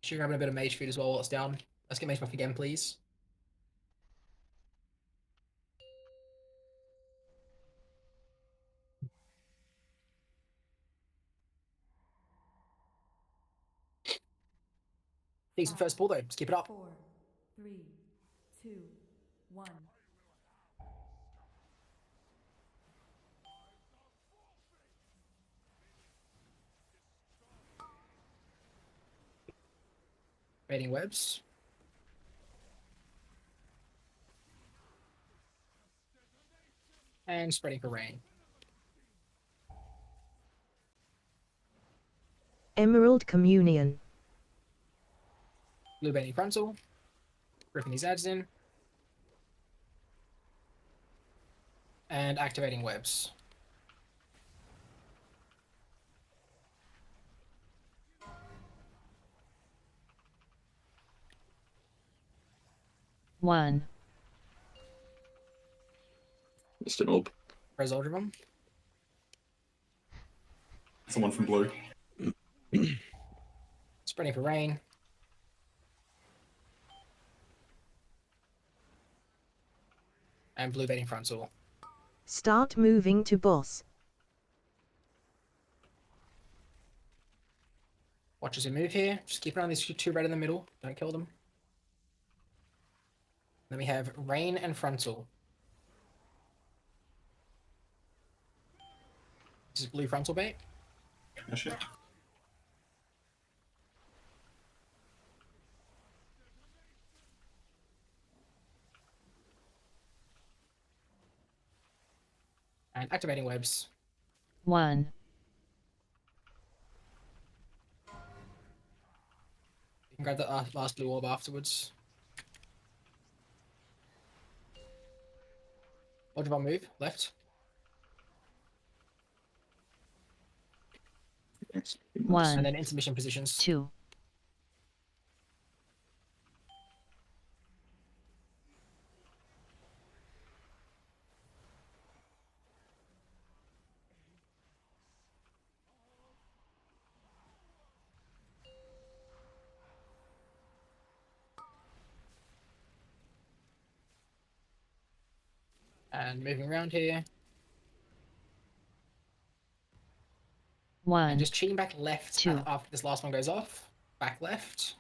Should grab a bit of mage food as well while it's down. Let's get mage buff again, please. Decent first pull though. Just keep it up. 4, 3, 2, 1. Baiting webs. And spreading for rain. Emerald Communion. Blue baiting frontal. Ripping these ads in. And activating webs. One. Just an orb. Res Ultramon. Someone from blue. Spreading for rain. And blue baiting frontal. Start moving to boss. Watch as we move here. Just keep an eye on these two red in the middle. Don't kill them. Then we have rain and frontal. This is blue frontal bait. Oh shit. And activating webs. One. You can grab the last blue orb afterwards. Ultravon move, left. One. And then intermission positions. Two. And moving around here. One. And just cheating back left Two. after this last one goes off. Back left.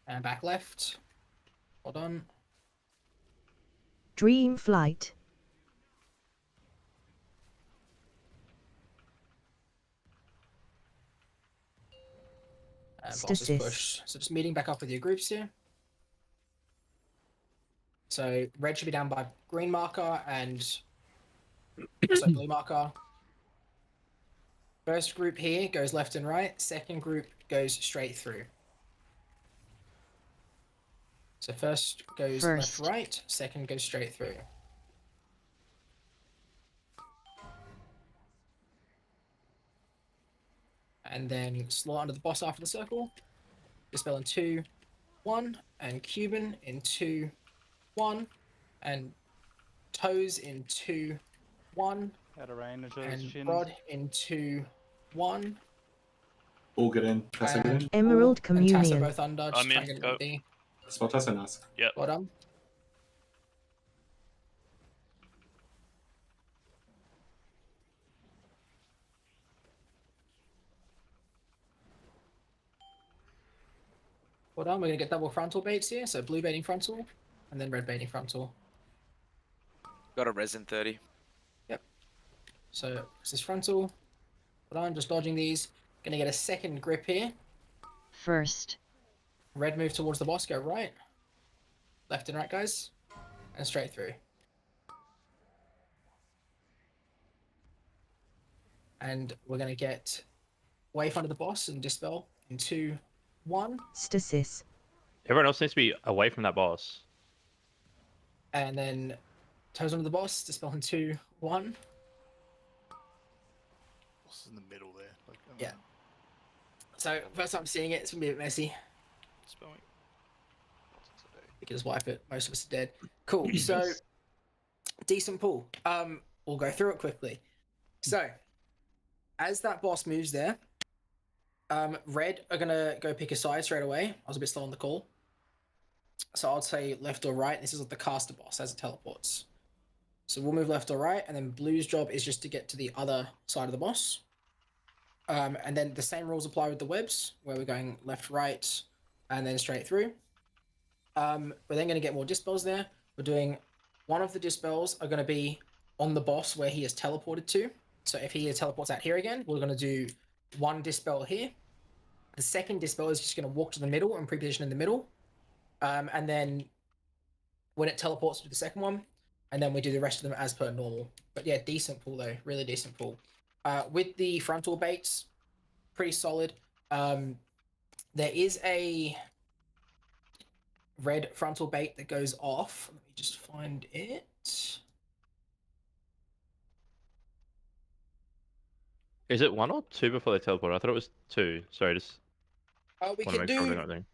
And back left. Hold on. Dream Flight. And boss is Stasis. pushed. So just meeting back up with your groups here. So red should be down by green marker and also blue marker. First group here goes left and right. Second group goes straight through. So first goes First. left, right. Second goes straight through. And then slot under the boss after the circle. Dispel in 2, 1. And Cuban in 2, 1. And Toes in 2, 1. Out of range of And shins. Rod in 2, 1. All get in. Tessa get in. Emerald And Tassa Communion. both under. Just I'm try in, and get go. ready. Spell Tessa, nice. Well done. Well done. We're going to get double frontal baits here. So blue baiting frontal and then red baiting frontal. Got a resin 30. So this is frontal. Well done. Just dodging these. Going to get a second grip here. First. Red move towards the boss. Go right. Left and right, guys. And straight through. And we're going to get Waif under the boss and Dispel in 2, 1. Stasis. Everyone else needs to be away from that boss. And then Toes under the boss. Dispel in 2, 1. What's in the middle there? Like, Yeah. So first time seeing it, it's going to be a bit messy. Spelling. What's today? He could just wipe it. Most of us are dead. Cool. So Yes. decent pull. We'll go through it quickly. So as that boss moves there, red are gonna go pick a side straight away. I was a bit slow on the call. So I'll say left or right. This is the caster boss as it teleports. So we'll move left or right, and then blue's job is just to get to the other side of the boss. And then the same rules apply with the webs, where we're going left, right, and then straight through. We're then going to get more dispels there. We're doing one of the dispels are going to be on the boss where he is teleported to. So if he teleports out here again, we're going to do one dispel here. The second dispel is just going to walk to the middle and pre-position in the middle. And then when it teleports to the second one, and then we do the rest of them as per normal. But yeah, decent pull though, really decent pull. With the frontal baits, pretty solid. There is a red frontal bait that goes off. Let me just find it. Is it 1 or 2 before they teleport? I thought it was 2. Sorry, just We want to can make sure I'm do. doing everything.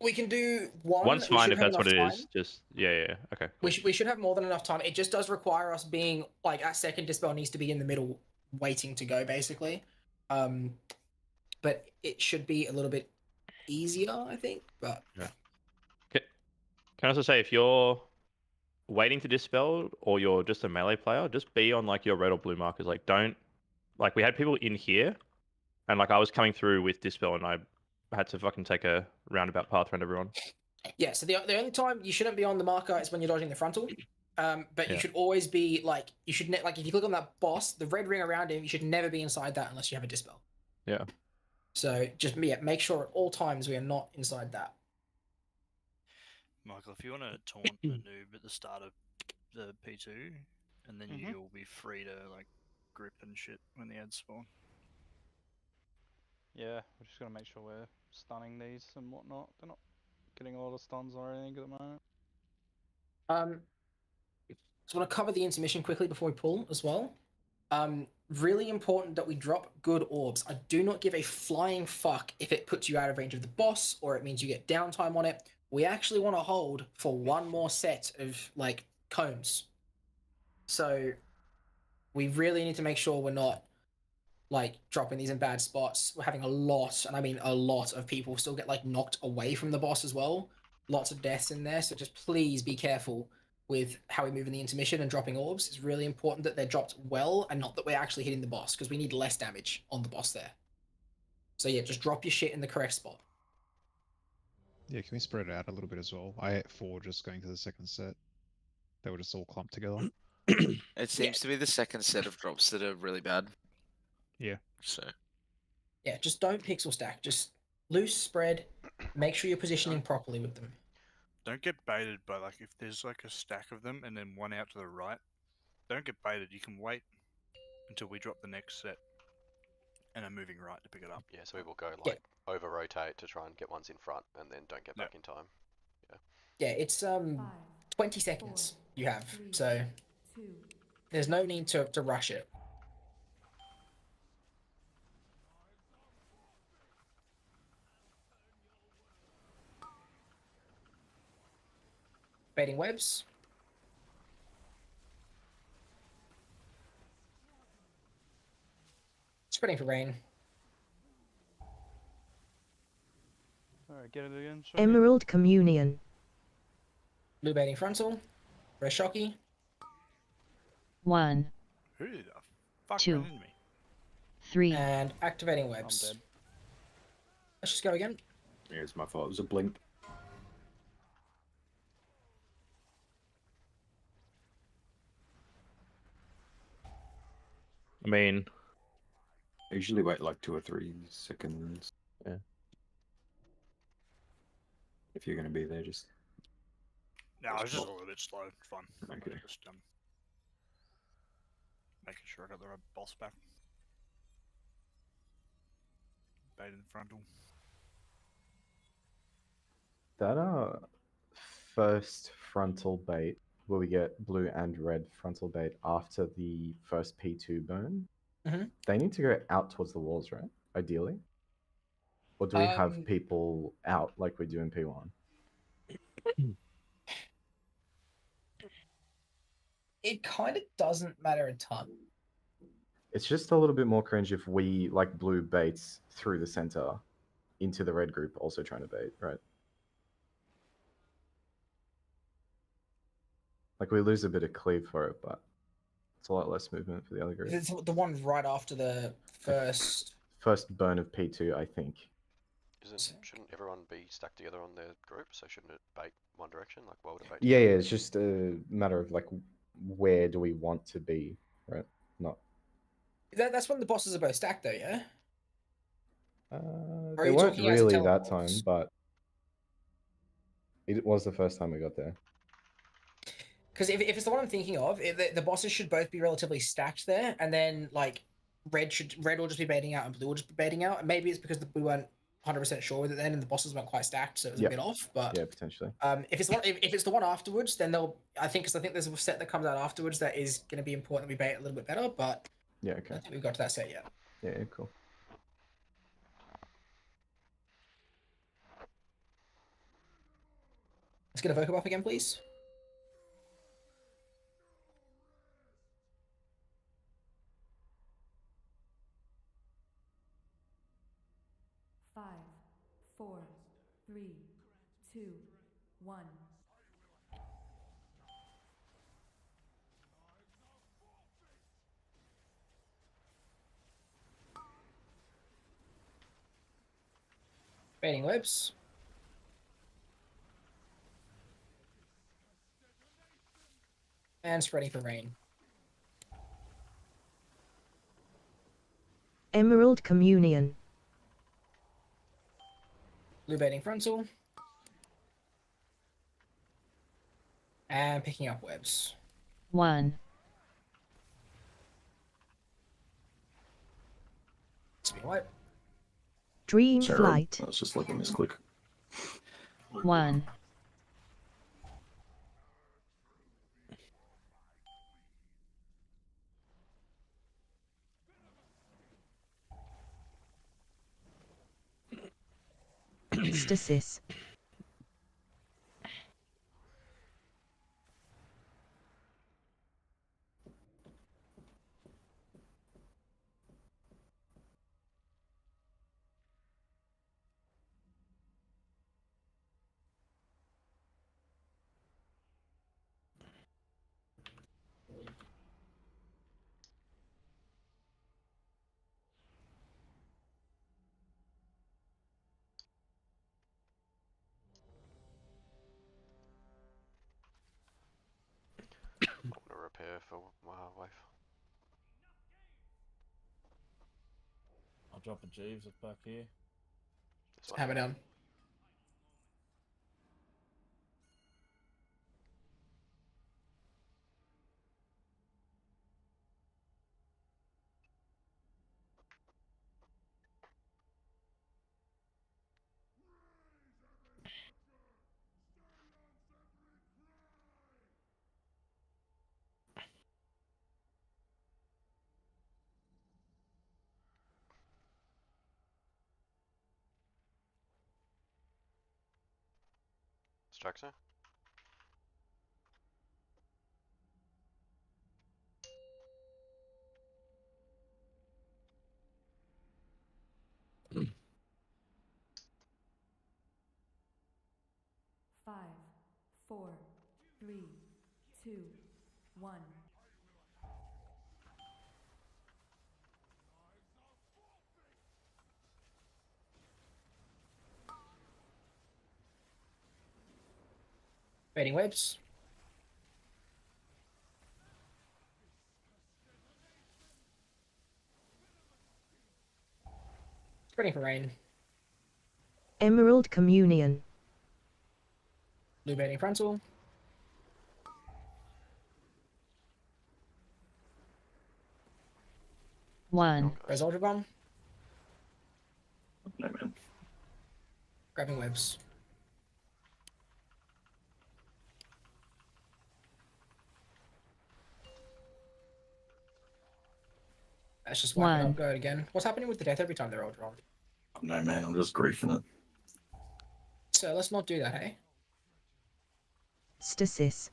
We can do one. One's We fine should if have that's what enough it is. time. Just yeah. Okay. Cool. We should have more than enough time. It just does require us being like our second dispel needs to be in the middle, waiting to go basically. But it should be a little bit easier, I think. But Yeah. Can I also say if you're waiting to dispel or you're just a melee player, just be on like your red or blue markers. Like don't like we had people in here, and like I was coming through with dispel and I had to fucking take a roundabout path around everyone. yeah, so the only time you shouldn't be on the marker is when you're dodging the frontal. But you Yeah. should always be like you should like if you click on that boss, the red ring around him, you should never be inside that unless you have a dispel. Yeah. So just make sure at all times we are not inside that. Michael, if you want to taunt a noob at the start of the P2, and then you'll be free to like grip and shit when the ads spawn. Yeah, we're just gonna make sure we're stunning these and whatnot. They're not getting a lot of stuns or anything at the moment. So I want to cover the intermission quickly before we pull as well. Really important that we drop good orbs. I do not give a flying fuck if it puts you out of range of the boss or it means you get downtime on it. We actually want to hold for one more set of like cones. So we really need to make sure we're not like dropping these in bad spots. We're having a lot, and I mean a lot of people still get like knocked away from the boss as well. Lots of deaths in there, so just please be careful with how we move in the intermission and dropping orbs. It's really important that they're dropped well and not that we're actually hitting the boss because we need less damage on the boss there. So yeah, just drop your shit in the correct spot. Yeah, can we spread it out a little bit as well? I ate 4 just going to the second set. They were just all clumped together. It seems to be the second set of drops that are really bad. Yeah. So Yeah, just don't pixel stack. Just loose spread. Make sure you're positioning properly with them. Don't get baited by like if there's like a stack of them and then one out to the right. Don't get baited. You can wait until we drop the next set and are moving right to pick it up. Yeah, so we will go like over rotate to try and get ones in front and then don't get back in time. Yeah, it's 20 seconds you have, so there's no need to rush it. Baiting webs. Spreading for rain. Alright, get it again. Shocky. Emerald Communion. Blue baiting frontal. Red shocky. 1, Who the fuck 2, ran into me? 3, And activating I'm webs. dead. Let's just go again. Yeah, it's my fault. It was a blink. I mean, I usually wait like 2 or 3 seconds. Yeah. If you're gonna be there, just No, I was just a little bit slow. It's fine. Okay. Just making sure I got the right boss back. Bait in the frontal. That first frontal bait where we get blue and red frontal bait after the first P2 burn, they need to go out towards the walls, right? Ideally. Or do we have people out like we do in P1? It kind of doesn't matter a ton. It's just a little bit more cringe if we, like, blue baits through the center into the red group also trying to bait, right? Like, we lose a bit of cleave for it, but it's a lot less movement for the other group. It's the one right after the first... First burn of P2, I think. Shouldn't everyone be stuck together on their group? So shouldn't it bait one direction? Like, why would it bait? Yeah, yeah, it's just a matter of, like, where do we want to be, right? Not... That's when the bosses are both stacked, though, yeah? Or are They you weren't talking as it really that time, teleports? but it was the first time we got there. Because if it's the one I'm thinking of, the bosses should both be relatively stacked there, and then like red will just be baiting out and blue will just be baiting out. And maybe it's because we weren't 100% sure with it then, and the bosses weren't quite stacked, so it was a bit off. But yeah, potentially. If it's the one afterwards, then I think there's a set that comes out afterwards that is going to be important that we bait a little bit better. But yeah, I okay. don't think we've got to that set yet. Yeah, cool. Let's get a Voca buff again, please. Five, 4, 3, 2, 1. Baiting webs. And spreading for rain. Emerald Communion. Blue baiting frontal. And picking up webs. 1. Spin wipe. Dream Sorry, Flight. I was just looking this quick. 1. Stasis. I want to repair for wave. I'll drop a Jeeves back here. Hammer down. Structure? Five, 4, 3, 2, 1. Baiting webs. Spreading for rain. Emerald Communion. Blue baiting frontal. One. Res Ultra Bomb. No, man. Grabbing webs. That's just wiping One. up. Go again. What's happening with the death every time they're Ultra Bomb? No, man, I'm just griefing it. So let's not do that, hey? Stasis.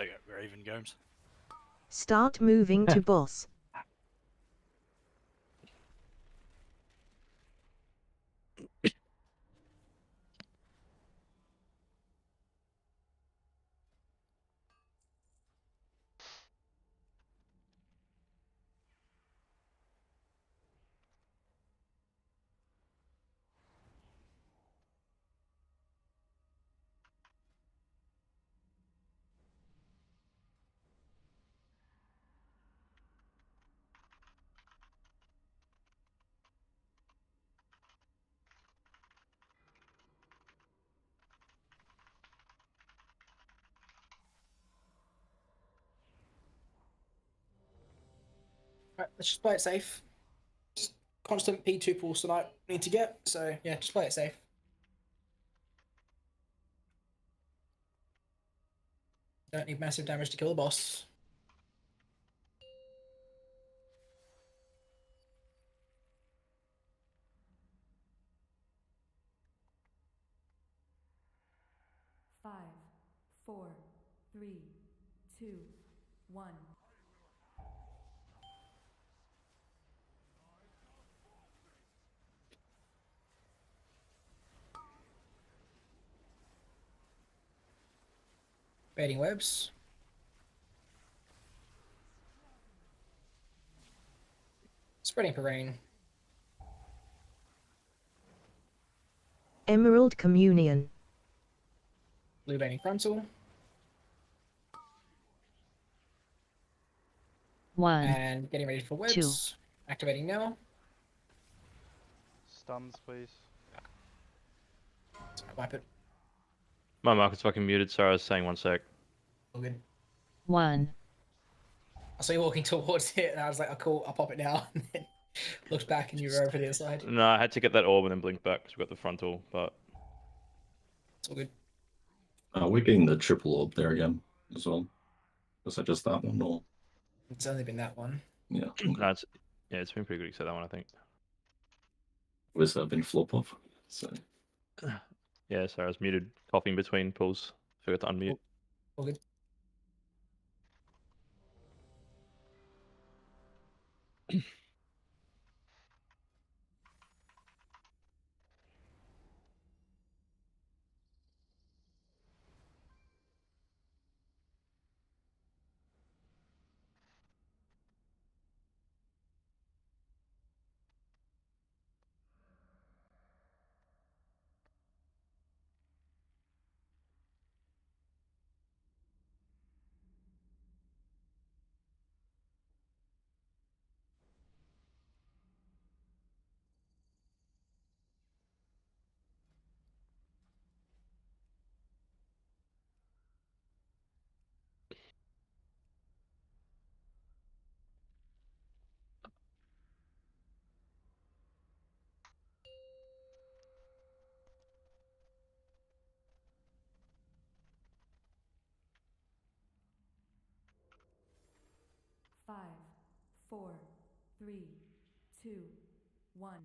They go, we're even, Gomes. Start moving to boss. Right, let's just play it safe. Just constant P2 pulls tonight need to get, so yeah, just play it safe. Don't need massive damage to kill the boss. Five, four, three, two, one. Baiting webs. Spreading for rain. Emerald Communion. Blue baiting frontal. 1, And getting ready for webs. Activating now. Stuns, please. So wipe it. My mic is fucking muted. Sorry, I was saying 1 sec. All good. 1, I saw you walking towards it, and I was like, "Oh, cool! I'll pop it now." And then looked back, and you were over the other side. No, I had to get that orb and then blink back because we got the frontal, but It's all good. We're getting the triple orb there again as well. Was that just that one or? It's only been that one. Yeah. no, it's been pretty good except that one, I think. Was that been flop off? So. Yeah, sorry, I was muted, coughing between pulls. Forgot to unmute. All good. Five, four, three, two, one.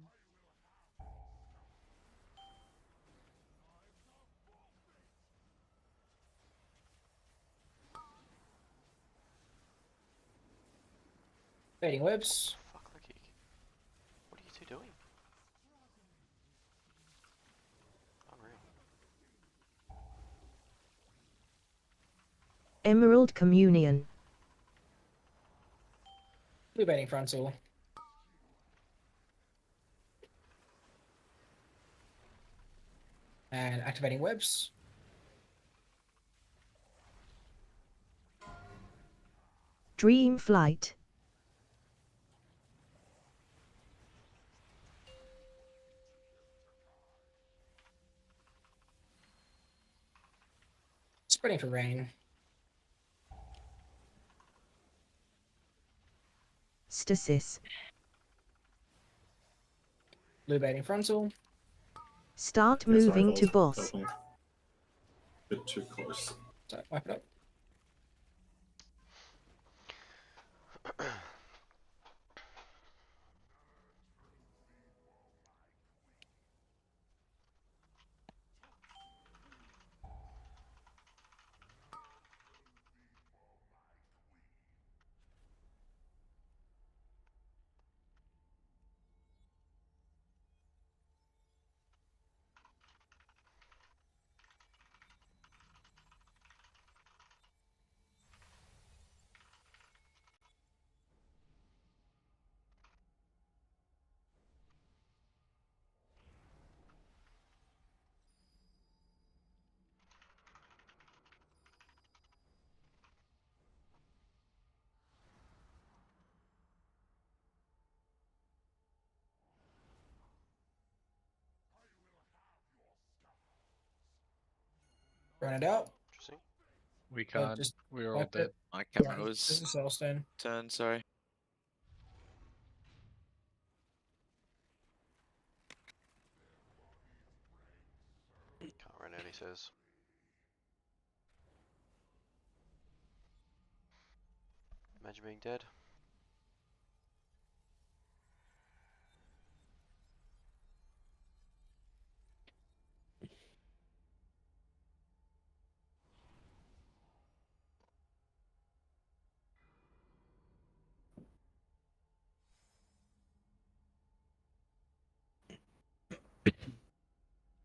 Baiting webs. Fuck the kick. What are you two doing? Unreal. Emerald Communion. Blue baiting frontal. And activating webs. Dream Flight. Spreading for rain. Stasis. Blue baiting frontal. Start Yeah, sorry, moving that to was boss. definitely a bit too close. So wipe it up. Run it out. Interesting. We Well, can't. just We're all wipe dead. it. My Yeah, camera this was is Soulstone. turned, sorry. Can't run out, he says. Imagine being dead.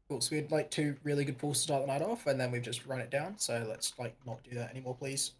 Cool. So we had like 2 really good pulls to start the night off, and then we've just run it down. So let's like not do that anymore, please.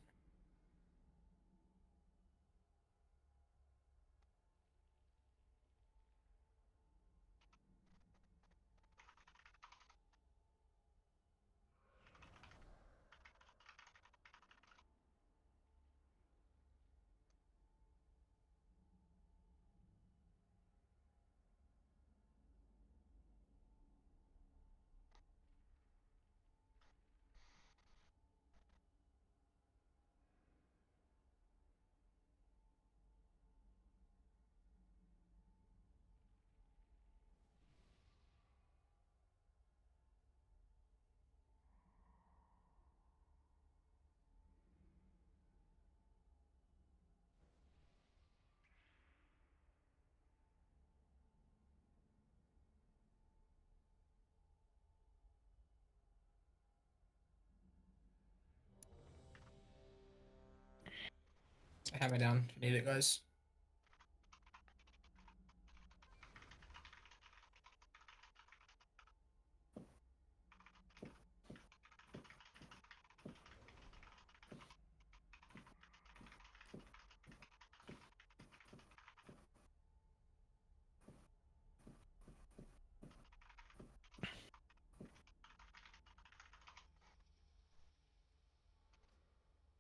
Hammer down if you need it, guys.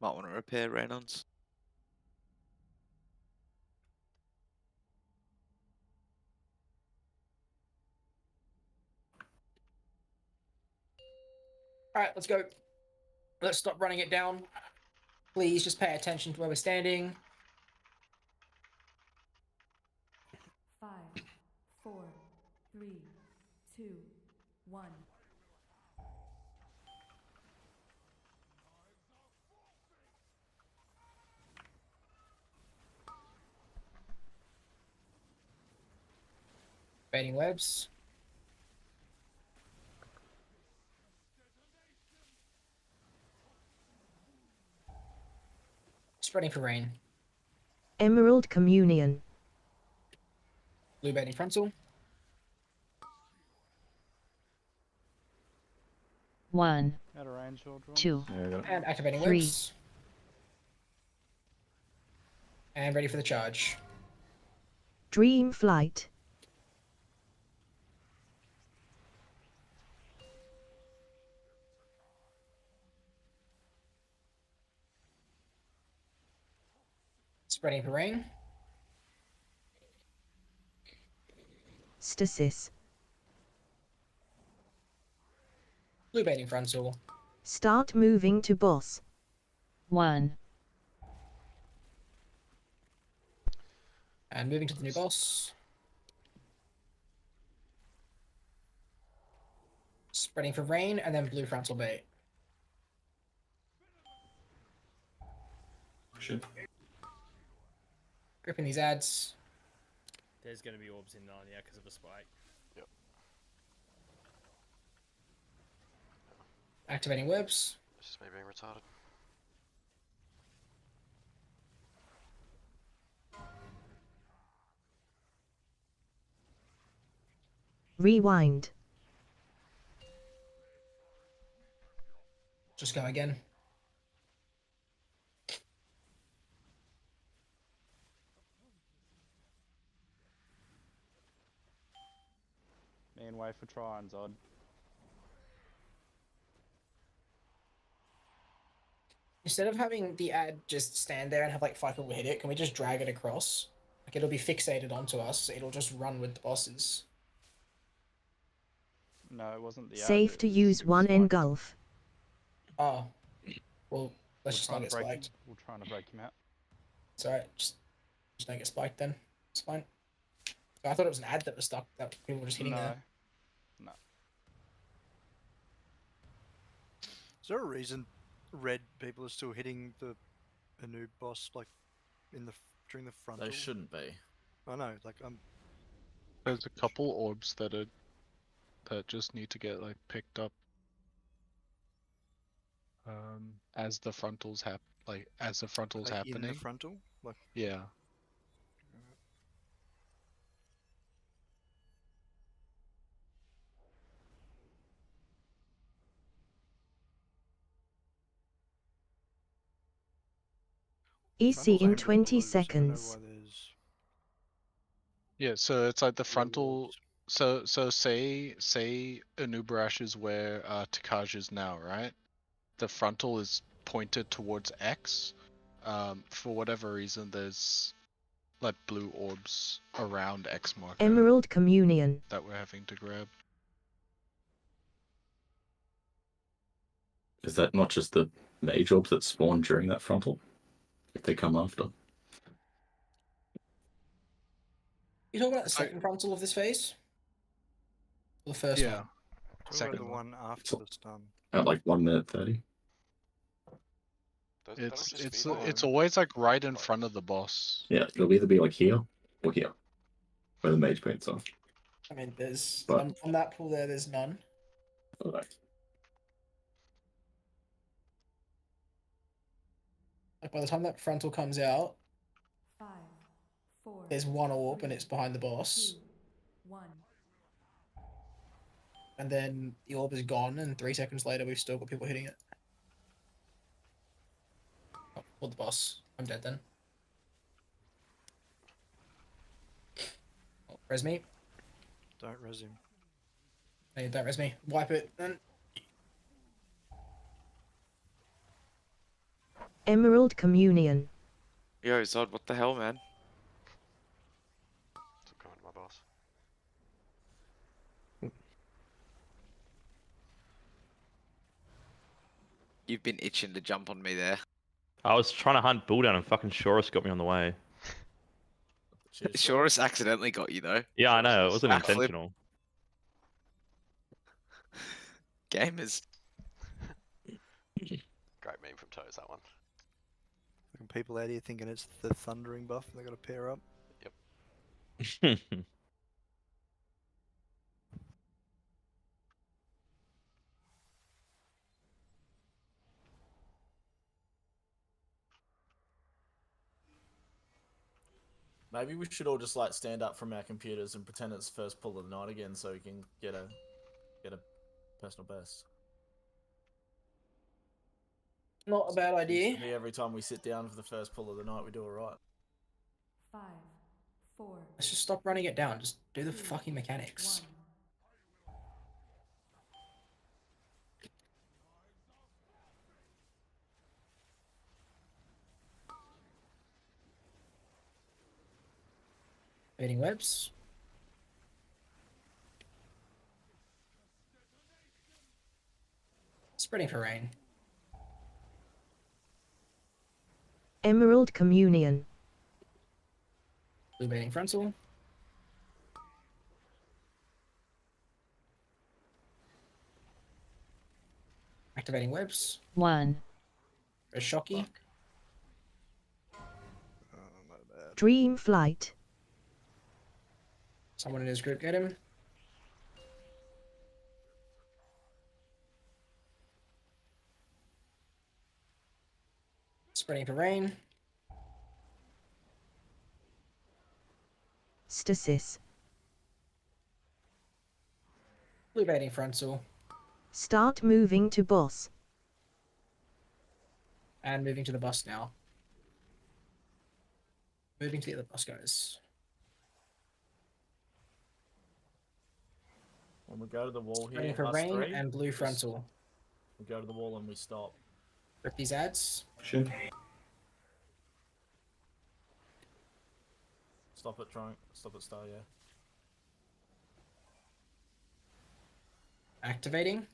Might want to repair Raynons. All right, let's go. Let's stop running it down. Please just pay attention to where we're standing. 5, 4, 3, 2, 1. Baiting webs. Spreading for rain. Emerald Communion. Blue baiting frontal. 1, Out of range, or 2, And activating 3. webs. And ready for the charge. Dream Flight. Spreading for rain. Stasis. Blue baiting frontal. Start moving to boss. 1, And moving to the new boss. Spreading for rain, and then blue frontal bait. Shit. Gripping these ads. There's going to be orbs in Narnia because of a spike. Yep. Activating webs. This is me being retarded. Rewind. Just go again. Me and wait for trying, Zod. Instead of having the ad just stand there and have like 5 people hit it, can we just drag it across? Like it'll be fixated onto us. It'll just run with the bosses. No, it wasn't the ad, Safe it to was- use it was one like- engulf. Oh. Well, let's just not trying get to break spiked. him. We're trying to break him out. It's alright. Just don't get spiked then. It's fine. I thought it was an ad that was stuck. That people were just hitting there. No. Is there a reason red people are still hitting the new boss like in the during the frontal? They shouldn't be. I know, like There's a couple orbs that just need to get like picked up. As the frontals happening. in the frontal, like Yeah. EC in 20 seconds. Yeah, so it's like the frontal. So say Anubarash is where Takaj is now, right? The frontal is pointed towards X. For whatever reason, there's like blue orbs around X marker Emerald Communion. that we're having to grab. Is that not just the mage orbs that spawn during that frontal? If they come after? You talking about the second frontal of this phase? Or the first one? second the one after the stun. At like 1 minute 30? It's always like right in front of the boss. Yeah, it'll either be like here or here, where the mage paints off. I mean, there's But- on that pool there. There's none. Alright. Like by the time that frontal comes out, 5, 4. there's one orb and it's behind the boss. 2, 1. And then the orb is gone, and 3 seconds later, we've still got people hitting it. Oh, or the boss. I'm dead then. Oh, res me. Don't res him. Hey, don't res me. Wipe it then. Emerald Communion. Yo, Zod, what the hell, man? What's going on, my boss? You've been itching to jump on me there. I was trying to hunt Bull down and fucking Shorus got me on the way. Shorus accidentally got you though. Yeah, I know. It wasn't Backflip. intentional. Gamers. Great meme from Toes, that one. People out here thinking it's the thundering buff and they got to pair up. Yep. Maybe we should all just like stand up from our computers and pretend it's first pull of the night again, so we can get a personal best. Not a bad idea. Maybe every time we sit down for the first pull of the night, we do alright. 5, 4. Let's just stop running it down. Just do the fucking mechanics. 1. Baiting webs. Spreading for rain. Emerald Communion. Blue baiting frontal. Activating webs. 1. Red shocky. Dream Flight. Someone in his group get him. Spreading for rain. Stasis. Blue baiting frontal. Start moving to boss. And moving to the bus now. Moving to the other bus, guys. When we go to the wall here, Spreading for us rain three, and blue just- frontal. We go to the wall and we stop. Rip these ads. Shit. Stop at trunk. Stop at star, yeah. Activating.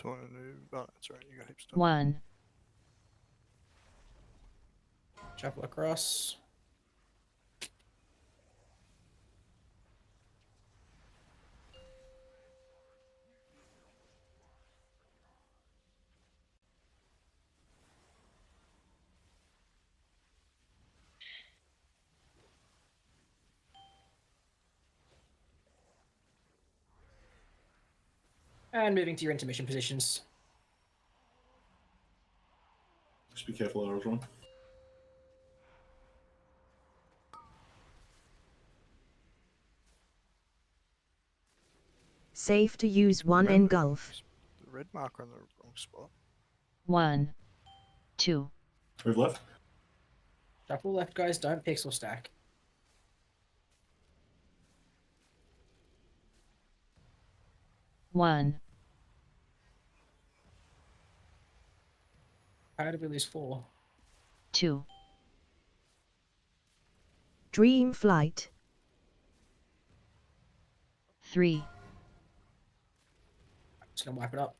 Oh, that's right. You got heaps of 1, Shuffle across. And moving to your intermission positions. Just be careful there, everyone. Safe to use one Remember, engulf. the red marker on the wrong spot. 1, 2, Move left. Shuffle left, guys. Don't pixel stack. 1, How did we lose 4? 2, Dream flight. 3, I'm just gonna wipe it up.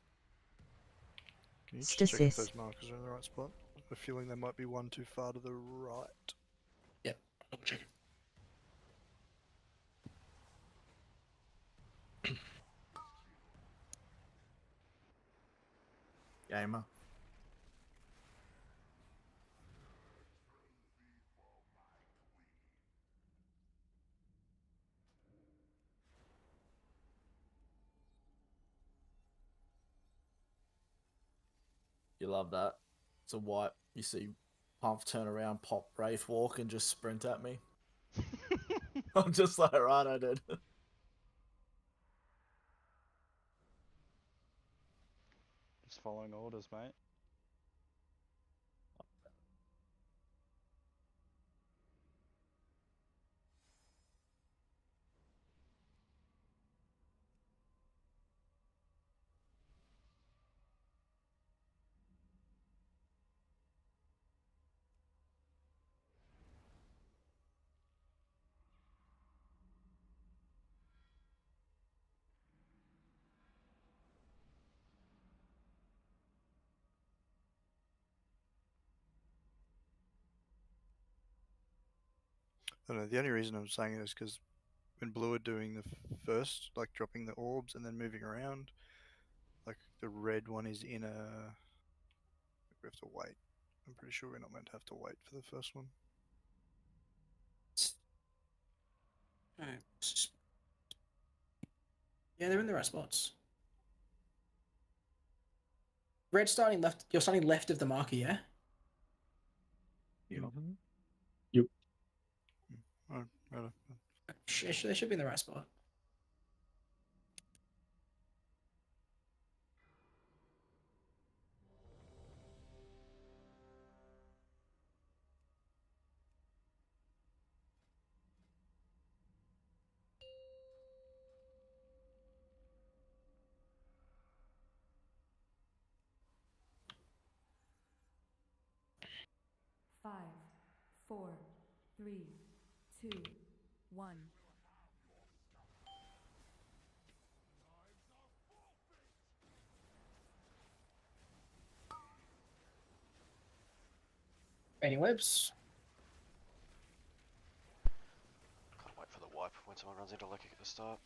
Can you just check if Stasis. those markers are in the right spot? I have a feeling they might be one too far to the right. Yep. Double check. Gamer. You love that. It's a wipe. You see Pump turn around, pop Wraith walk, and just sprint at me. I'm just like, right, I did. Just following orders, mate. I don't know, the only reason I'm saying it is because when blue are doing the first, like dropping the orbs and then moving around, like the red one is in a... We have to wait. I'm pretty sure we're not meant to have to wait for the first one. Alright. Yeah, they're in the right spots. Red starting left. You're starting left of the marker, yeah? Yep. Oh, right. They should be in the right spot. Five, four, three, two, one. Any webs? Can't wait for the wipe when someone runs into Lucky at the start.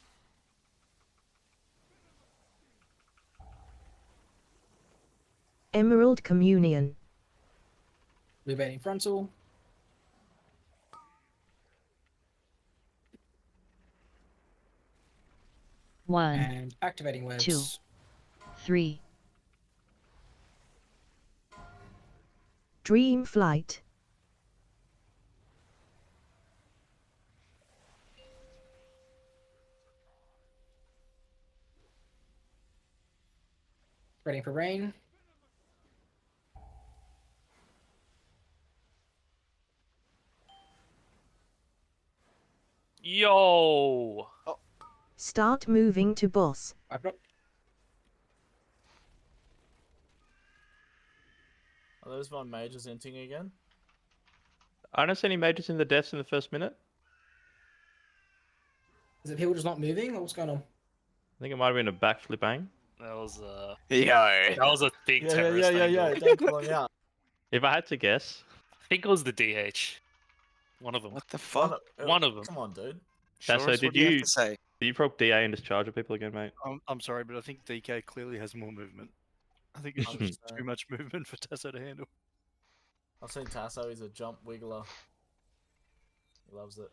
Emerald Communion. Blue baiting frontal. One, And activating webs. 2, 3, Dream flight. Ready for rain. Yo! Start moving to boss. Wipe it up. Are those my mages inting again? I don't see any mages in the deaths in the first minute. Is it people just not moving, or what's going on? I think it might have been a backflip bang. That was Yo. that was a big Yeah, terrorist angle. don't call him out. If I had to guess, I think it was the DH. One of them. What the One fuck? of, One of them. Come on, dude. Tasso, Shorest, what do you have to say? did you proc DA and discharge of people again, mate? I'm sorry, but I think DK clearly has more movement. I think it's just too 100%. much movement for Tasso to handle. I've seen Tasso. He's a jump wiggler. He loves it.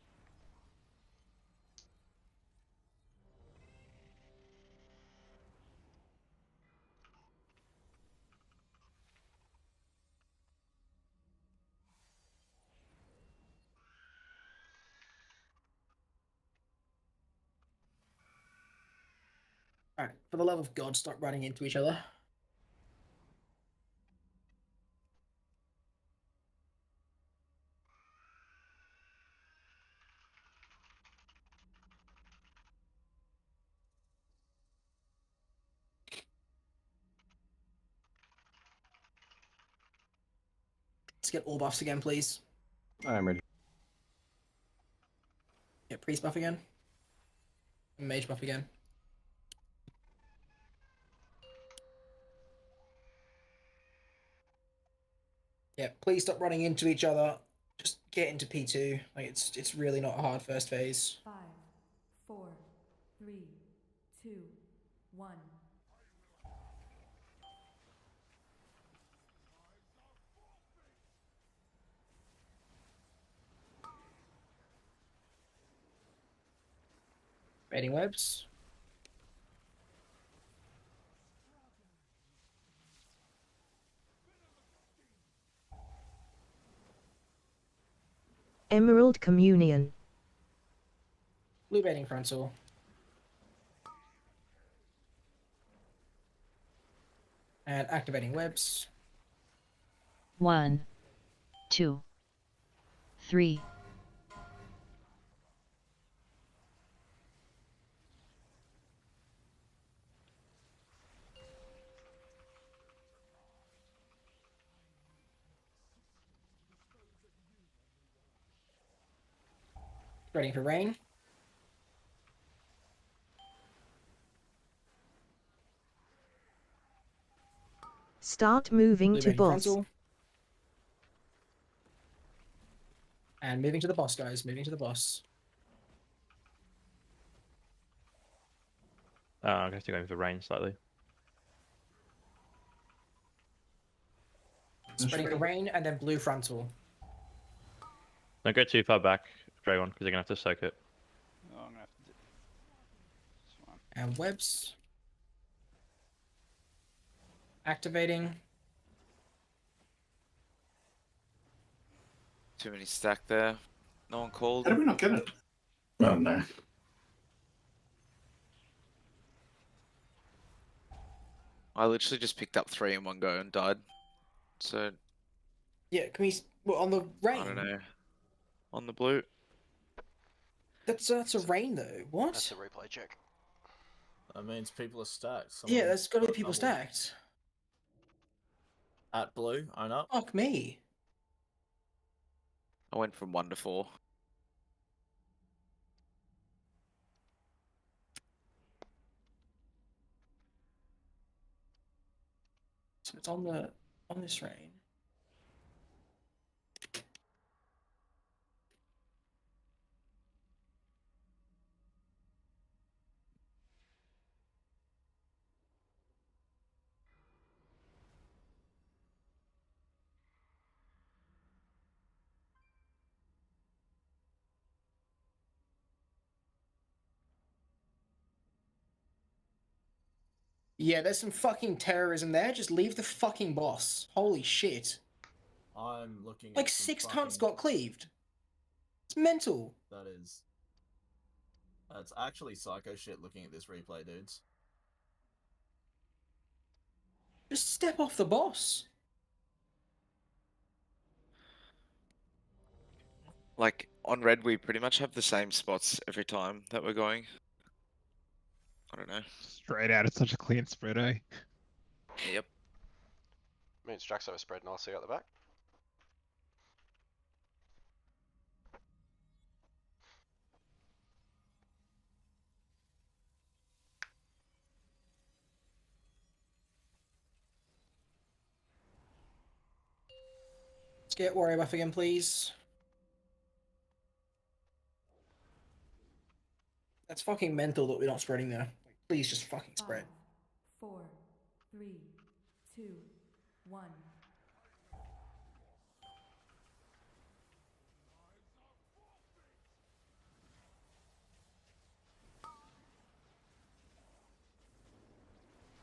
Alright, for the love of God, stop running into each other. Let's get all buffs again, please. I'm ready. Get priest buff again. Mage buff again. Yeah, please stop running into each other. Just get into P2. Like it's really not a hard first phase. 5, 4, 3, 2, 1. Baiting webs. Emerald Communion. Blue baiting frontal. And activating webs. 1, 2, 3. Ready for rain. Start moving Blue to baiting boss. frontal. And moving to the boss, guys. Moving to the boss. I'm going to go for rain slightly. Spreading for rain and then blue frontal. Don't go too far back, Dragon, because they're going to have to soak it. Oh, I'm gonna have to do this one. And webs. Activating. Too many stacked there. No one called. How did we not get it? Oh no. I literally just picked up 3 in one go and died. So Yeah, can we? Well, on the rain. I don't know. On the blue. That's a rain though. What? That's a replay check. That means people are stacked. Yeah, that's got to be people stacked. At blue, own up. Fuck me. I went from 1 to 4. So it's on this rain. Yeah, there's some fucking terrorism there. Just leave the fucking boss. Holy shit. I'm looking. Like at some 6 fucking... cunts got cleaved. It's mental. That is. That's actually psycho shit. Looking at this replay, dudes. Just step off the boss. Like on red, we pretty much have the same spots every time that we're going. I don't know. Straight out, it's such a clean spread, eh? Yep. Me and Straxo are spread nicely out the back. Let's get warrior buff again, please. That's fucking mental that we're not spreading there. Please just fucking spread. 5, 4, 3, 2, 1.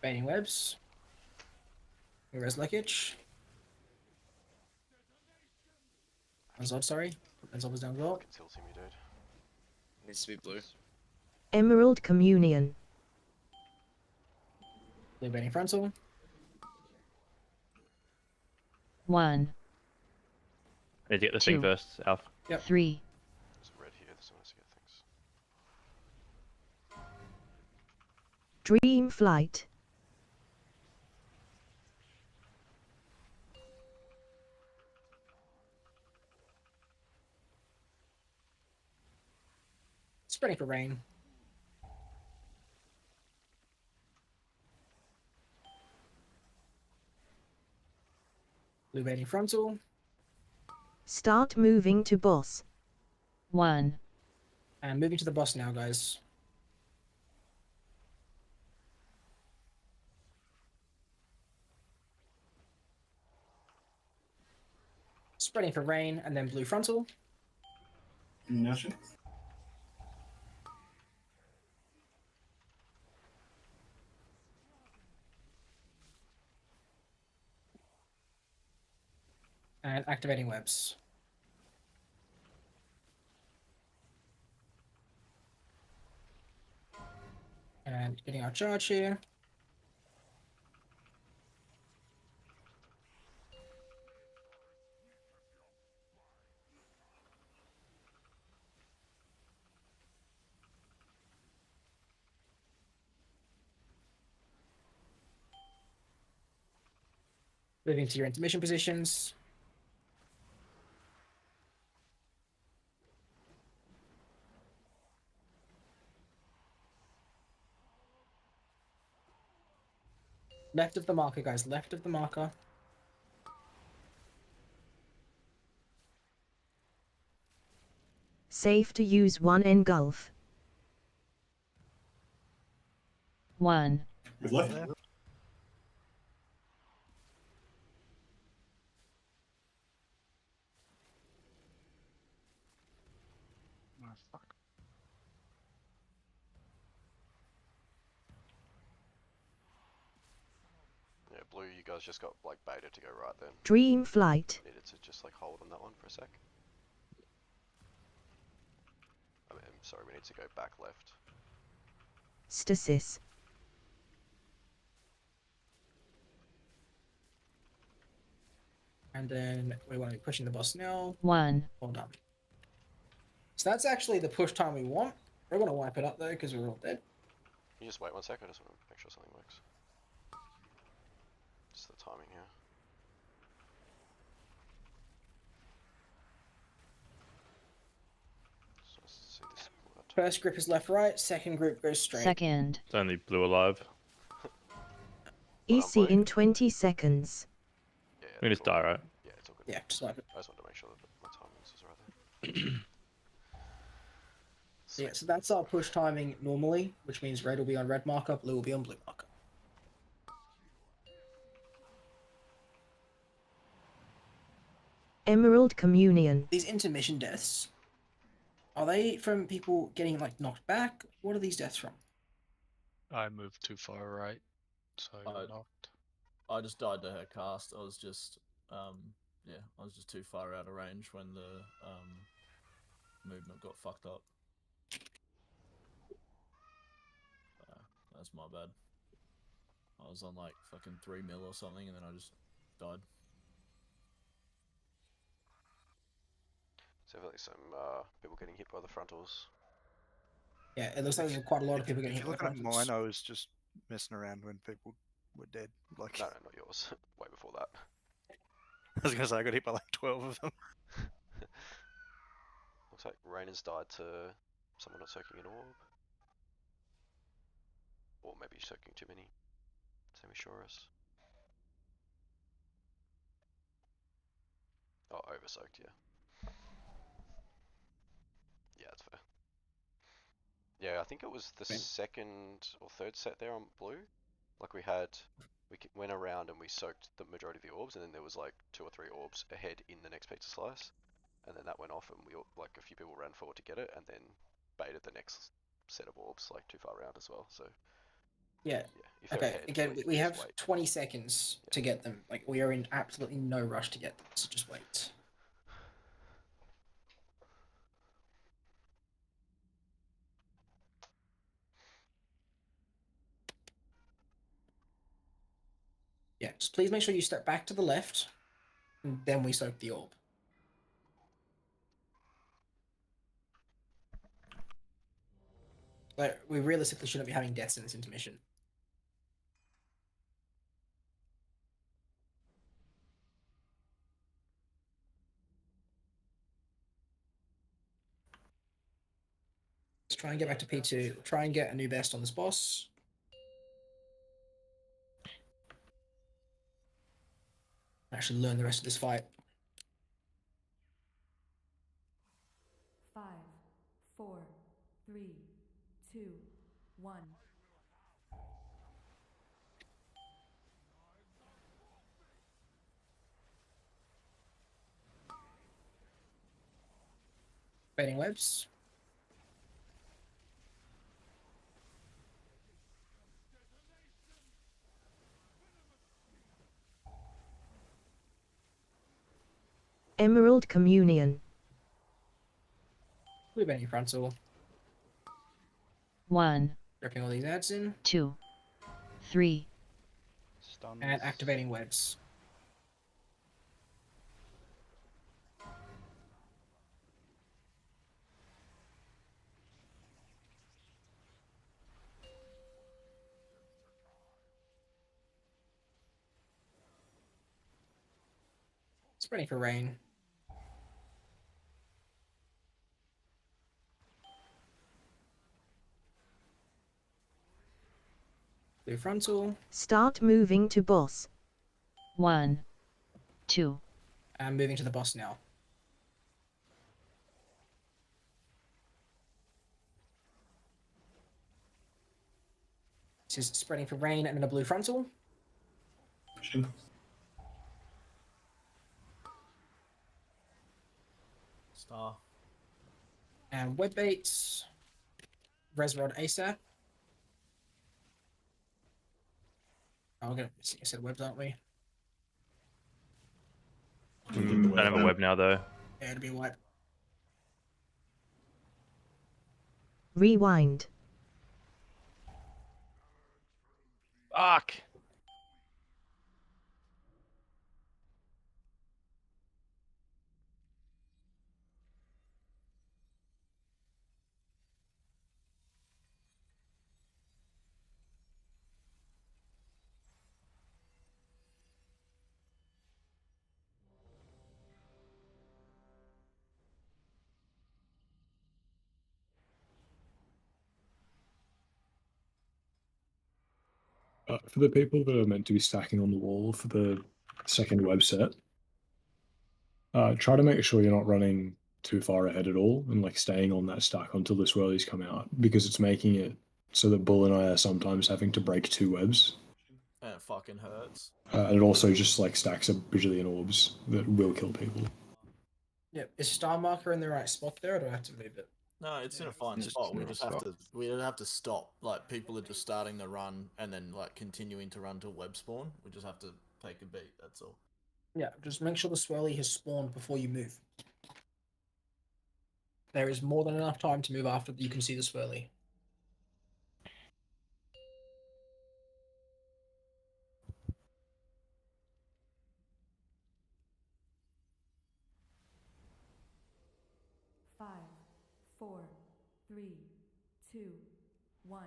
Baiting webs. Res leakage. Anzob, sorry. Anzob is down as well. Tilting me, dude. Needs to be blue. Emerald Communion. Blue baiting frontal. 1, I need to get this thing Two. first, Alf. Yep. 3, There's red here, so I want to get things. Dream Flight. Spreading for rain. Blue baiting frontal. Start moving to boss. 1, And moving to the boss now, guys. Spreading for rain, and then blue frontal. Nothing. And activating webs. And getting our charge here. Moving to your intermission positions. Left of the marker, guys. Left of the marker. Safe to use one engulf. 1, With left. Oh, fuck. Yeah, blue, you guys just got like baited to go right then. Dream Flight. Needed to just like hold on that one for a sec. I mean, I'm sorry, we need to go back left. Stasis. And then we want to be pushing the boss now. 1, Well done. So that's actually the push time we want. We're going to wipe it up though, because we're all dead. Can you just wait 1 sec? I just want to make sure something works. Just the timing here. Just want to see this. First group is left, right. Second group goes straight. Second, It's only blue alive. EC in 20 seconds. Yeah, We can just die, right? Yeah, it's all good. Yeah, just wipe it. I just wanted to make sure that my timings was right there. Yeah, so that's our push timing normally, which means red will be on red marker, blue will be on blue marker. Emerald Communion. These intermission deaths, are they from people getting like knocked back? What are these deaths from? I moved too far right, so I got knocked. I just died to her cast. I was just, yeah, I was just too far out of range when the movement got fucked up. That's my bad. I was on like fucking 3 mil or something, and then I just died. So definitely some people getting hit by the frontals. Yeah, it looks like there's quite a lot of people If getting you're hit by looking at frontals. mine, I was just messing around when people were dead. Like No, not yours. Way before that. I was gonna say, I got hit by like 12 of them. Looks like Rain has died to someone not soaking an orb. Or maybe soaking too many. Semi-Shorus. Oh, over soaked, yeah. Yeah, that's fair. Yeah, I think it was the second or third set there on blue. Like we went around and we soaked the majority of the orbs, and then there was like 2 or 3 orbs ahead in the next pizza slice, and then that went off, and like a few people ran forward to get it, and then baited the next set of orbs like too far around as well. So Yeah. if they're Okay. ahead, Again, we we just have wait. 20 seconds to get them. Like we are in absolutely no rush to get them, so just wait. Yeah, just please make sure you step back to the left, and then we soak the orb. Like, we realistically shouldn't be having deaths in this intermission. Let's try and get back to P2. Try and get a new best on this boss. Actually learn the rest of this fight. 5, 4, 3, 2, 1. Baiting webs. Emerald Communion. Blue baiting frontal. 1, Ripping all these ads in. 2, 3. Stuns. And activating webs. Spreading for rain. Blue frontal. Start moving to boss. 1, 2. And moving to the boss now. This is spreading for rain and then a blue frontal. Star. And web baits. Resrod ASAP. Oh, we're gonna see, I said webs, aren't we? Don't have a web now though. Yeah, it'll be what? Rewind. Fuck. For the people that are meant to be stacking on the wall for the second web set, try to make sure you're not running too far ahead at all and like staying on that stack until the swirlies come out, because it's making it so that Bull and I are sometimes having to break 2 webs. And it fucking hurts. And it also just like stacks up bajillion orbs that will kill people. Yep. Is star marker in the right spot there, or do I have to move it? No, it's in a fine it's spot. in We a just spot. have to stop. Like people are just starting the run and then like continuing to run till web spawn. We just have to take a beat. That's all. Yeah, just make sure the swirly has spawned before you move. There is more than enough time to move after you can see the swirly. Five, 4, 3, 2, 1.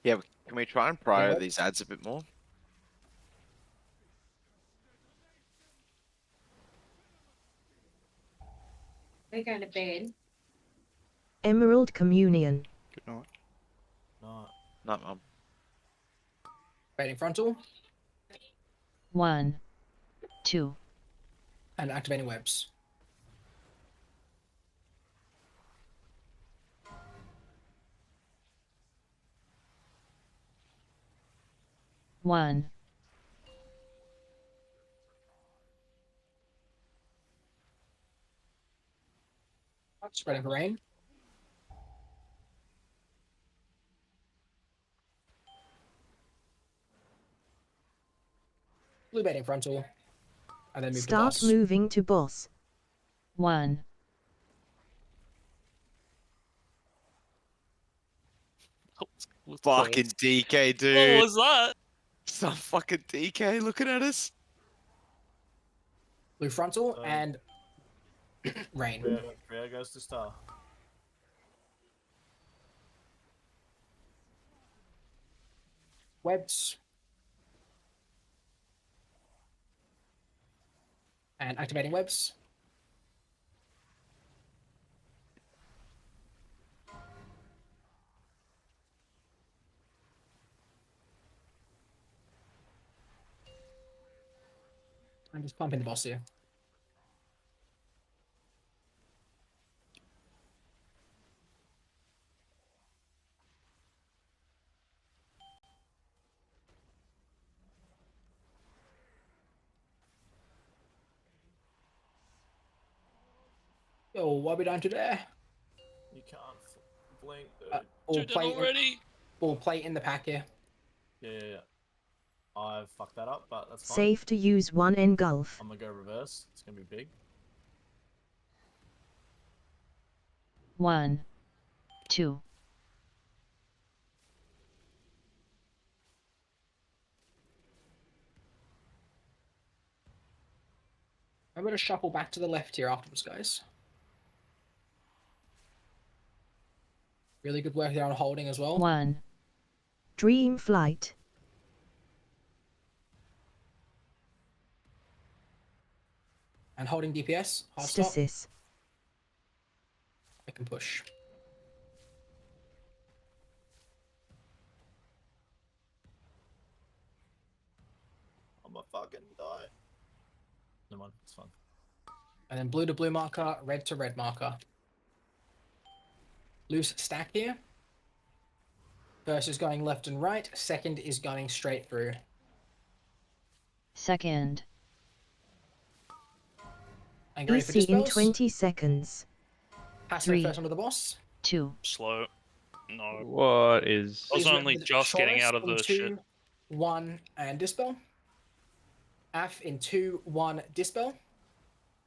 Yeah, can we try and prior these ads a bit more? We're going to bed. Emerald Communion. Good night. No. No, Mum. Baiting frontal 1, 2, and activating webs. one, Spreading for rain. Blue baiting frontal. And then move to Start boss. moving to boss. 1, Fucking DK, What dude. was that? Some fucking DK looking at us. Blue frontal and rain. Freya goes to star. Webs. And activating webs. I'm just pumping the boss here. Yo, what are we doing today? You can't blink, dude. All Dude, plate already. All plate in the pack here. Yeah. I fucked that up, but that's fine. Safe to use one engulf. I'm gonna go reverse. It's gonna be big. 1, 2, I'm going to shuffle back to the left here afterwards, guys. Really good work there on holding as well. 1, Dream Flight. And holding DPS. Hard stop. Stasis. I can push. I'm gonna fucking die. Never mind, it's fine. And then blue to blue marker, red to red marker. Loose stack here. First is going left and right. Second is going straight through. second, And get ready for EC in dispels. 20 seconds. Pass Three. first onto the boss. 2, Slow. No. What is? I was Is it only the just getting Taurus out of in the 2, shit. 1, and dispel. Af in 2, 1, dispel.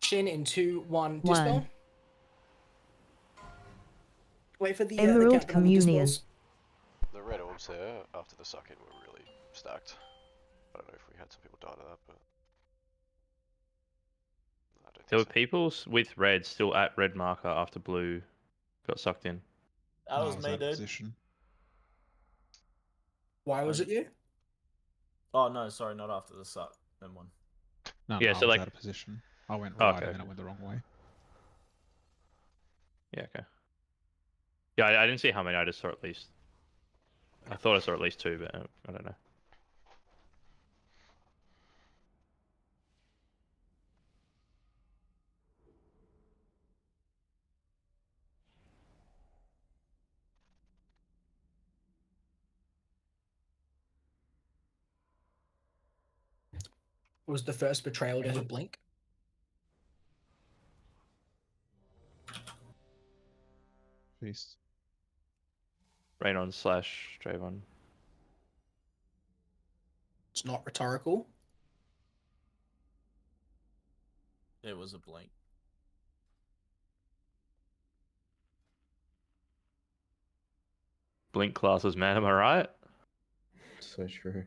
Shin in 2, 1, dispel. 1, Wait for the Emerald countdown on the Communion. dispels. The red orbs there after the suck in were really stacked. I don't know if we had some people die to that, but I don't There were think so. people with red still at red marker after blue got sucked in. That was I me, out of dude. position. Why was it you? Oh no, sorry, not after the suck. Then one. No, Yeah, I so was like- out of position. I went Oh, right okay, and then I okay. went the wrong way. Yeah, okay. Yeah, I didn't see how many. I just saw at least. I thought I saw at least 2, but I don't know. Was the first betrayal to ever blink? Feast. Rain on slash Draven. It's not rhetorical. It was a blink. Blink classes, man. Am I right? So true.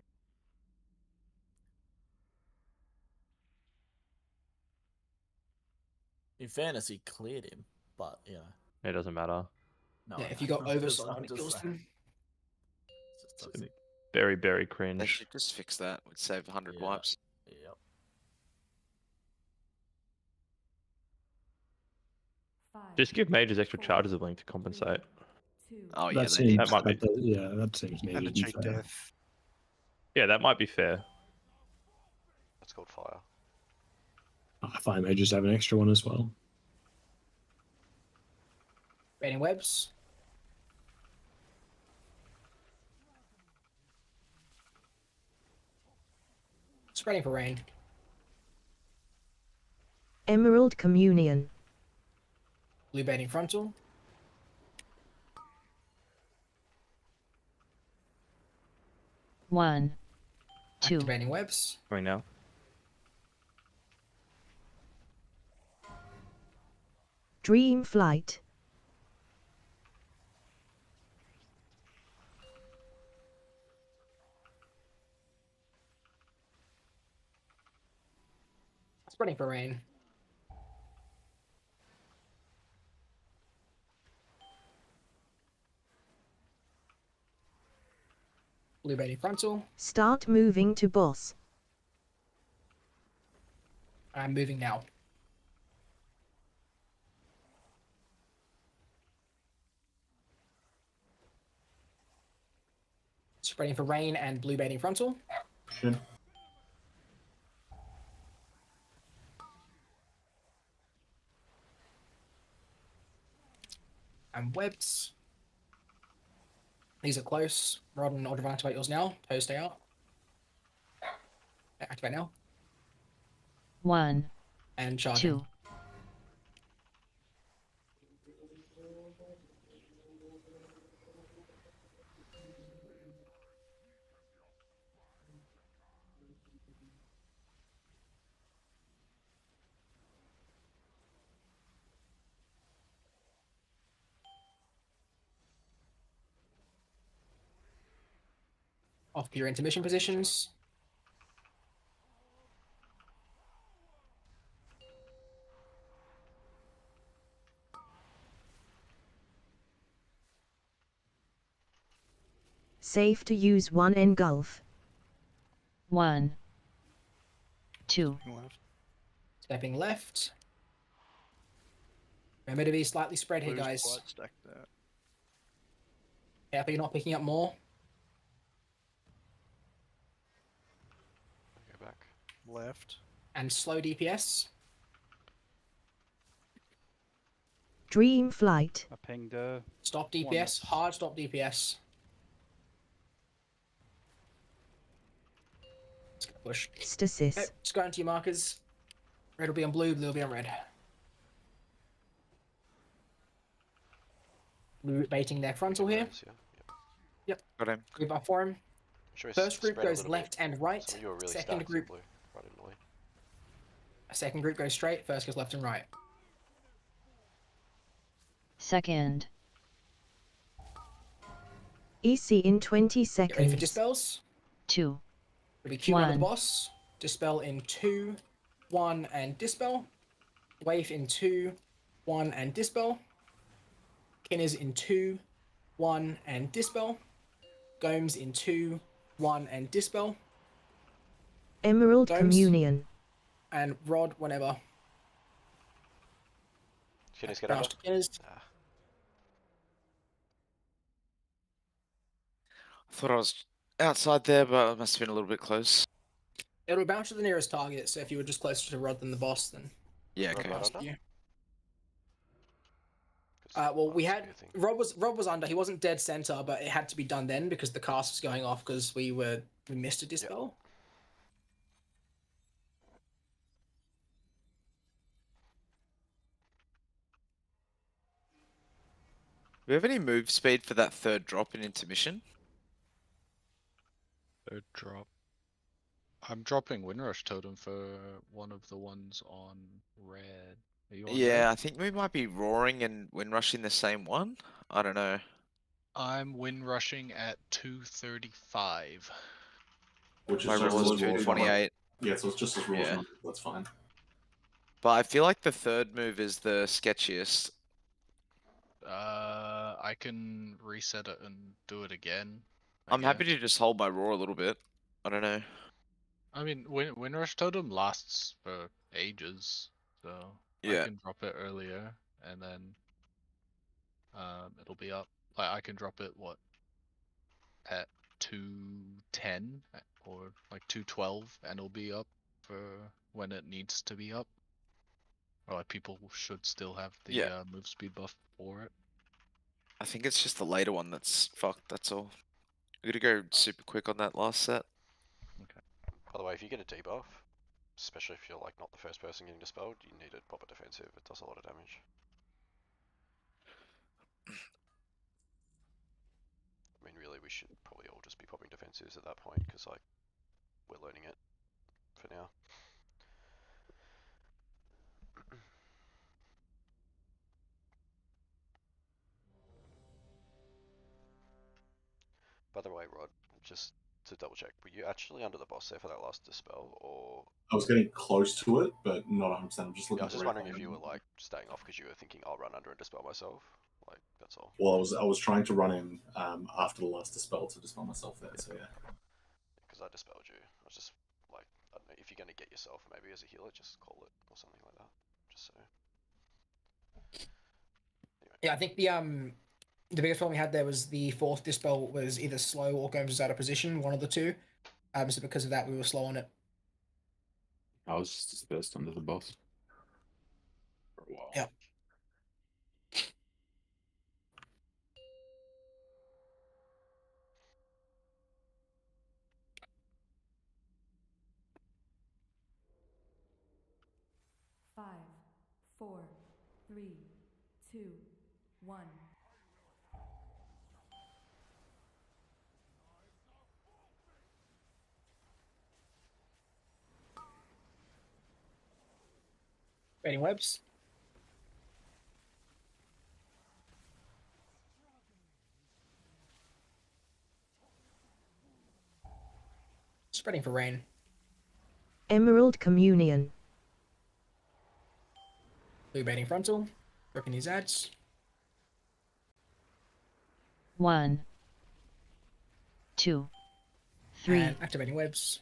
In fairness, he cleared him, but you know. It doesn't matter. No, Yeah, I if you know. got I'm over just- someone, I'm it just kills saying. them. It's just toxic. Very, very They cringe. should just fix that. We'd save 100 Yeah. wipes. Yep. Just give mages extra charges of link to compensate. Oh yeah, That they need seems, That might be. yeah, that seems And needed a and cheat fair. death. Yeah, that might be fair. That's called fire. Fire mages have an extra one as well. Raining webs. Spreading for rain. Emerald Communion. Blue baiting frontal. One. Two. Activating webs. Going now. Dream Flight. Spreading for rain. Blue baiting frontal. Start moving to boss. I'm moving now. Spreading for rain and blue baiting frontal. Sure. And webs. These are close. Rod and Aldrin, activate yours now. Toes stay out. Activate now. One. And charging. Two. Off your intermission positions. Safe to use one engulf. One. Two. Stepping left. Remember to be slightly spread here, Blue's guys. quite stacked there. Careful you're not picking up more. Go back. Left. And slow DPS. Dream Flight. I pinged Stop one DPS. that's- Hard stop DPS. Let's go push. Stasis. Okay, just go into your markers. Red will be on blue, blue will be on red. Blue baiting their frontal here. Yeah. Yep. Got him. Group up for him. Should we First group spread a goes little left bit? and right. Some of you are really Second stacked group. in blue. Right in the way. Second group goes straight. First goes left and right. Second. EC in 20 Get ready for seconds. dispels. Two. It'll be Q on the One. boss. Dispel in 2, 1, and dispel. Wave in 2, 1, and dispel. Kinners in 2, 1, and dispel. Gomes in 2, 1, and dispel. Emerald Domes. Communion. And Rod whenever. Kinners get over. Bounce to Kinners. I thought I was outside there, but I must have been a little bit close. It'll bounce to the nearest target, so if you were just closer to Rod than the boss, then Yeah, Rod okay. right bounce to under? you. Well, we had Rob was under. He wasn't dead center, but it had to be done then because the cast was going off because we missed a dispel. Do we have any move speed for that third drop in intermission? Third drop. I'm dropping Windrush Totem for one of the ones on red. Are you on Yeah, red? I think we might be roaring and wind rushing the same one. I don't know. I'm wind rushing at 235. Which My is just roll is as rolls 228. Yeah, so it's just as rolls. Yeah. That's fine. But I feel like the third move is the sketchiest. I can reset it and do it again. I'm happy to just hold my roar a little bit. I don't know. I mean, Windrush Totem lasts for ages, so I Yeah. can drop it earlier. and then it'll be up. Like I can drop it at 2:10 or like 2:12, and it'll be up for when it needs to be up. Or like people should still have the Yeah. move speed buff for it. I think it's just the later one that's fucked, that's all. We gotta go super quick on that last set. By the way, if you get a debuff, especially if you're like not the first person getting dispelled, you need to pop a defensive. It does a lot of damage. I mean, really, we should probably all just be popping defensives at that point, because like we're learning it for now. By the way, Rod, just to double check, were you actually under the boss there for that last dispel, or? I was getting close to it, but not 100%. I'm just Yeah, looking I was at the just wondering if replay. you were like staying off because you were thinking I'll run under and dispel myself. Like that's all. Well, I was trying to run in after the last dispel to dispel myself there. So yeah. Because I dispelled you. I was just like, I don't know, if you're gonna get yourself maybe as a healer, just call it or something like that. Just so. Yeah, I think the biggest problem we had there was the fourth dispel was either slow or Gomes was out of position, one of the two. So because of that, we were slow on it. I was just dispersed under the boss for a while. Yeah. Five, four, three, two, one. Raiding webs. Spreading for rain. Emerald Communion. Blue baiting frontal. Ripping these ads. 1, 2, 3. And activating webs.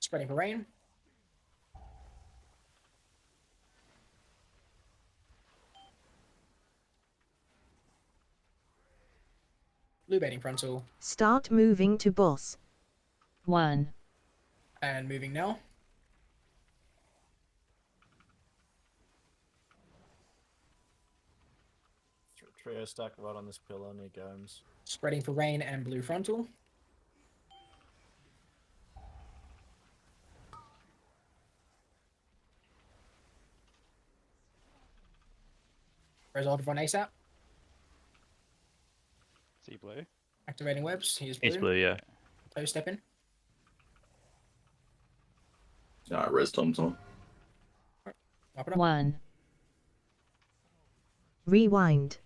Spreading for rain. Blue baiting frontal. Start moving to boss. 1. And moving now. Trio stack right on this pillar near Gomes. Spreading for rain and blue frontal. Result of one ASAP. See blue. Activating webs. Here's blue. He's blue, yeah. Toe step in. Alright, res Tom's on. Up it up. 1, Rewind.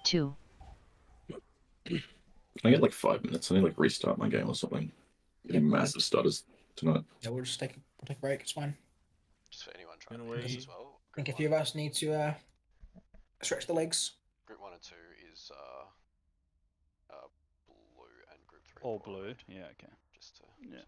2. Can I get like 5 minutes? I need to like restart my game or something. Getting massive stutters tonight. Yeah, we'll just take a break. It's fine. Just for anyone trying to use as well. I think a few of us need to stretch the legs. Group 1 and 2 is blue, and group 3 All blue. Yeah. Okay. just to Yeah. so you know.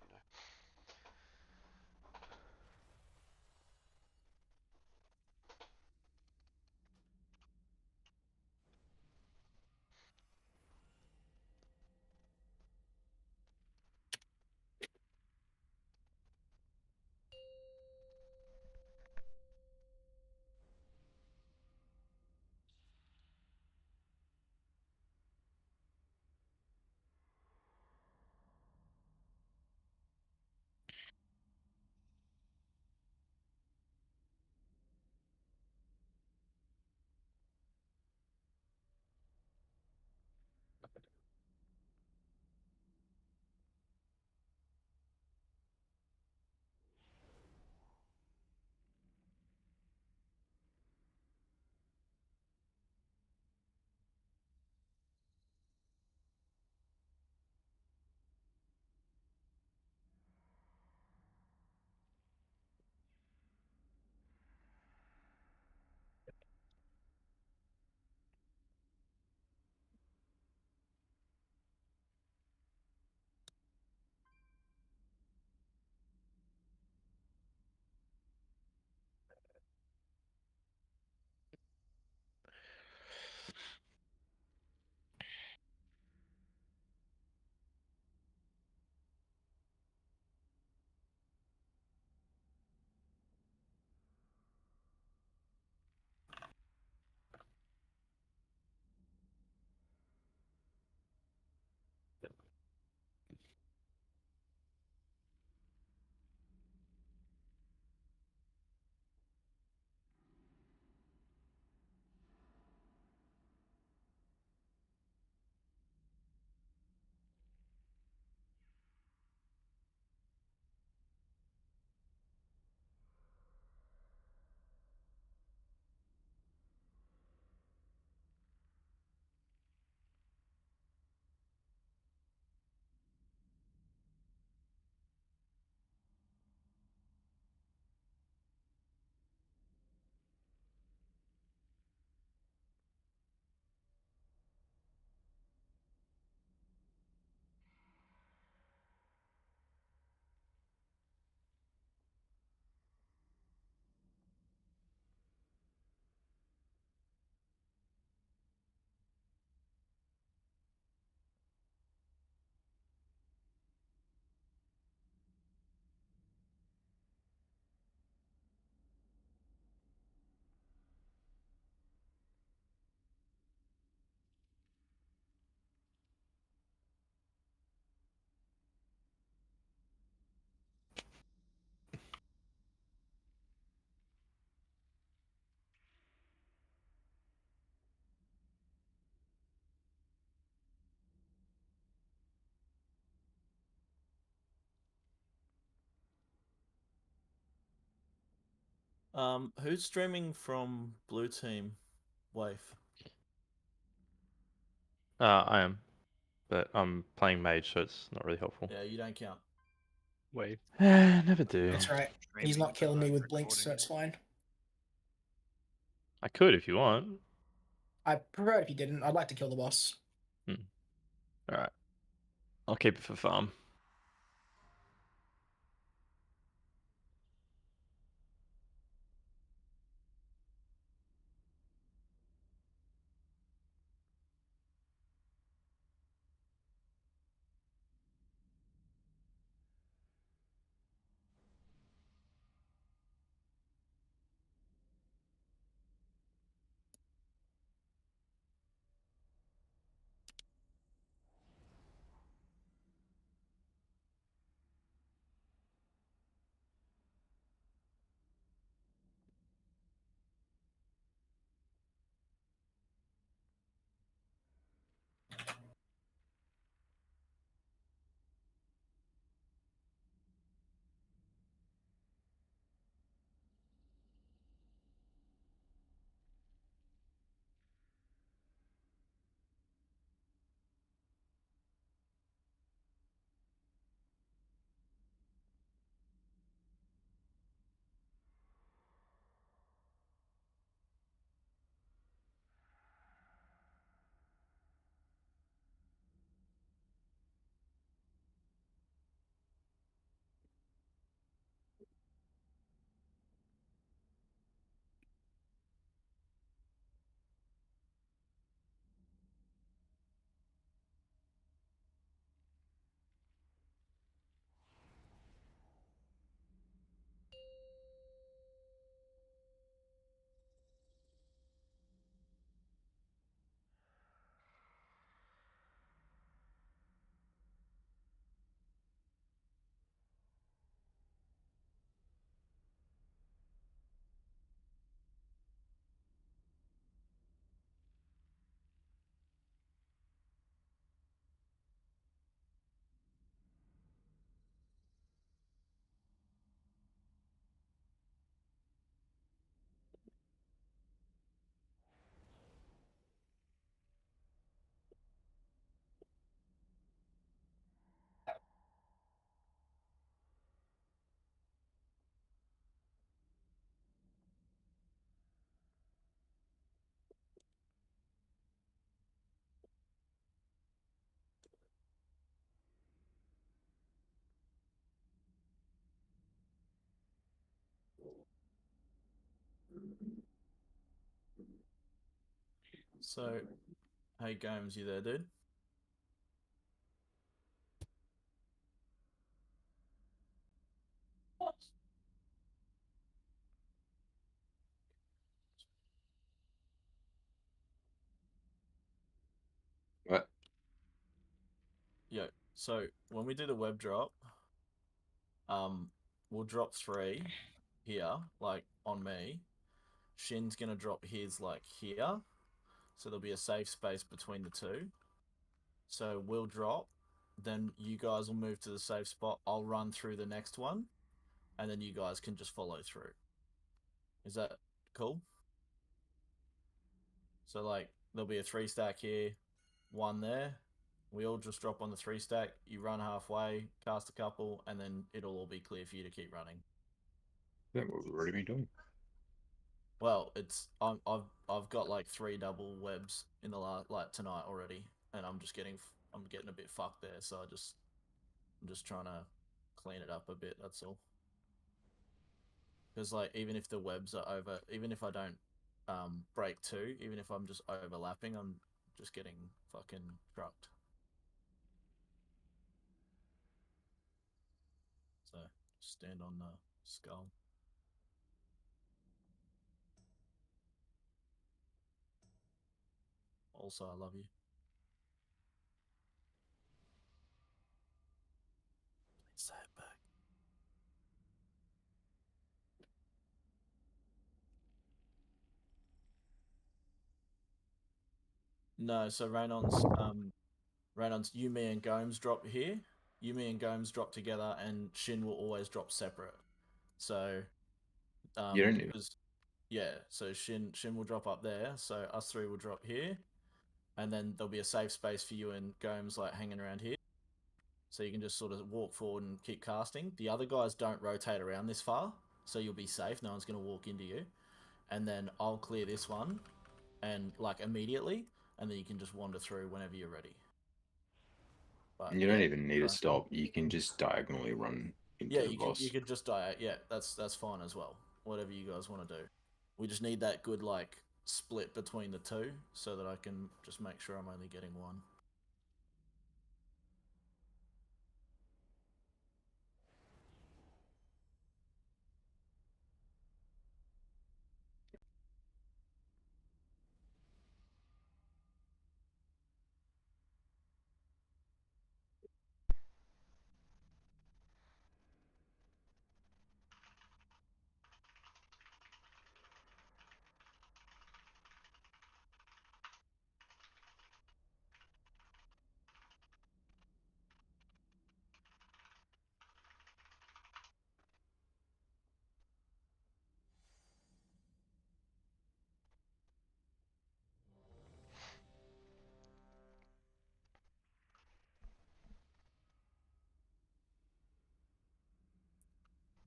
Who's streaming from Blue Team? Wave. I am, but I'm playing mage, so it's not really helpful. Yeah, you don't count. Wave. Never do. That's right. He's not killing me with blinks, so it's fine. I could if you want. I prefer if you didn't. I'd like to kill the boss. All right. I'll keep it for farm. So, hey Gomes, you there, dude? What? Yeah. So when we do the web drop, we'll drop 3 here, like on me. Shin's gonna drop his like here, so there'll be a safe space between the two. So we'll drop, then you guys will move to the safe spot. I'll run through the next one, and then you guys can just follow through. Is that cool? So like there'll be a 3 stack here, 1 there. We all just drop on the 3 stack. You run halfway, cast a couple, and then it'll all be clear for you to keep running. That what we've already been doing. Well, I've got like 3 double webs in the like tonight already, and I'm getting a bit fucked there. So I'm just trying to clean it up a bit. That's all. Because like even if the webs are over, even if I don't break 2, even if I'm just overlapping, I'm just getting fucking trucked. So stand on the skull. Also, I love you. Please say it back. No, so Raynon's Yumi and Gomes drop here. Yumi and Gomes drop together, and Shin will always drop separate. So You don't need. Yeah, so Shin will drop up there, so us three will drop here, and then there'll be a safe space for you and Gomes like hanging around here. So you can just sort of walk forward and keep casting. The other guys don't rotate around this far, so you'll be safe. No one's going to walk into you. And then I'll clear this one, and like immediately, and then you can just wander through whenever you're ready. But, And you don't yeah, even need to stop. You can just diagonally run into yeah, the you boss. could just die. Yeah, that's fine as well. Whatever you guys want to do. We just need that good like split between the two, so that I can just make sure I'm only getting one.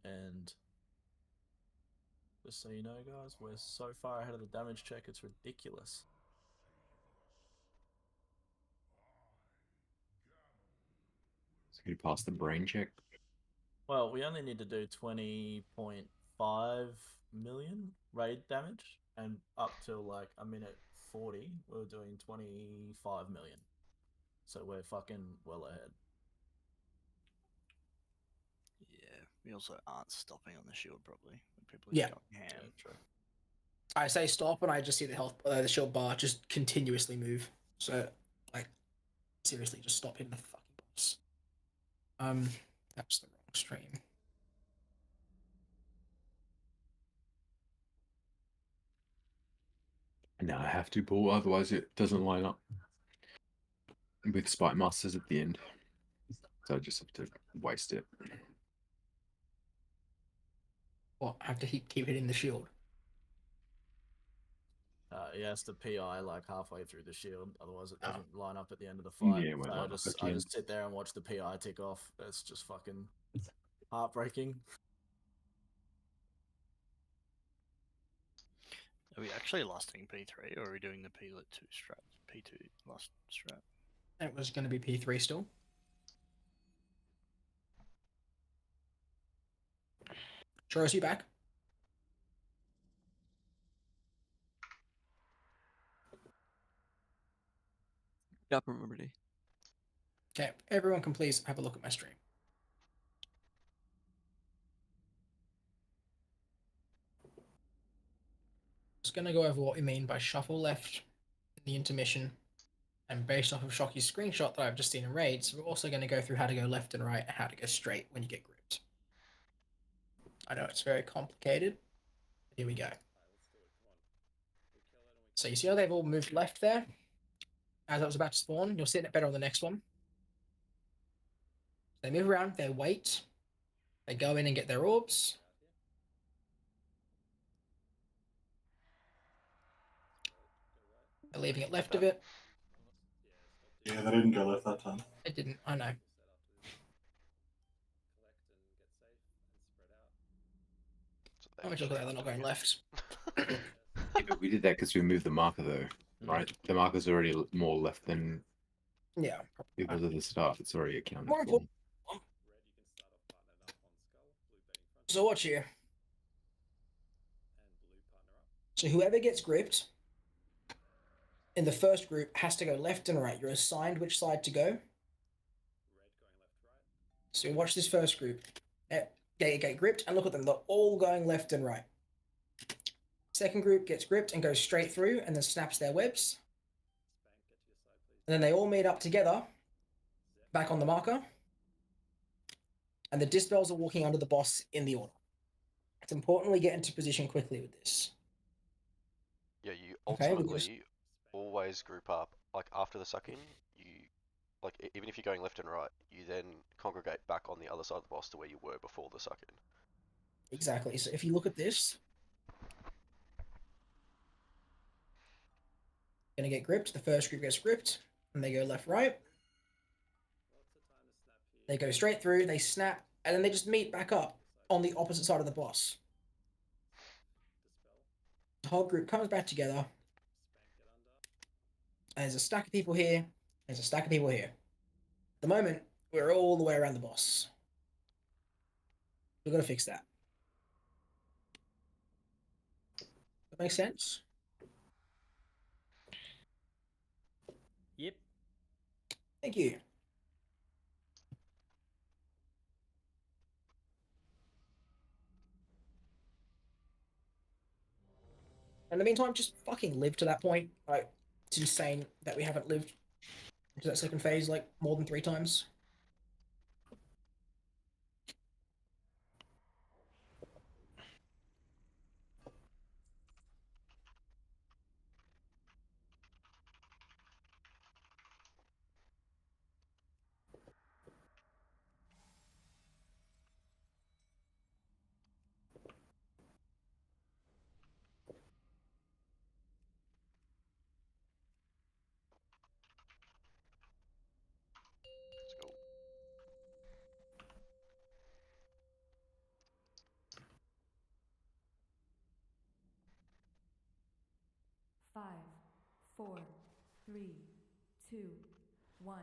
And just so you know, guys, we're so far ahead of the damage check, it's ridiculous. So you pass the brain check. Well, we only need to do 20.5 million raid damage, and up till like a minute 40, we're doing 25 million. So we're fucking well ahead. Yeah, we also aren't stopping on the shield properly when people are Yeah. going ham. Yeah, true. I say stop, and I just see the shield bar just continuously move. So, like, seriously, just stop hitting the fucking boss. That's the wrong stream. No, I have to pull, otherwise it doesn't line up with Spike Masters at the end. So I just have to waste it. What? I have to keep hitting the shield. He has to PI like halfway through the shield, otherwise it doesn't line up at the end of the fight. Yeah, it won't So line up at the I end. just sit there and watch the PI tick off. It's just fucking heartbreaking. Are we actually lasting P3 or are we doing the P2 strat? P2 last strat. It was going to be P3 still. Churros, you back? Yep, I'm ready. Okay, everyone can please have a look at my stream. Just going to go over what we mean by shuffle left in the intermission. And based off of Shocky's screenshot that I've just seen in raids, we're also going to go through how to go left and right and how to go straight when you get gripped. I know it's very complicated. Here we go. So you see how they've all moved left there? As I was about to spawn, you'll see it better on the next one. They move around, they wait, they go in and get their orbs. They're leaving it left of it. Yeah, they didn't go left that time. It didn't, I know. How much look at that? They're not going left. Yeah, but we did that because we moved the marker though, right? The marker's already more left than Yeah. because of the start. It's already accounted More for. important. So watch here. So whoever gets gripped in the first group has to go left and right. You're assigned which side to go. So watch this first group. Get gripped and look at them. They're all going left and right. Second group gets gripped and goes straight through and then snaps their webs. And then they all meet up together back on the marker. And the dispels are walking under the boss in the order. It's important we get into position quickly with this. Yeah, you Okay, ultimately always group up. Like after the suck in, you like even if you're going left and right, you then congregate back on the other side of the boss to where you were before the suck in. Exactly. So if you look at this, Gonna get gripped. The first group gets gripped, and they go left, right. They go straight through, they snap, and then they just meet back up on the opposite side of the boss. The whole group comes back together. And there's a stack of people here, there's a stack of people here. At the moment, we're all the way around the boss. We're gonna fix that. That makes sense? Yep. Thank you. In the meantime, just fucking live to that point. Like, it's insane that we haven't lived to that second phase like more than 3 times. Let's go. Five, four, three, two, one.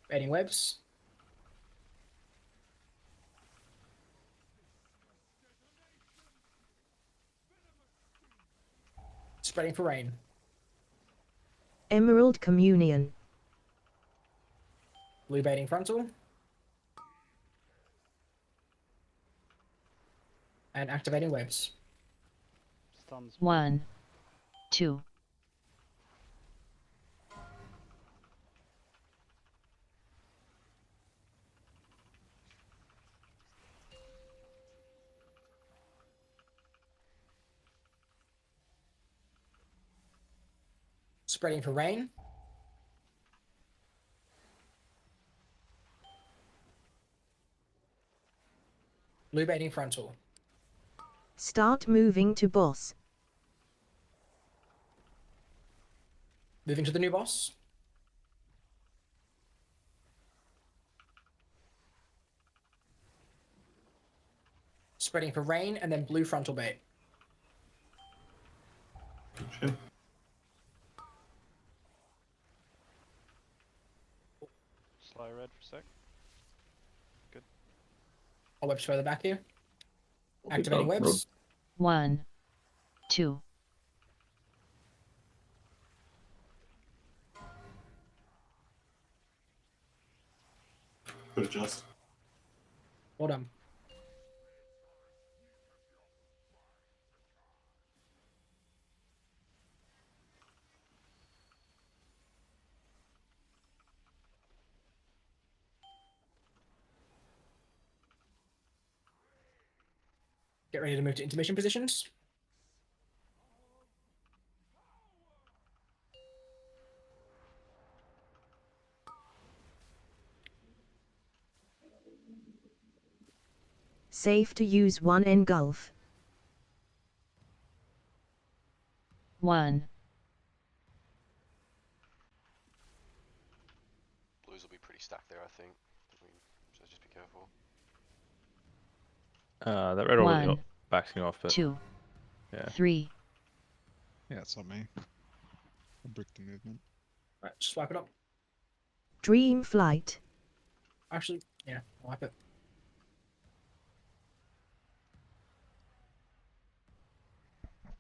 Baiting webs. Spreading for rain. Emerald Communion. Blue baiting frontal. And activating webs. Stuns. 1, 2, Spreading for rain. Blue baiting frontal. Start moving to boss. Moving to the new boss. Spreading for rain and then blue frontal bait. Sure. Slow red for a sec. Good. I'll webs further back here. Okay, Activating Rob. webs. 1, 2, Could adjust. Well done. Get ready to move to intermission positions. Safe to use one engulf. 1, Blues will be pretty stacked there, I think. So just be careful. That red already 1, backing off, but 2, yeah. 3, Yeah, it's not me. I'll break the movement. Right, just wipe it up. Dream flight. Actually, yeah, wipe it.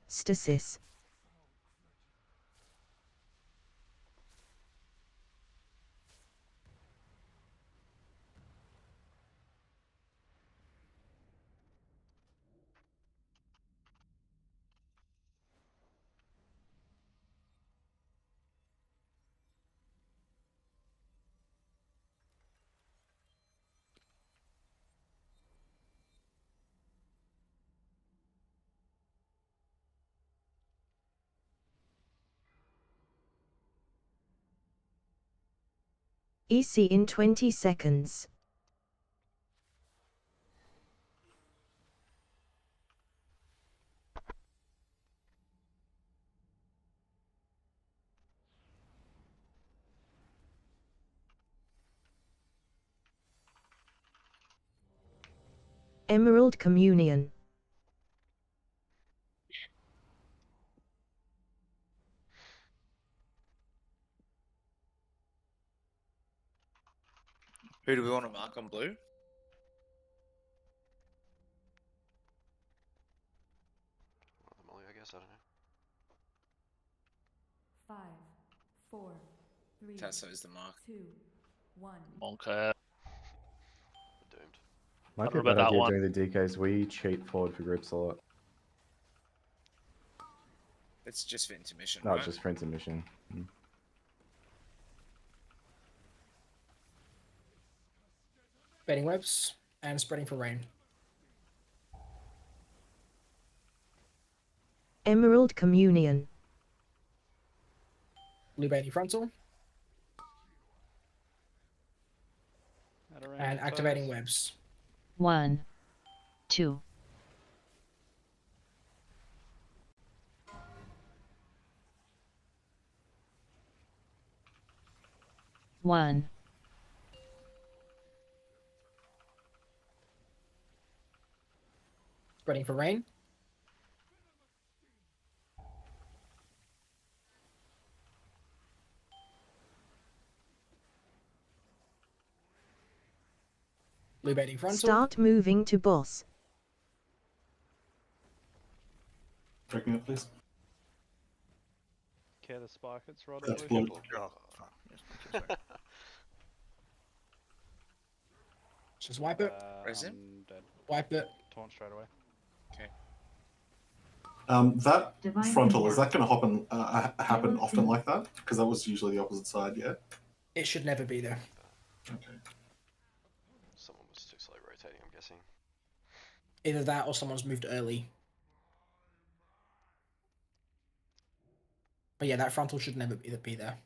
Stasis. EC in 20 seconds. Emerald Communion. Who do we want to mark on blue? The Molly, I guess. I don't know. 5, 4, 3, Tasso's the mark. 2, 1. Okay. We're doomed. Might I be a don't know bad about that idea one. doing the DKs. We cheat forward for groups a lot. It's just for intermission, No, right? just for intermission. Baiting webs and spreading for rain. Emerald Communion. Blue baiting frontal. And activating webs. 1, 2. 1. Spreading for rain. Blue baiting frontal. Start moving to boss. Break me up, please. Care the spike, it's right That's blue. blue. Oh, fuck. Yes, thank you, sorry. Just wipe it. I'm dead. Wipe it. Taunt straight away. Okay. That frontal, is that going to happen often like that? Because that was usually the opposite side, yeah? It should never be there. Okay. Someone was too slow rotating, I'm guessing. Either that or someone's moved early. But yeah, that frontal should never be there.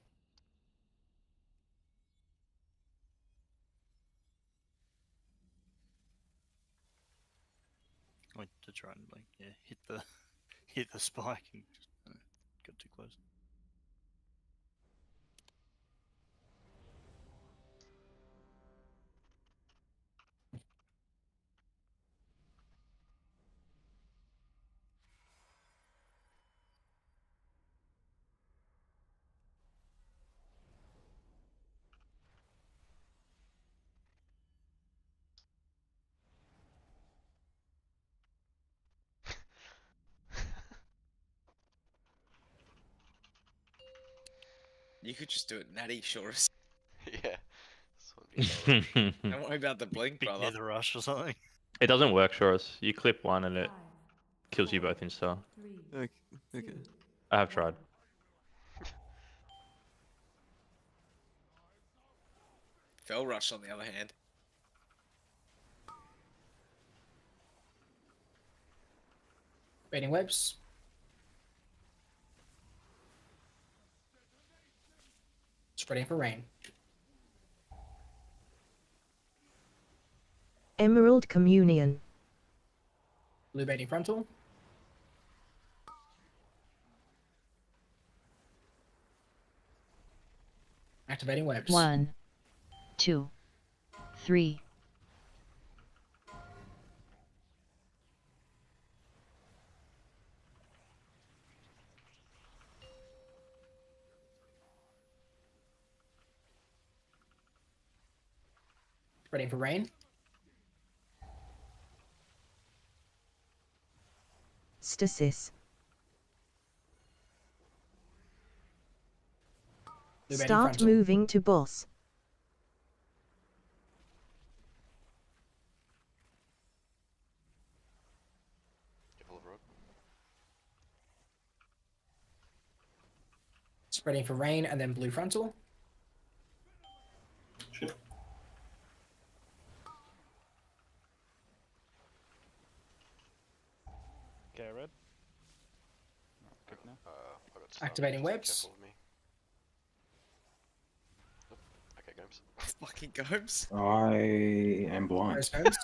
Went to try and hit the spike and just got too close. You could just do it natty, Shorus. Yeah. This would be so Don't worry about the blink, Big brother. nether rush or something. It doesn't work, Shorus. You clip one and it kills you both insta. Okay. Okay. I have tried. Fell rush on the other hand. Baiting webs. Spreading for rain. Emerald Communion. Blue baiting frontal. Activating webs. 1, 2, 3. Spreading for rain. Stasis. Blue baiting Start frontal. moving to boss. Careful of road. Spreading for rain and then blue frontal. Shit. Okay, red. Good now. I got stuck. Activating Just webs. Careful of me. Nope. Okay, go. Gomes. Fucking Gomes. I am blind. Where's Gomes?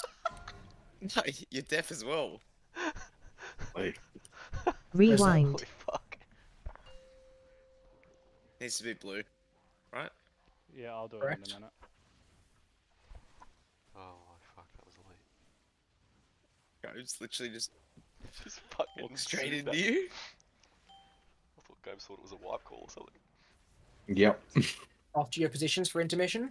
No, you're deaf as well. Like, Rewind. Holy fuck. Needs to be blue, right? Yeah, I'll do it Correct. in a minute. Oh my fuck, that was late. Gomes literally just fucking walked straight zoomed into that. you. I thought Gomes thought it was a wipe call or something. yep. Off to your positions for intermission.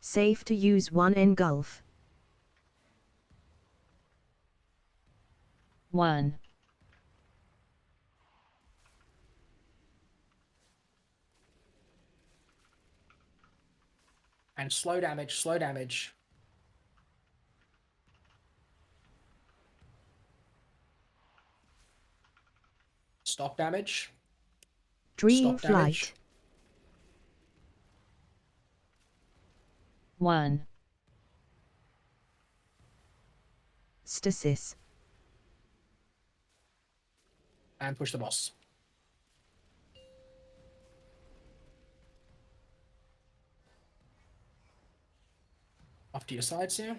Safe to use one engulf. 1, And slow damage, slow damage. Stop damage. Dream Stop damage. flight. 1, Stasis. And push the boss. Off to your sides here.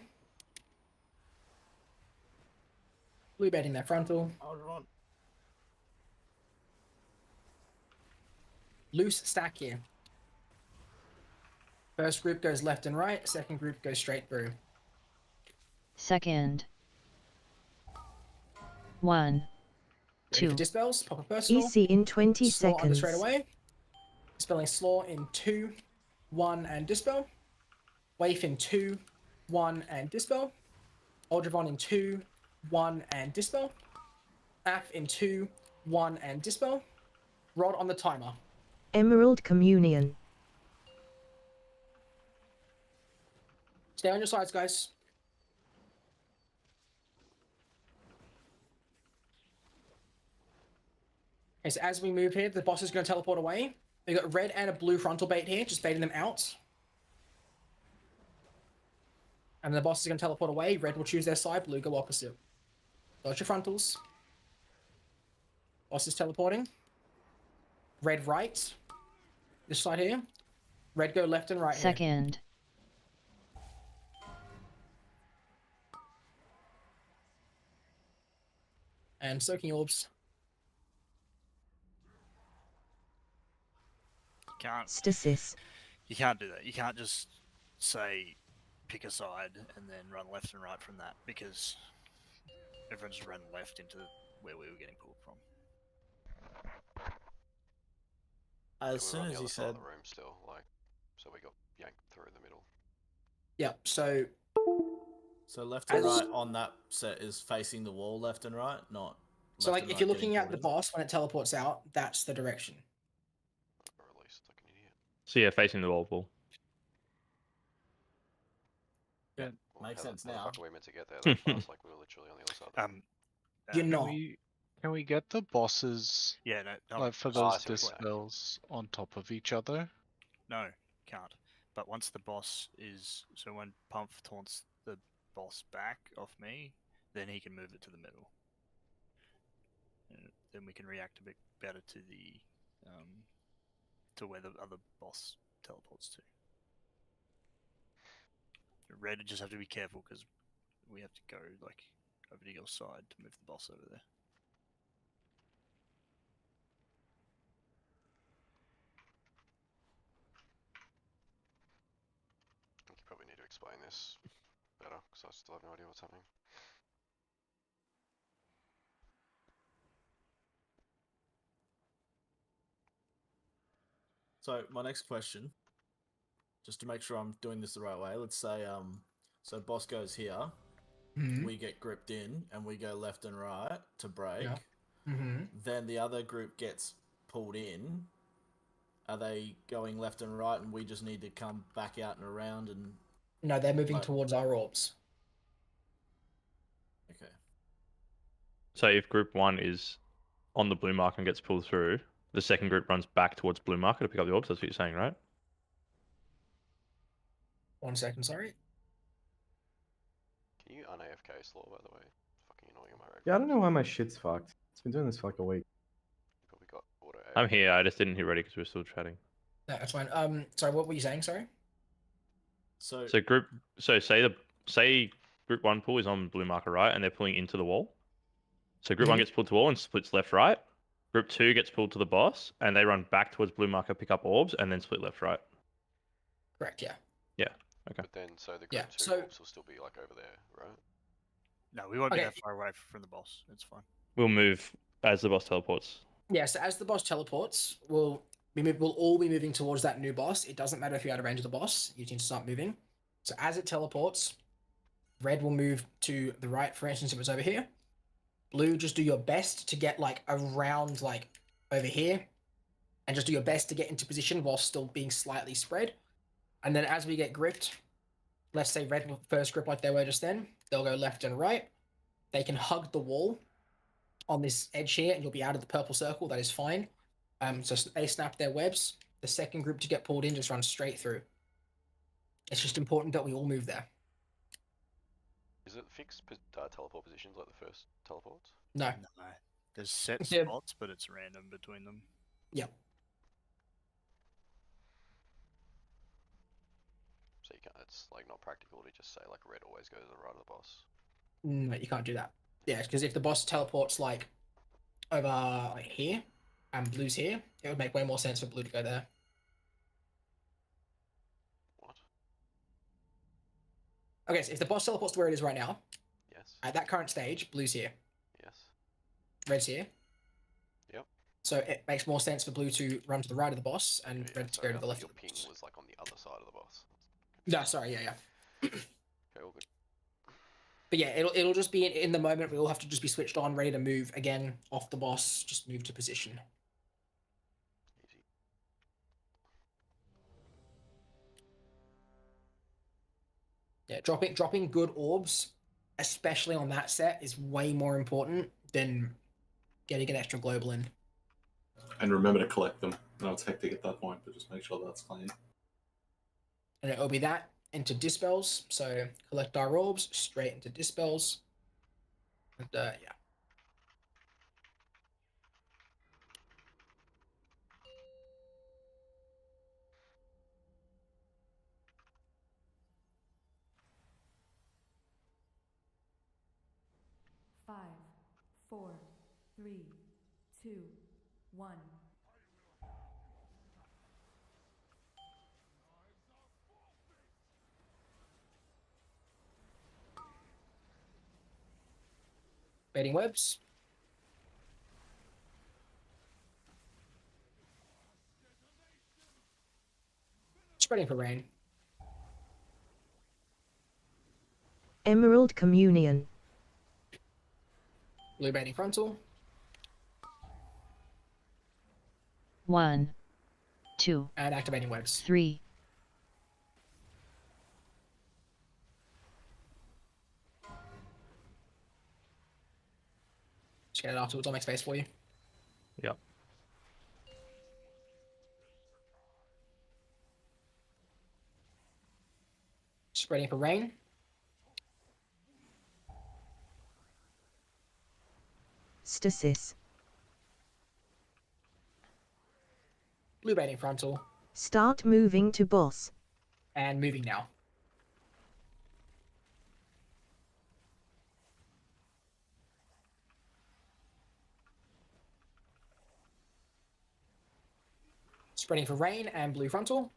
Blue betting their frontal. Hold on. Loose stack here. First group goes left and right. Second group goes straight through. second. 1, Ready 2, for dispels? Pop a personal. EC in 20 Slaw under seconds. straight away. Dispelling Slaw in 2, 1, and dispel. Waif in 2, 1, and dispel. Aldravon in 2, 1, and dispel. Af in 2, 1, and dispel. Rod on the timer. Emerald Communion. Stay on your sides, guys. Okay, so as we move here, the boss is going to teleport away. We've got red and a blue frontal bait here, just baiting them out. And the boss is going to teleport away. Red will choose their side, blue go opposite. Dodge your frontals. Boss is teleporting. Red right. This side here. Red go left and right here. second. And soaking orbs. Can't. Stasis. You can't do that. You can't just say pick a side and then run left and right from that because everyone just ran left into where we were getting pulled from. Yeah, we As were soon on as the he other side of said, the room still, like, so we got yanked through the middle. Yep, so so left and As- right on that set is facing the wall, left and right, not. So left like and if right you're getting looking at pulled the in? boss when it teleports out, that's the direction. Or at least like an idiot. So yeah, facing the wall, Paul. Yeah, Well, makes how sense the, how now. the fuck are we meant to get there that fast? Like we were literally on the other side. Of the room. You're Can not. Can we get the bosses Yeah, no, like for Oh, I those see what you're saying. dispels on top of each other? No, can't. But once the boss is, so when Pump taunts the boss back off me, then he can move it to the middle. And then we can react a bit better to the, to where the other boss teleports to. Red just have to be careful because we have to go like over to your side to move the boss over there. I think you probably need to explain this better because I still have no idea what's happening. So my next question, just to make sure I'm doing this the right way, let's say so boss goes here, we get gripped in, and we go left and right to break. Yeah. Mm-hmm. Then the other group gets pulled in. Are they going left and right, and we just need to come back out and around and? No, they're moving like- towards our orbs. Okay. So if group 1 is on the blue mark and gets pulled through, the second group runs back towards blue marker to pick up the orbs. That's what you're saying, right? 1 second, sorry. Can you un-AFK Slaw, by the way? Fucking annoying on my red. Yeah, I don't know why my shit's fucked. It's been doing this for like a week. Probably got auto I'm here. I just didn't hit ready because we are still chatting. No, that's fine. Sorry, what were you saying? Sorry. So Say group 1 pull is on blue marker right, and they're pulling into the wall. So group 1 Mhm. gets pulled to wall and splits left right. Group 2 gets pulled to the boss, and they run back towards blue marker, pick up orbs, and then split left right. Correct. Yeah. Yeah. Okay. But then, so the group Yeah, 2 so- orbs will still be like over there, right? No, we won't be Okay. that far away from the boss. It's fine. We'll move as the boss teleports. Yeah. So as the boss teleports, we'll all be moving towards that new boss. It doesn't matter if you're out of range of the boss. You need to start moving. So as it teleports, red will move to the right. For instance, if it's over here. Blue, just do your best to get like around like over here, and just do your best to get into position while still being slightly spread. And then as we get gripped, let's say red will first grip like they were just then. They'll go left and right. They can hug the wall on this edge here, and you'll be out of the purple circle. That is fine. So they snap their webs. The second group to get pulled in just runs straight through. It's just important that we all move there. Is it fixed teleport positions like the first teleports? No. No. There's set Yeah. spots, but it's random between them. Yep. So you can't, it's like not practical to just say like red always goes to the right of the boss. No, you can't do that. Yeah, because if the boss teleports like over like here and blue's here, it would make way more sense for blue to go there. What? Okay, so if the boss teleports to where it is right now, Yes. at that current stage, blue's here, Yes. red's here. Yep. So it makes more sense for blue to run to the right of the boss and Yeah, red to sorry, go to I the thought left your of the ping boss. was like on the other side of the boss. No, sorry, yeah. Okay, all good. But yeah, it'll just be in the moment. We all have to just be switched on, ready to move again off the boss. Just move to position. Easy. Yeah, dropping good orbs, especially on that set, is way more important than getting an extra global in. And remember to collect them. I know it's hectic at that point, but just make sure that's clean. And it'll be that into dispels. So collect our orbs straight into dispels. And yeah. Five, four, three, two, one. Baiting webs. Spreading for rain. Emerald Communion. Blue baiting frontal. 1, 2, And activating webs. 3. Just get it afterwards. I'll make space for you. Yep. Spreading for rain. Stasis. Blue baiting frontal. Start moving to boss. And moving now. Spreading for rain and blue frontal.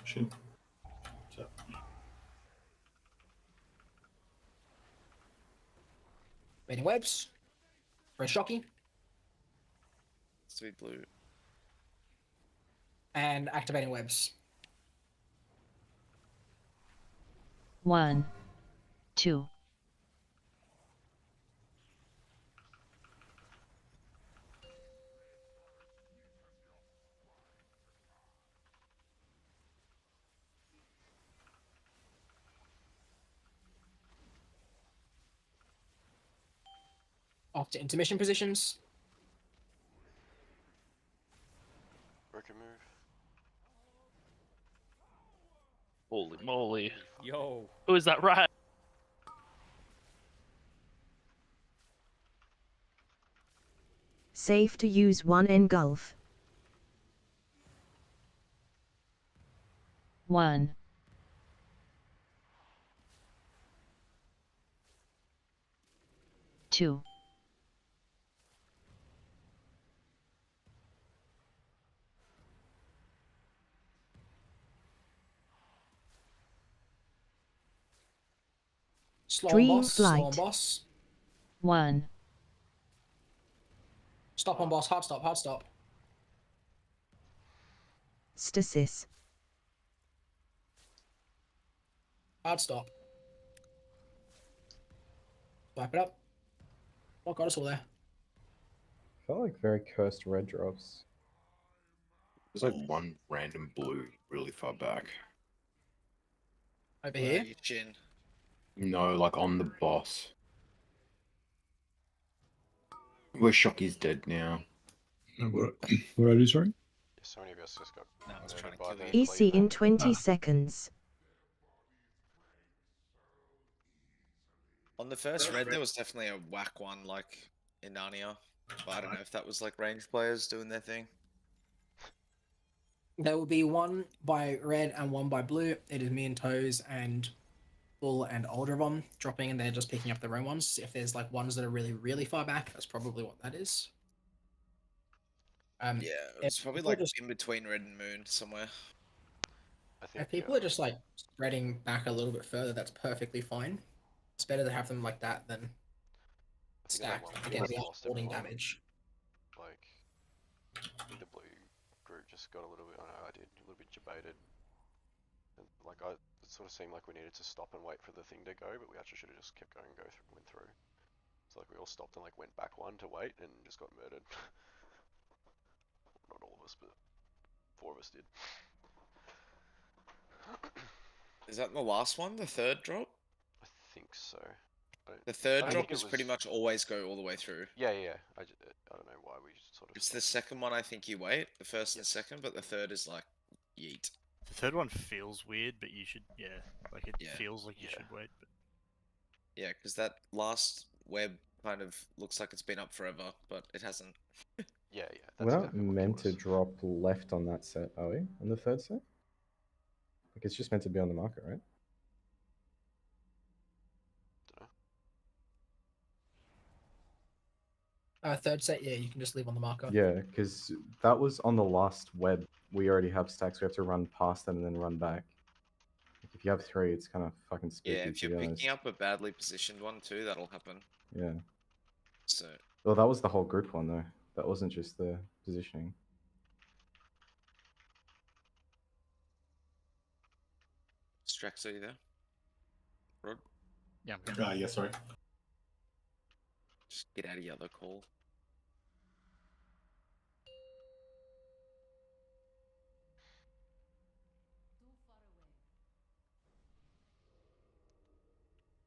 Shin. Baiting webs. Very shocky. Sweet blue. And activating webs. 1, 2. Off to intermission positions. Broken move. Holy moly. Yo. Who is that rat? Safe to use one engulf. 1, 2, Slow on Dream boss. Slow on flight. boss. 1, Stop on boss. Hard stop. Hard stop. Stasis. Hard stop. Wipe it up. Oh god, it's all there. Felt like very cursed red drops. There's like one random blue really far back. Over Where here. are you, Jin? No, like on the boss. Where Shocky's dead now. What did I do, sorry? So many of us just got No, I was trying murdered to by kill the you. EC in 20 Ah. seconds. On the first red, there was definitely a whack one, like in Narnia. But I don't know if that was like ranged players doing their thing. There will be one by red and one by blue. It is me and Toes and Bull and Aldravon dropping, and they're just picking up their own ones. If there's like ones that are really, really far back, that's probably what that is. Yeah, it's probably people like just- in between red and moon somewhere. I think If people are just like spreading back a little bit further, that's perfectly fine. It's better to have them like that than I think at that stacked one and we get the lost holding everyone. damage. Like, I think the blue group just got a little bit. I know I did a little bit debated. And, like it sort of seemed like we needed to stop and wait for the thing to go, but we actually should have just kept going and went through. So like we all stopped and like went back one to wait and just got murdered. Not all of us, but 4 of us did. Is that the last one? The third drop? I think so. The third I drop think it is pretty was- much always go all the way through. Yeah, yeah. I don't know why we sort of. It's the second one I think you wait, the first and the second, but the third is like yeet. The third one feels weird, but you should, yeah, like it Yeah. feels like you should wait. But Yeah, because that last web kind of looks like it's been up forever, but it hasn't. Yeah, yeah. We're not meant to drop left on that set, are we? On the third set? Like it's just meant to be on the market, right? Third set, yeah, you can just leave on the marker. Yeah, because that was on the last web. We already have stacks. We have to run past them and then run back. Like, if you have 3, it's kind of fucking spooky. Yeah, if to you're be honest. picking up a badly positioned one too, that'll happen. Yeah. So Well, that was the whole group one though. That wasn't just the positioning. Strax, are you there? Rod? Yeah, yeah, sorry. Just get out of your other call.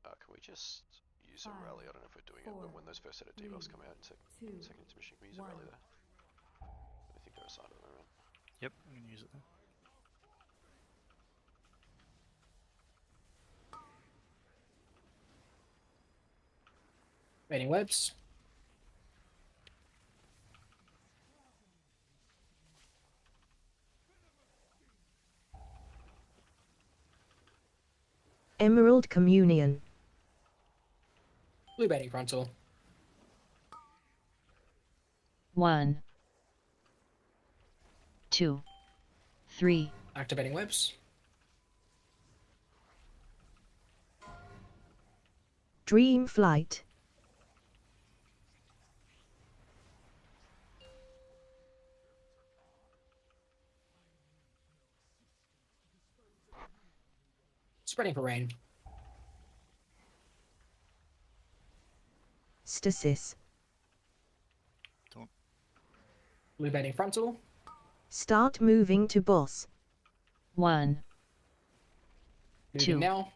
Can we just use a rally? I don't know if we're doing it, but when those first set of debuffs come out in second intermission, can we use a rally there? I think they're assigned at the moment. yep, I'm gonna use it there. Baiting webs. Emerald Communion. Blue baiting frontal. 1, 2, 3, Activating webs. Dream flight. Spreading for rain. Stasis. Blue baiting frontal. Start moving to boss. 1, Moving 2. now.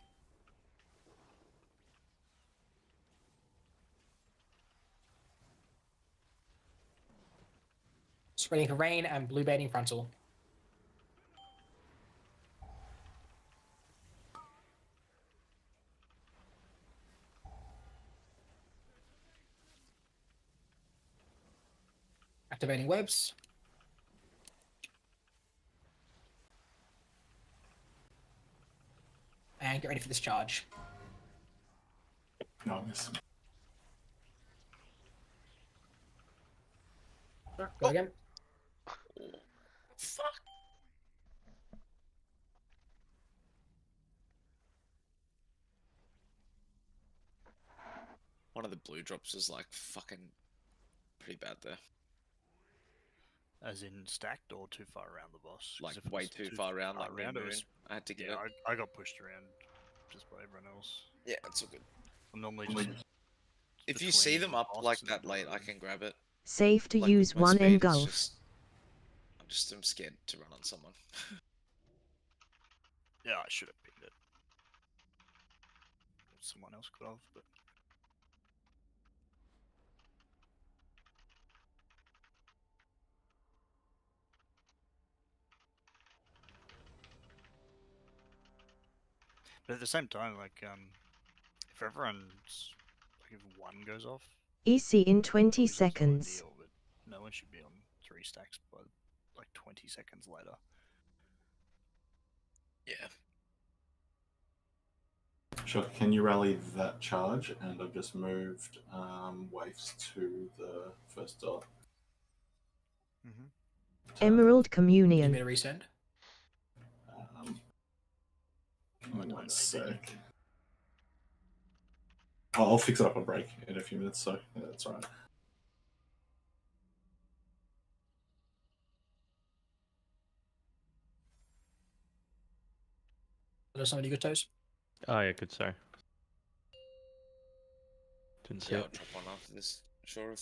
Spreading for rain and blue baiting frontal. Activating webs. And get ready for this charge. Nice. Go again. Fuck. One of the blue drops is like fucking pretty bad there. As in stacked or too far around the boss? 'Cause Like if it way was too far around, like around, mid moon. I had to give yeah, it. I got pushed around just by everyone else. Yeah, it's all good. I'm normally just. If you see them between up boss like and that late, I can grab it. Safe to Like, use with my one speed, it's engulf. just- I'm scared to run on someone. Yeah, I should have picked it. Someone else could have, but. But at the same time, like, if everyone's, like, if one goes off, EC in 20 obviously it's not seconds. ideal, but no one should be on 3 stacks by, like, 20 seconds later. Yeah. Sure. Can you rally that charge? And I've just moved waves to the first dot. Emerald You Communion. need me to resend? Give me 1 sec. Oh, I'll fix it up on break in a few minutes, so yeah, that's all right. Are somebody good toes? Oh yeah, good sorry. Didn't see Yeah, I'll it. drop one after this. Sure.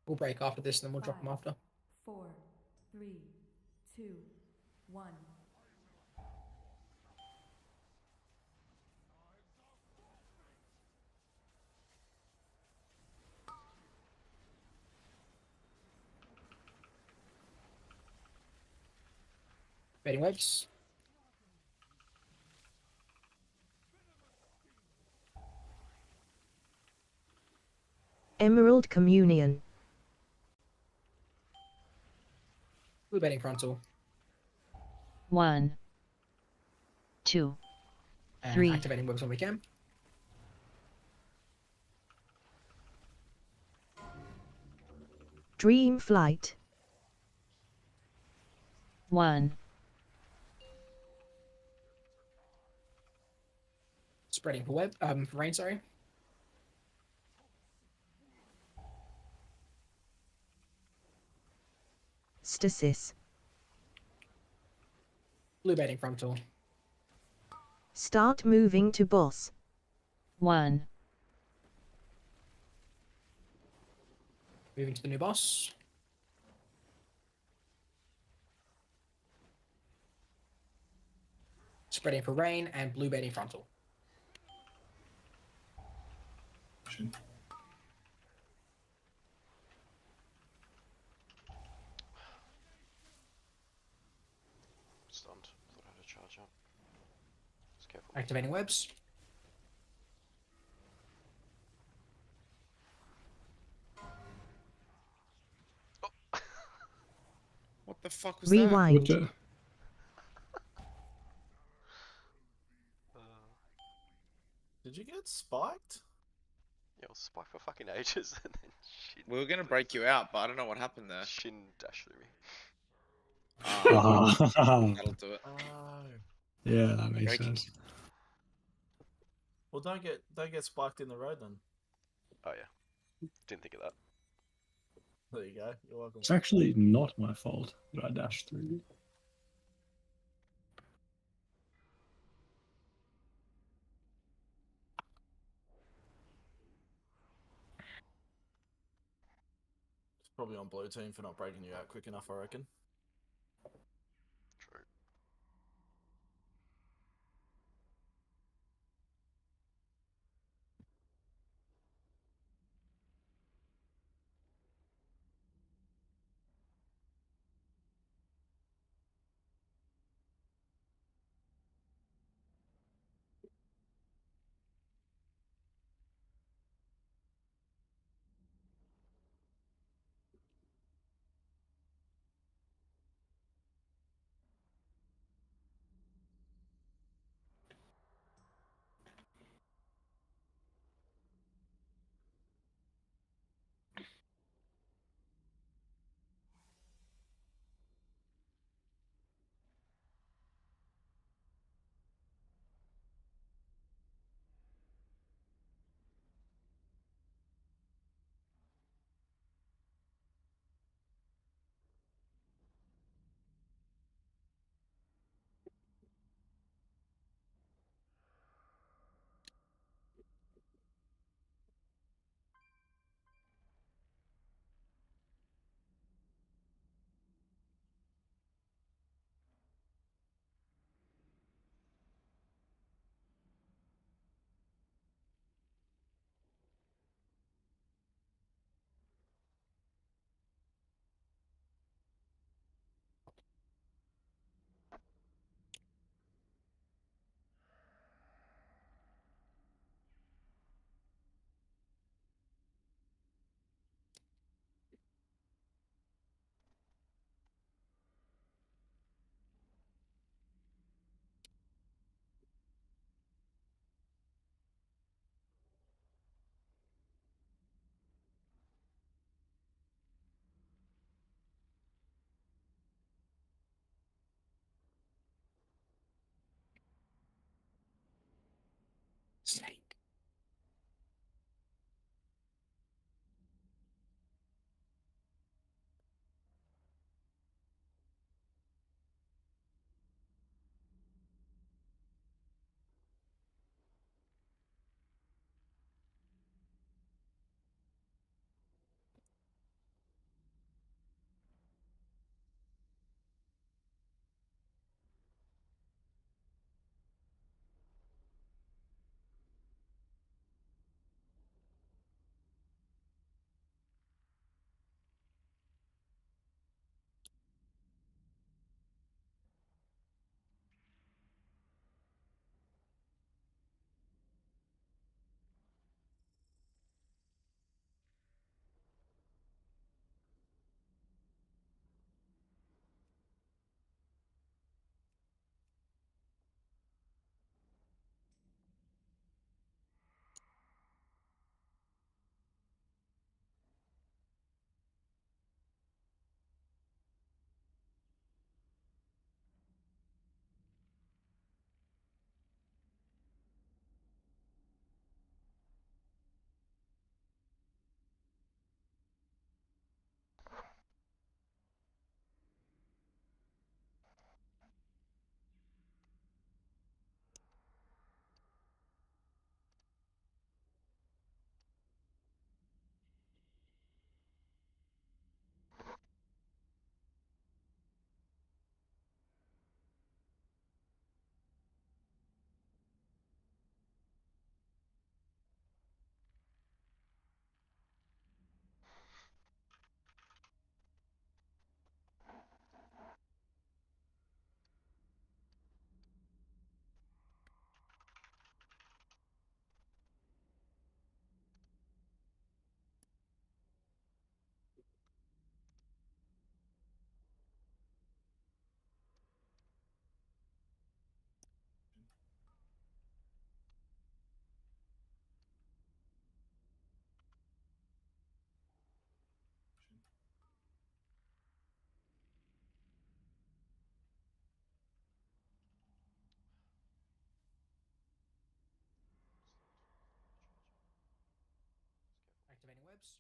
We'll break after this, and then we'll drop them after. 4, 3, 2, 1. Baiting webs. Emerald Communion. Blue baiting frontal. 1, 2, And 3. activating webs when we can. Dream Flight. 1, Spreading for web. For rain, sorry. Stasis. Blue baiting frontal. Start moving to boss. 1, Moving to the new boss. Spreading for rain and blue baiting frontal. Stunned. Thought I had a charge up. Just careful. Activating webs. What the fuck was Rewind. that? Did you get spiked? Yeah, I was spiked for fucking ages and then Shin. We were gonna break you out, but I don't know what happened there. Shin dashed through me. That'll do it. Yeah, that makes Breaking. sense. Well, don't get spiked in the road then. Oh yeah. Didn't think of that. There you go. You're welcome. It's actually not my fault that I dashed through. It's probably on blue team for not breaking you out quick enough, I reckon. True. Snake. Activating webs.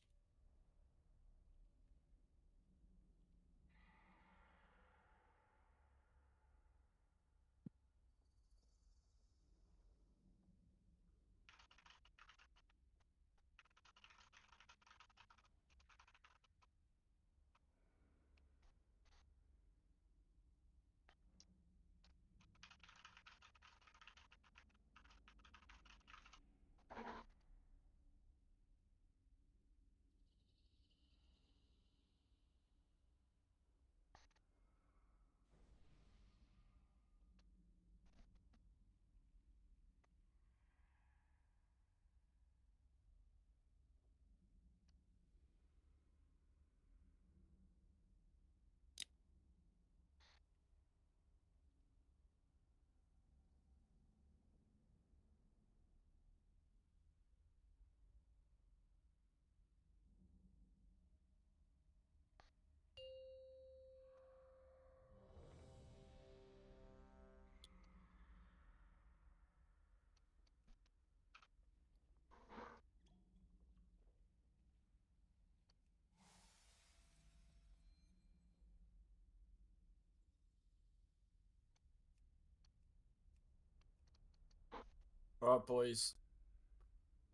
All right, boys.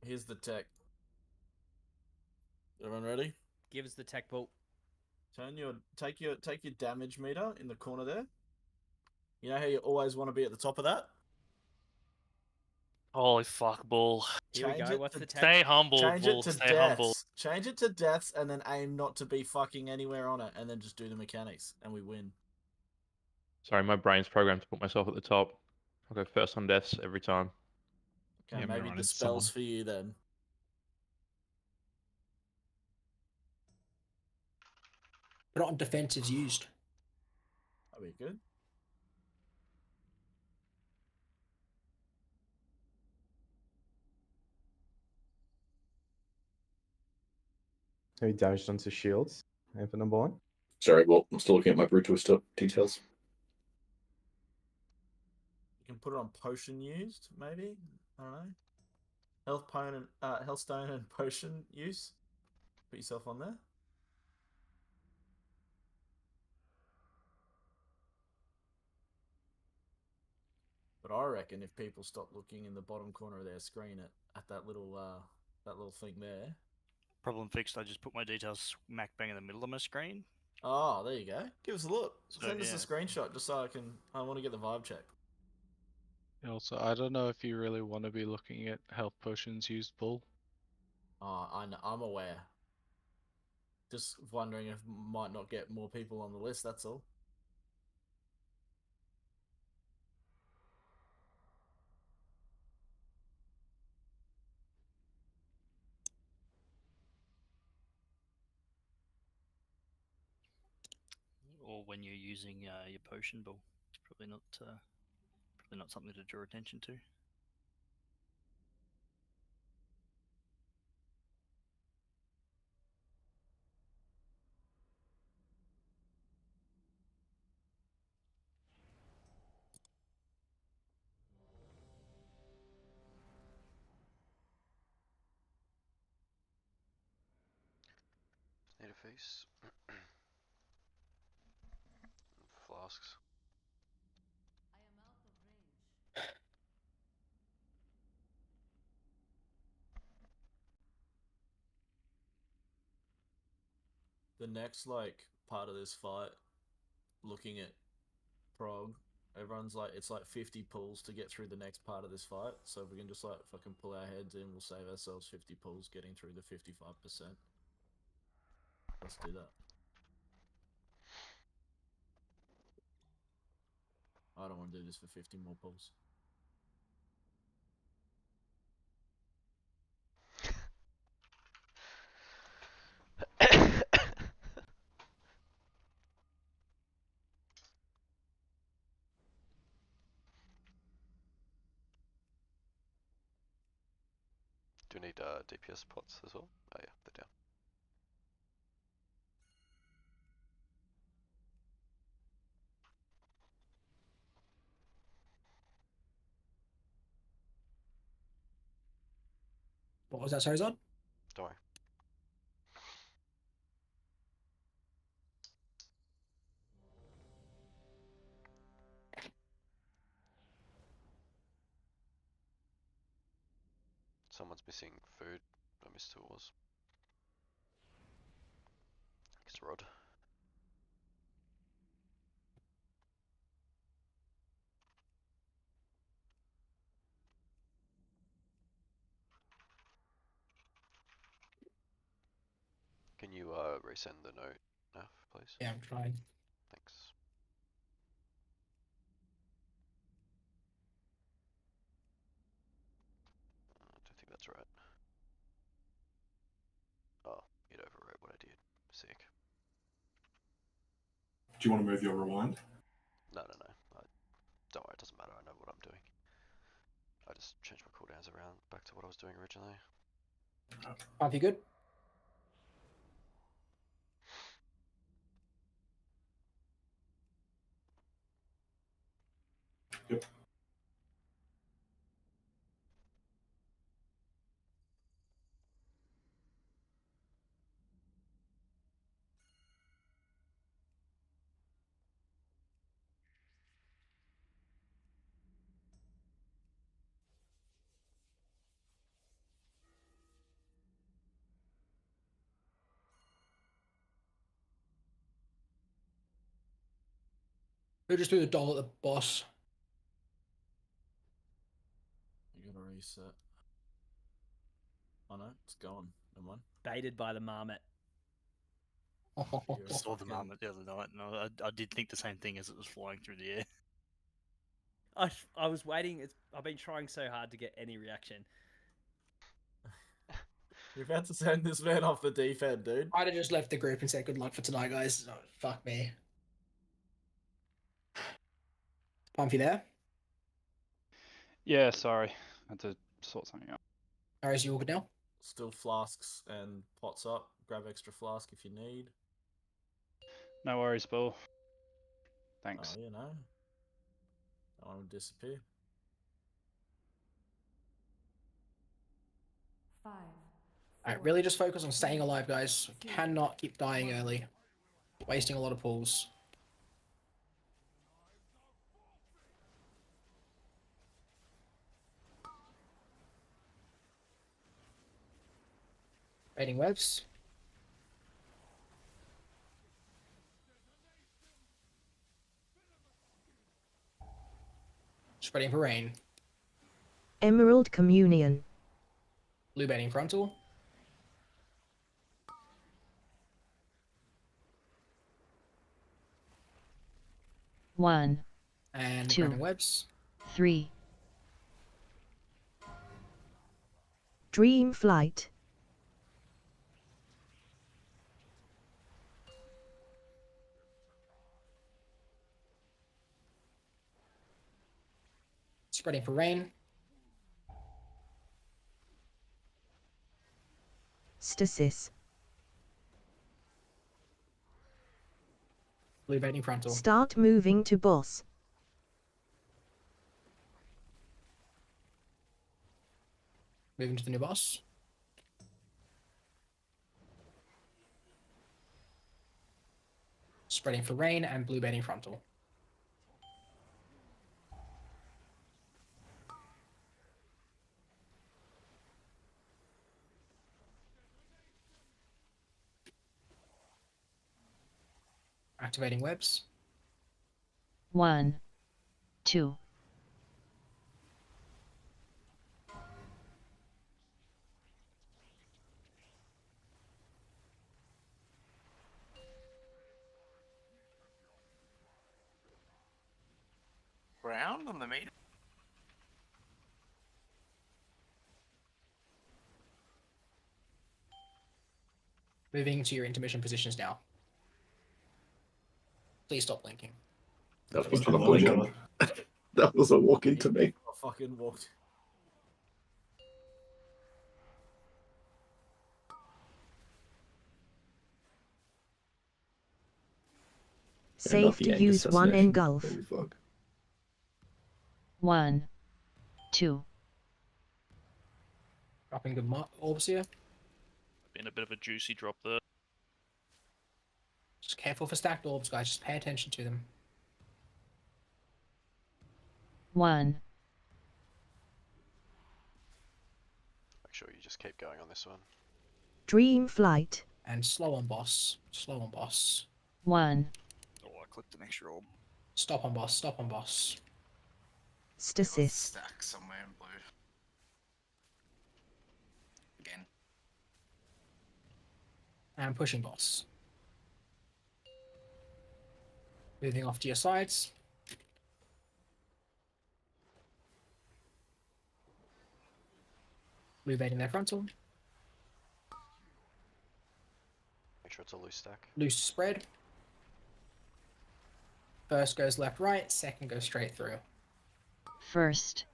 Here's the tech. Everyone ready? Give us the tech bolt. Take your damage meter in the corner there. You know how you always want to be at the top of that? Holy fuck, Bull. Here we go. What's the tech? Stay humble, Change Bull. it to Stay humble. deaths. Change it to deaths and then aim not to be fucking anywhere on it and then just do the mechanics and we win. Sorry, my brain's programmed to put myself at the top. I'll go first on deaths every time. Okay, Yeah, maybe Miran, the it's spells someone. for you then. But not on defense is used. That'd be good. Have you damaged onto shields? For number one? Sorry, well, I'm still looking at my Brute Twister details. You can put it on potion used, maybe? I don't know. Healthstone and potion use. Put yourself on there. But I reckon if people stop looking in the bottom corner of their screen at that little thing there. Problem fixed. I just put my details smack bang in the middle of my screen. Oh, there you go. Give us a look. So, Send us a yeah. screenshot just so I want to get the vibe check. Also, I don't know if you really want to be looking at health potions used, Bull. Oh, I'm aware. Just wondering if might not get more people on the list, that's all. Or when you're using your potion ball, it's probably not something to draw attention to. Need a face. Flasks. The next part of this fight, looking at prog, everyone's it's 50 pulls to get through the next part of this fight. So if we can just fucking pull our heads in, we'll save ourselves 50 pulls getting through the 55%. Let's do that. I don't want to do this for 50 more pulls. Do we need DPS pots as well? Oh yeah, they're down. What was that, sorry, Zod? Don't worry. Someone's missing food. I missed who it was. I think it's Rod. Can you resend the note, Naf, please? Yeah, I'm trying. Thanks. I don't think that's right. Oh, it overwrote what I did. Sick. Do you want to move your rewind? No. Don't worry, it doesn't matter. I know what I'm doing. I just changed my cooldowns around back to what I was doing originally. Are you good? Yep. Who just threw the doll at the boss? You gotta reset. Oh no, it's gone. Never mind. Baited by the marmot. I saw the marmot the other night, and I did think the same thing as it was flying through the air. I was waiting. I've been trying so hard to get any reaction. You're about to send this man off the deep end, dude. I'd have just left the group and said good luck for tonight, guys. Oh, fuck me. Pumpy there? Yeah, sorry. I had to sort something out. Alright, you all good now? Still flasks and pots up. Grab extra flask if you need. No worries, Bull. Thanks. Oh, you know. Don't want to disappear. Alright, really just focus on staying alive, guys. Cannot keep dying early. Wasting a lot of pulls. Baiting webs. Spreading for rain. Emerald Communion. Blue baiting frontal. One, And two, grabbing webs. 3, Dream Flight. Spreading for rain. Stasis. Blue baiting frontal. Start moving to boss. Moving to the new boss. Spreading for rain and blue baiting frontal. Activating webs. 1, 2, Ground on the meter. Moving to your intermission positions now. Please stop blinking. That was not a blink. That was a walk into me. I fucking walked. Safe to use one engulf. Holy fuck. 1, 2, Dropping good orbs here. Been a bit of a juicy drop there. Just careful for stacked orbs, guys. Just pay attention to them. 1, Make sure you just keep going on this one. Dream Flight. And slow on boss. Slow on boss. 1, Oh, I clicked an extra orb. Stop on boss. Stop on boss. Stasis. Stack somewhere in blue. Again. And pushing boss. Moving off to your sides. Blue baiting their frontal. Make sure it's a loose stack. Loose spread. First goes left, right. Second goes straight through. first,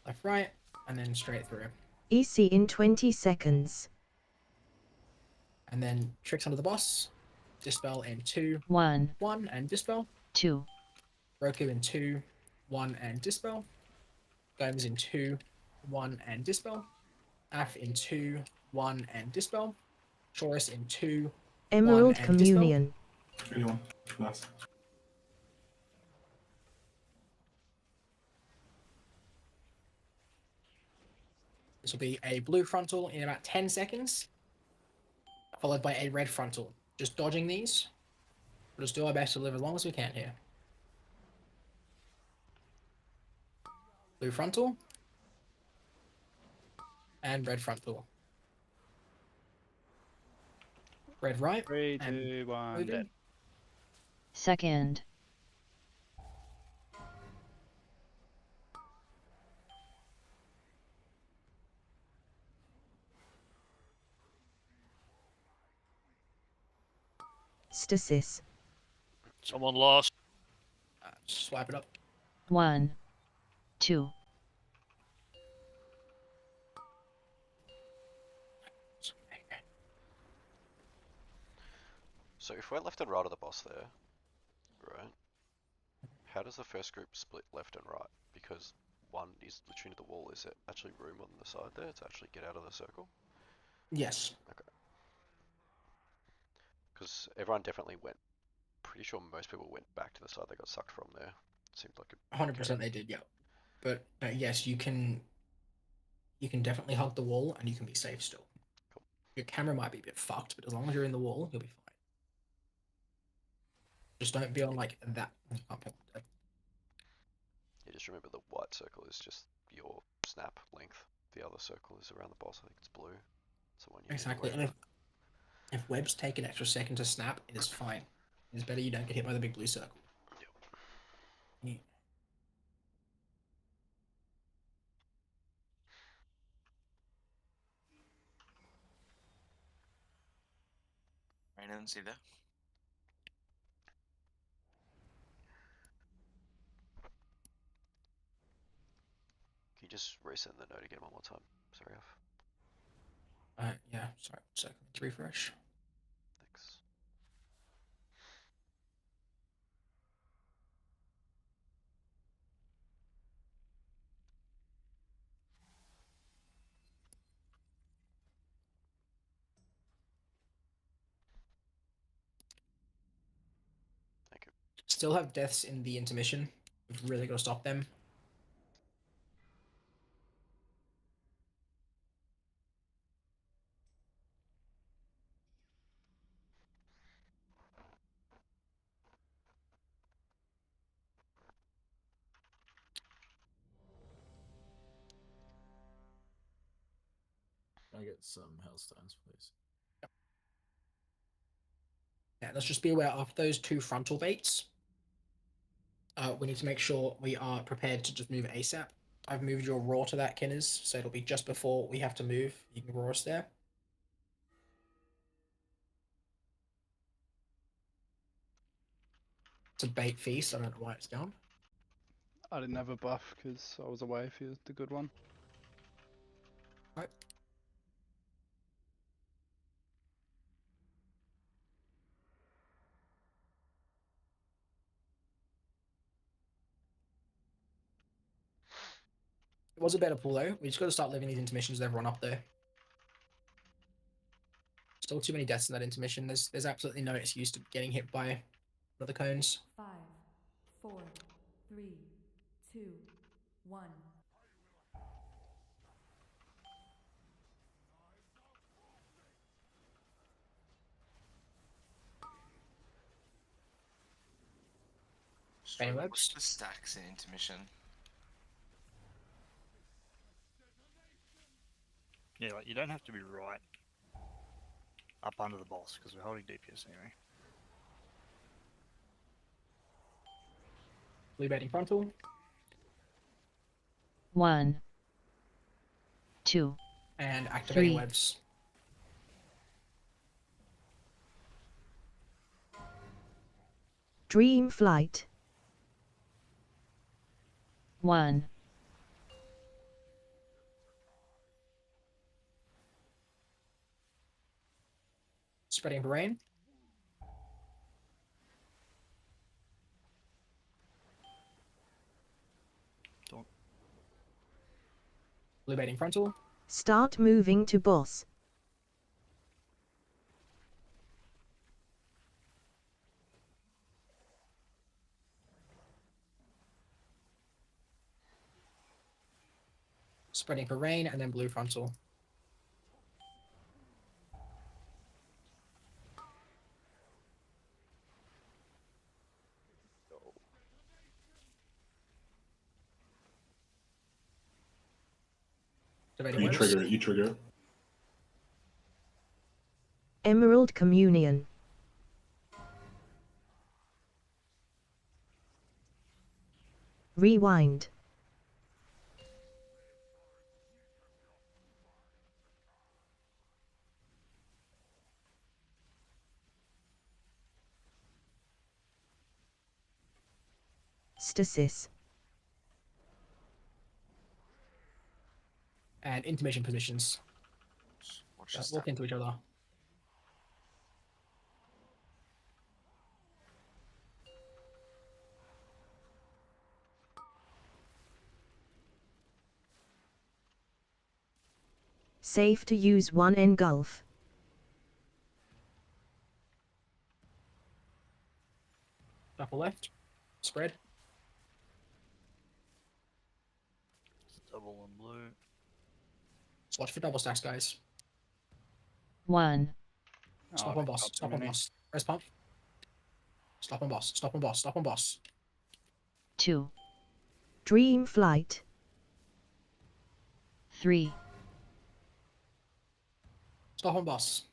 Left, right. And then straight through. EC in 20 seconds. And then tricks under the boss. Dispel in 2, 1, 1, and dispel. 2, Roku in 2, 1, and dispel. Gomes in 2, 1, and dispel. Af in 2, 1, and dispel. Chorus in 2, Emerald 1, and dispel. Communion. 21. Nice. This will be a blue frontal in about 10 seconds, followed by a red frontal. Just dodging these. We'll just do our best to live as long as we can here. Blue frontal. And red frontal. Red right. 3, and 2, 1, moving. dead. second, Stasis. Someone lost. Swipe it up. 1, 2, So if we're left and right of the boss there, right? How does the first group split left and right? Because 1 is literally the wall. Is there actually room on the side there to actually get out of the circle? Yes. Okay. Because everyone definitely went. Pretty sure most people went back to the side they got sucked from there. Seemed like a 100% they did, yeah. But yes, you can definitely hug the wall and you can be safe still. Cool. Your camera might be a bit fucked, but as long as you're in the wall, you'll be fine. Just don't be on like that. Yeah, just remember the white circle is just your snap length. The other circle is around the boss. I think it's blue. It's the one you Exactly. need to worry And if webs take an extra second to snap, it is fine. It's better you don't get hit by the big blue circle. Yeah. Brandon, see there? Can you just resend the note again one more time? Sorry, off. Yeah, sorry, second to refresh. Thanks. Thank you. Still have deaths in the intermission. We've really got to stop them. Can I get some hailstones, please? Yeah, let's just be aware of those 2 frontal baits. We need to make sure we are prepared to just move ASAP. I've moved your raw to that, Kinners, so it'll be just before we have to move. You can raw us there. It's a bait feast. I don't know why it's down. I didn't have a buff because I was away for the good one. Right. It was a better pull though. We just got to start living these intermissions with everyone up there. Still too many deaths in that intermission. There's absolutely no excuse to getting hit by one of the cones. 5, 4, 3, 2, 1. Any What's webs? the stacks in intermission? Yeah, like you don't have to be right up under the boss because we're holding DPS anyway. Blue baiting frontal. 1, 2, And activating 3. webs. Dream flight. 1, Spreading rain. Blue baiting frontal. Start moving to boss. Spreading for rain and then blue frontal. Activating You webs. trigger it. You trigger it. Emerald Communion. Rewind. Stasis. And intermission positions. Watch the Walk into each other. Safe to use 1 engulf. Upper left. Spread. Double on blue. Watch for double stacks, guys. 1, Stop on boss. Stop on boss. Press pump. Stop on boss. Stop on boss. Stop on boss. 2, Dream flight. 3, Stop on boss.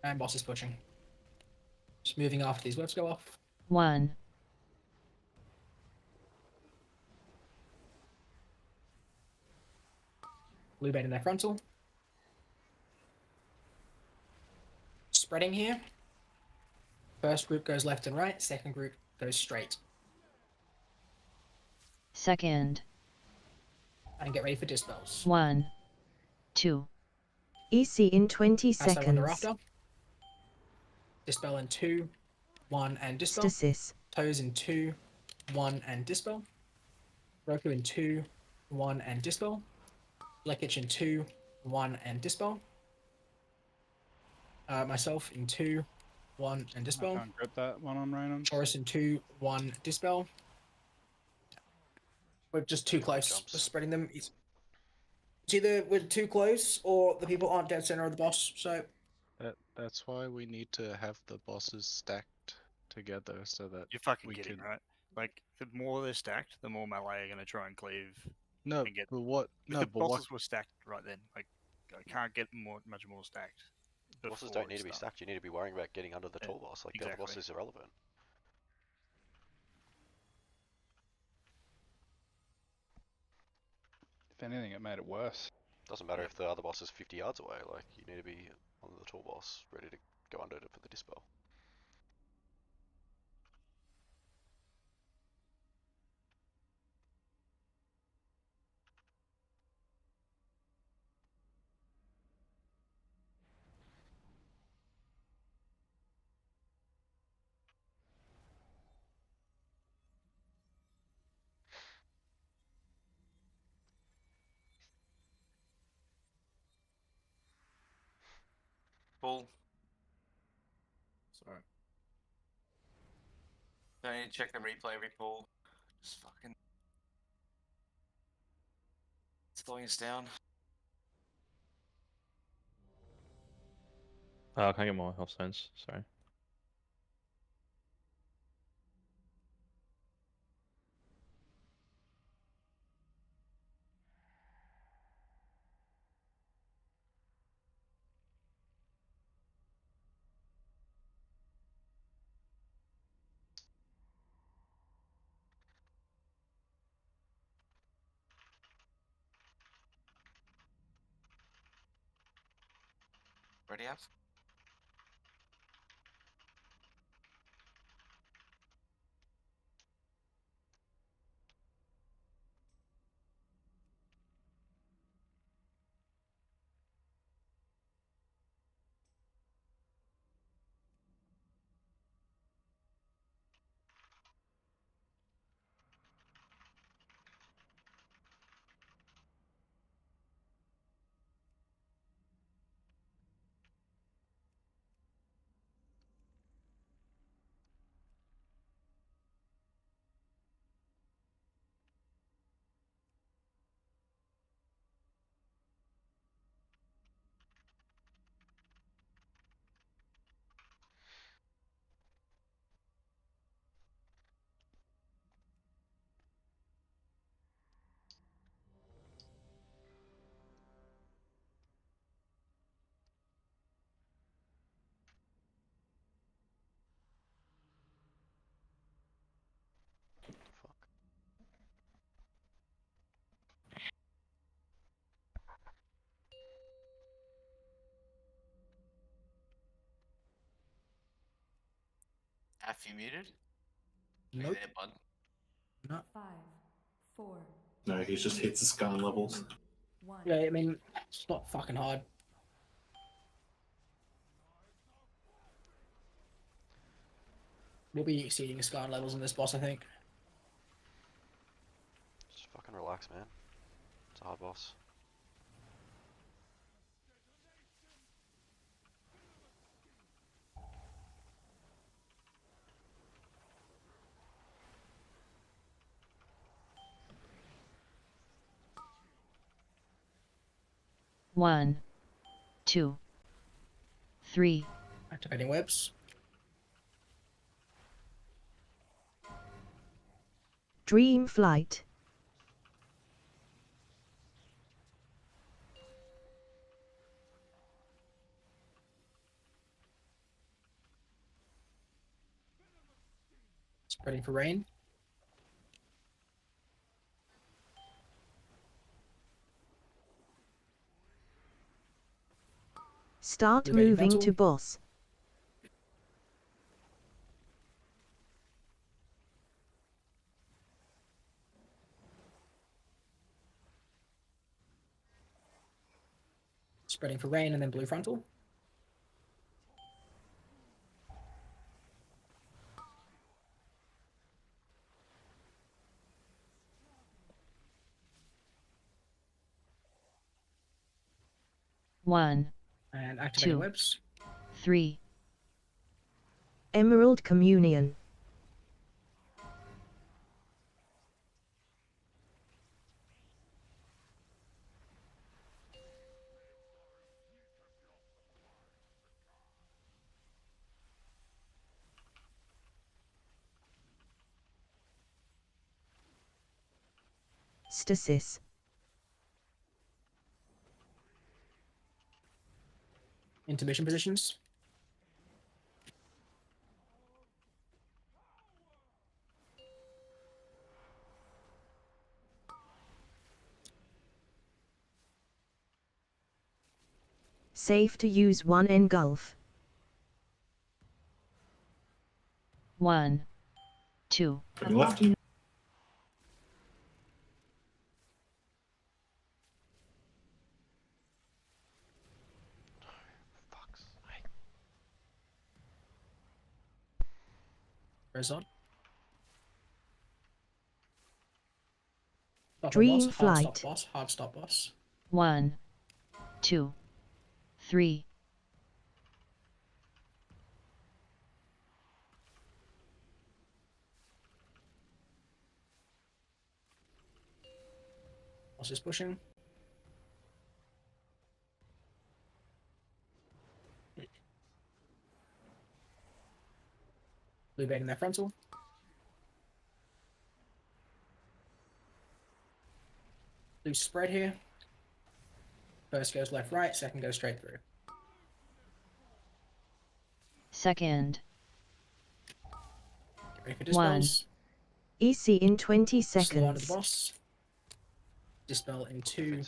And boss is pushing. Just moving after these webs go off. 1, Blue bait in their frontal. Spreading here. First group goes left and right. Second group goes straight. second, And get ready for dispels. 1, 2, EC in 20 Pass that one to seconds. Rafter. Dispel in 2, 1, and dispel. Stasis. Toes in 2, 1, and dispel. Roku in 2, 1, and dispel. Leckich in 2, 1, and dispel. Myself in 2, 1, and I dispel. can't grip that one on random. Taurus in 2, 1, dispel. We're just too close. We're spreading them. It's either we're too close or the people aren't dead center of the boss. So That's why we need to have the bosses stacked together so that You're fucking we kidding, can. right? Like, the more they're stacked, the more melee are going to try and cleave. No, and get... but what? If No, the but what? bosses were stacked right then, like, I can't get much more stacked. Bosses before don't need it to be starts. stacked. You need to be worrying about getting under the Yeah, tall boss. Like the other boss exactly. is irrelevant. If anything, it made it worse. Doesn't matter if the other boss is 50 yards away. Like you need to be on the tall boss, ready to go under it for the dispel. Bull. Sorry. Don't need to check the replay every pull. Just fucking slowing us down. Oh, can I get more health stones? Sorry. Ready up? Af, you muted? Nope. There, bud. No. 5, 4, No, he just hits the scan levels. 1. Yeah, I mean it's not fucking hard. We'll be exceeding Scar levels in this boss, I think. Just fucking relax, man. It's a hard boss. One, 2, 3. Activating webs. Dream flight. Spreading for rain. Start Activating moving frontal. to boss. Spreading for rain and then blue frontal. One, And activating 2, webs. 3. Emerald Communion. Stasis. Intermission positions. Safe to use one engulf. 1, 2. Going left. Res on. Stop on Dream boss. Hard stop flight. boss. Hard stop boss. 1, 2, 3. Boss is pushing. Blue baiting their frontal. Blue spread here. First goes left right, second goes straight through. Second. Get ready for 1. dispels. EC in 20 Slow onto the seconds. boss. Dispel in 2,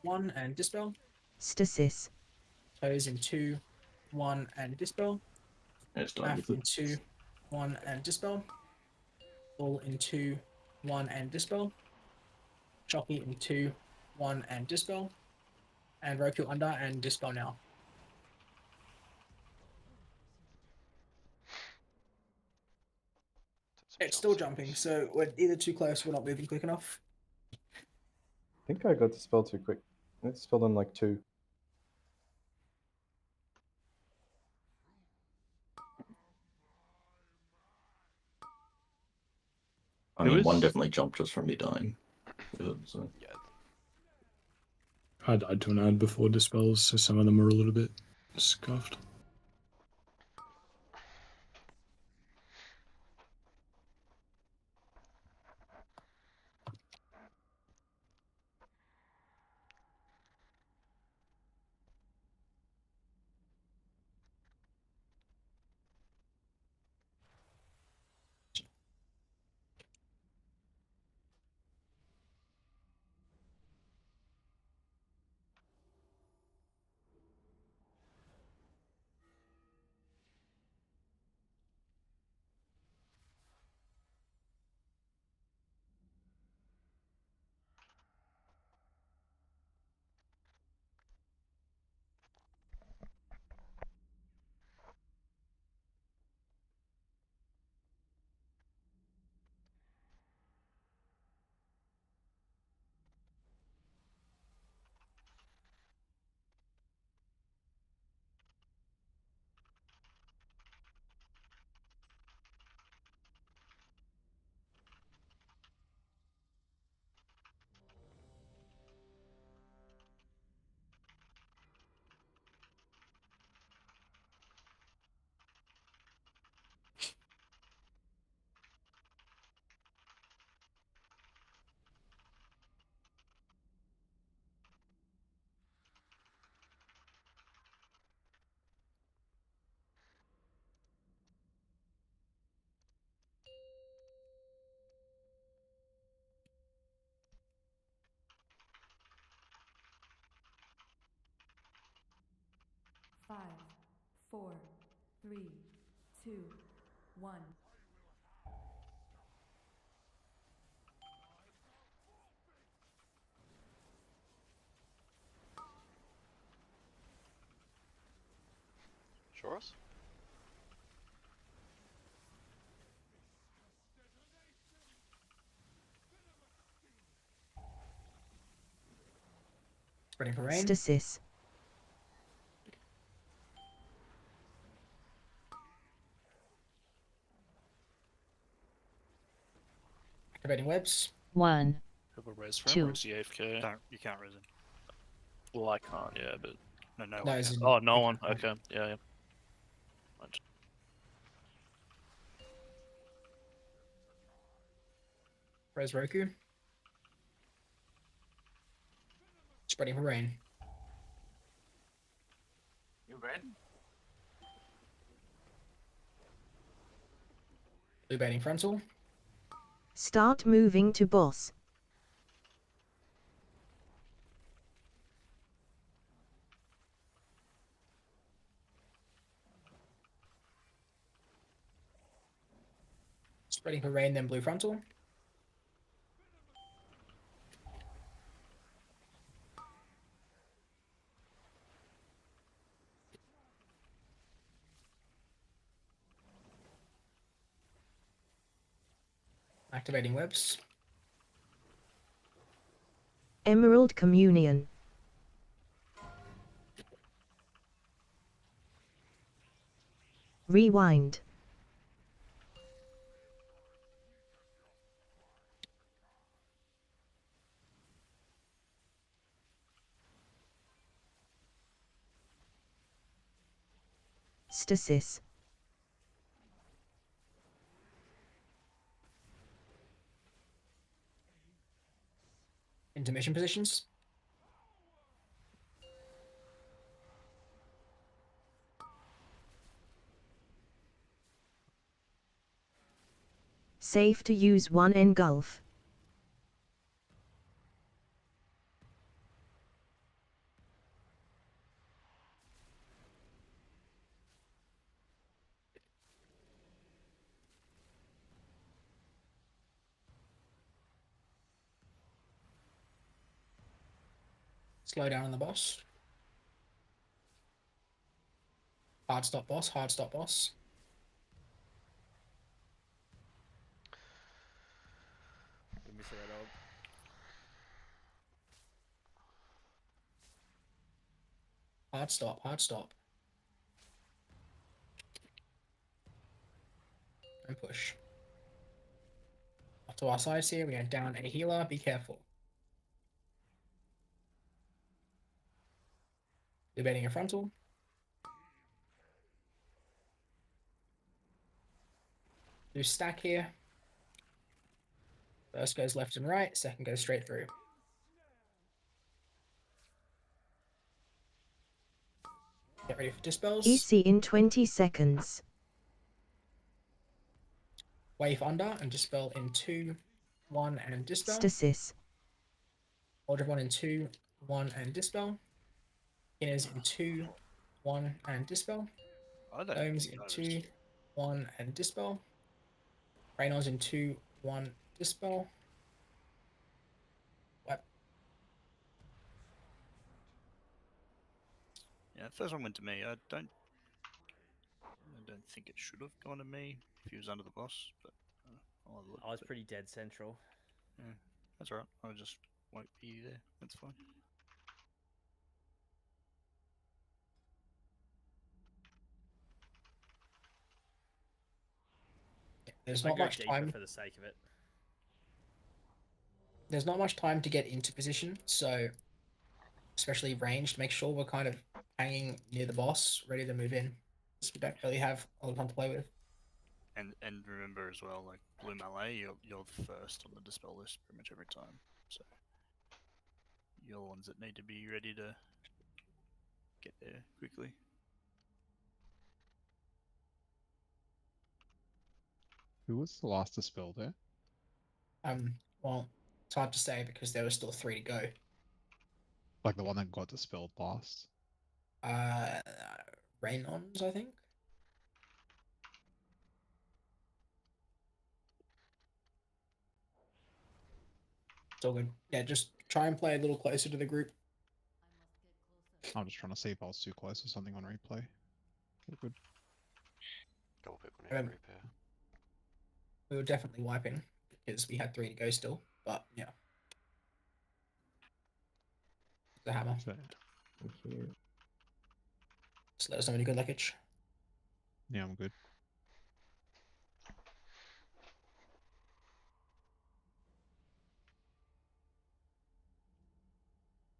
1, and dispel. Stasis. Toes in 2, 1, and dispel. It's done Half with in it. 2, 1, and dispel. Bull in 2, 1, and dispel. Choppy in 2, 1, and dispel. And Roku under and dispel now. It's still jumping, so we're either too close or we're not moving quick enough. I think I got to spell too quick. I spelled in like 2. I mean, one definitely jumped just from me dying. So. Yeah. I died to an ad before dispels, so some of them are a little bit scuffed. 5, 4, 3, 2, 1. Shoros? Spreading for rain. Stasis. Activating webs. 1, Have a res for him, 2. or is he AFK? You can't res him. Well, I can't, yeah, but. No, no No, one it's can. in- Oh, no we one. can't. Okay, yeah, yeah. Right. Res Roku. Spreading for rain. You red? Blue baiting frontal. Start moving to boss. Spreading for rain, then blue frontal. Activating webs. Emerald Communion. Rewind. Stasis. Intermission positions. Safe to use one engulf. Slow down on the boss. Hard stop boss, hard stop boss. We miss a red orb. Hard stop, hard stop. And push. Off to our sides here, we are down a healer, be careful. Debating a frontal. Do stack here. First goes left and right, second goes straight through. Get ready for dispels. EC in 20 seconds. Wave under and dispel in 2, 1 and dispel. Stasis. Order 1 in 2, 1 and dispel. Inners in 2, 1 and dispel. I don't Domes think in noticed. 2, 1 and dispel. Raynors in 2, 1 dispel. What? Yeah, the first one went to me. I don't think it should have gone to me if he was under the boss, but I'll have a look. I was pretty dead central. Yeah, that's alright. I just won't be there. That's fine. There's I not go much deeper time. for the sake of it. There's not much time to get into position, so especially ranged, make sure we're kind of hanging near the boss, ready to move in. Because we don't really have a lot of time to play with. And remember as well, like blue melee, you're first on the dispel list pretty much every time. So you're the ones that need to be ready to get there quickly. Who was the last to spell there? Well, it's hard to say because there were still 3 to go. Like the one that got dispelled last? Raynons, I think. It's all good. Yeah, just try and play a little closer to the group. I'm just trying to see if I was too close or something on replay. All good. Couple people need to Um, repair. We were definitely wiping because we had 3 to go still, but yeah. The hammer. Fair. Thank you. Just let us know when you're good, Leckage. Yeah, I'm good.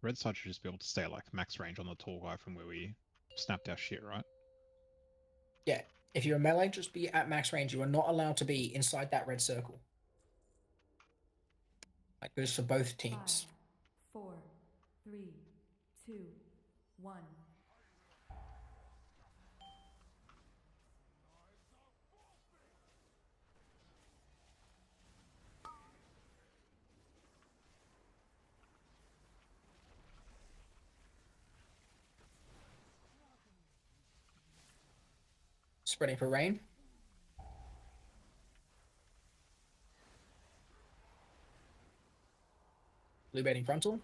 Red side should just be able to stay at like max range on the tall guy from where we snapped our shit, right? Yeah, if you're a melee, just be at max range. You are not allowed to be inside that red circle. That goes for both teams. 5, 4, 3, 2, 1. Spreading for rain. Blue baiting frontal.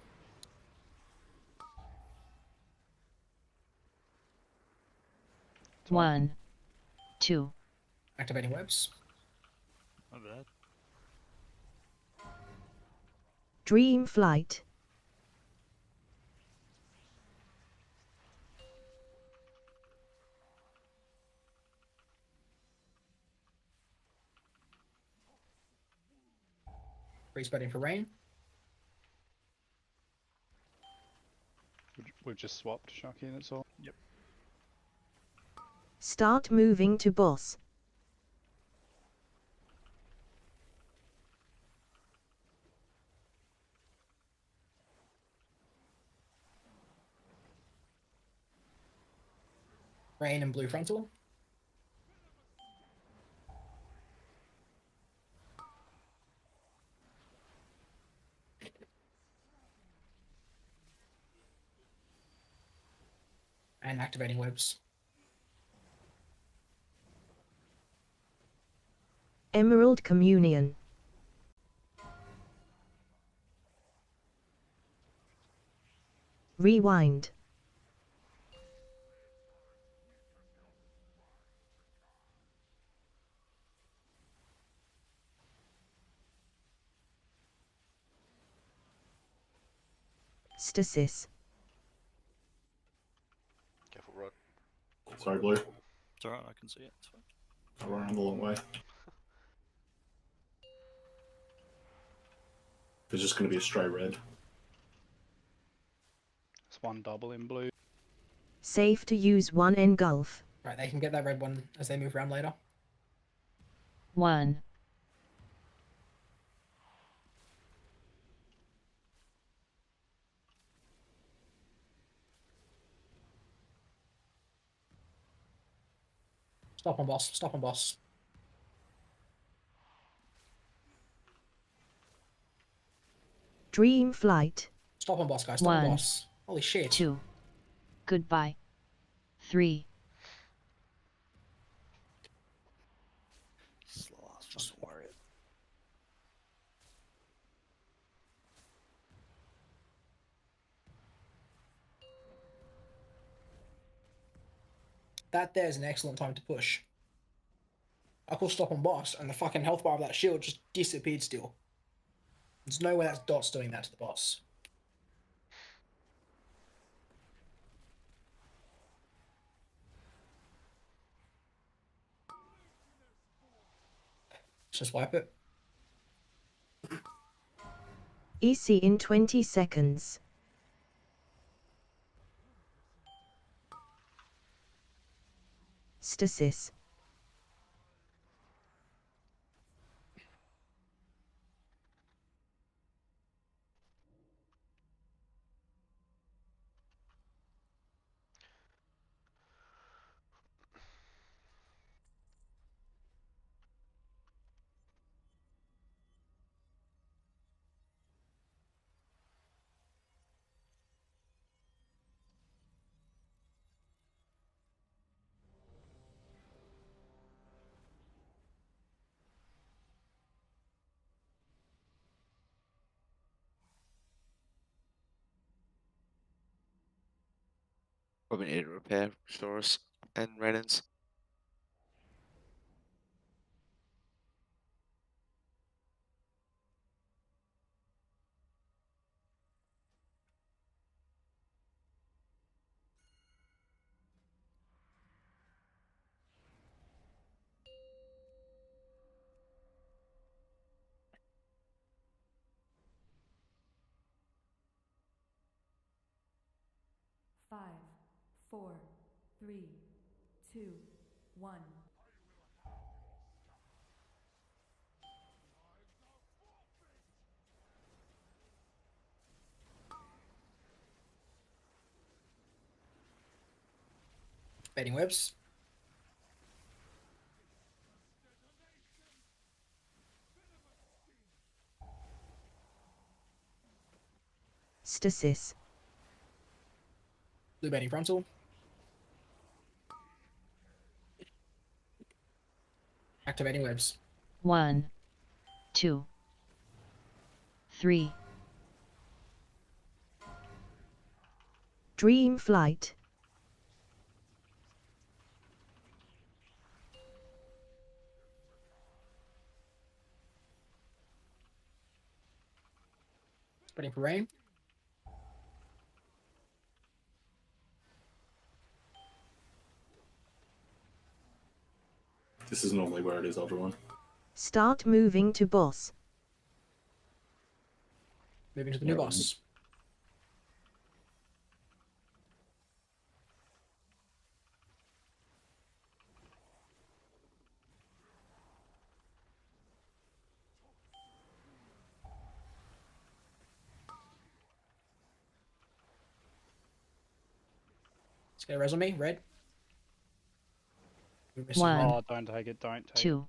One, two. Activating webs. Not bad. Dream flight. Free spreading for rain. We've just swapped Shocky, that's all. Yep. Start moving to boss. Rain and blue frontal. And activating webs. Emerald Communion. Rewind. Stasis. Careful, Rod. Sorry, Blue. It's alright, I can see it. It's fine. I run around the long way. There's just going to be a stray red. It's one double in blue. Safe to use one engulf. Right, they can get that red one as they move around later. One. Stop on boss. Stop on boss. Dream flight. Stop on boss, guys. Stop on One. boss. Holy shit. Two. Goodbye. Three. Slow ass fucking warrior. That there's an excellent time to push. I call stop on boss, and the fucking health bar of that shield just disappeared still. There's no way that's Dot's doing that to the boss. Let's just wipe it. EC in 20 seconds. Stasis. Probably need to repair Saurus and Renans. Five, four, three, two, one. Baiting webs. Stasis. Blue baiting frontal. Activating webs. 1, 2, 3. Dream flight. Spreading for rain. This is normally where it is, Elder Start moving to boss. Moving to the new boss. It's gonna res on me, red. One. Oh, don't take it, don't take 2,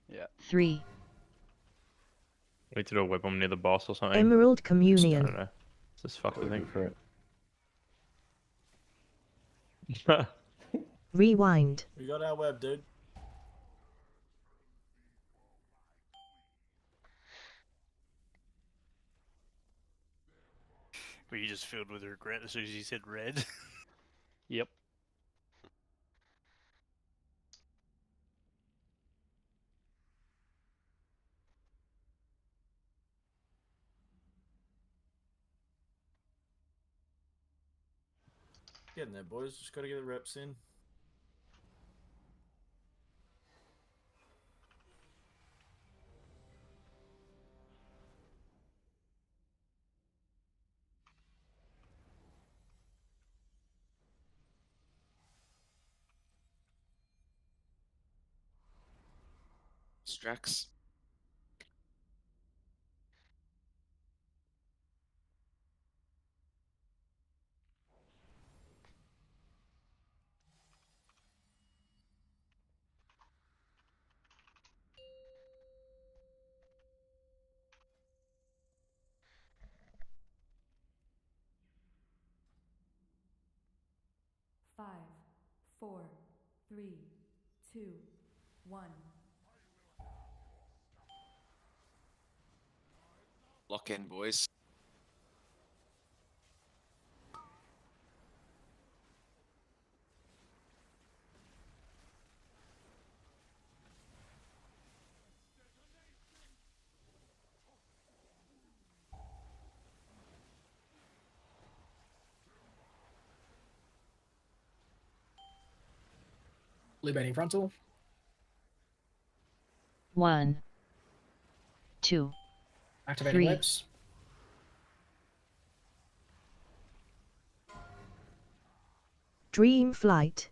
it. Yeah. 3. We need to do a web bomb near the boss or something. Emerald I Communion. don't know. It's just fucked, I think. For it. Rewind. We got our web, dude. Were you just filled with regret as soon as you said red? Yep. Getting there, boys. Just gotta get the reps in. Strax. Five, four, three, two, one. Lock in, boys. Blue baiting frontal. 1, 2, Activating 3. webs. Dream flight.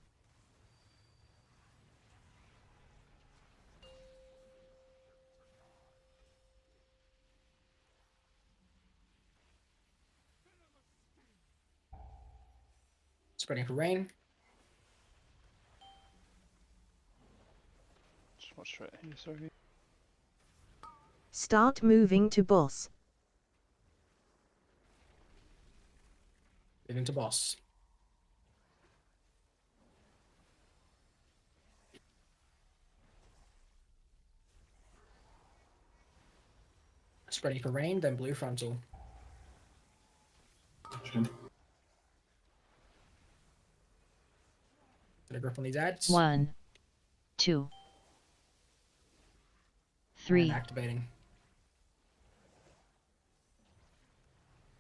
Spreading for rain. Just watch straight here, sorry. Start moving to boss. Moving to boss. Spreading for rain, then blue frontal. Gonna grip on these ads. 1, 2, And 3, activating.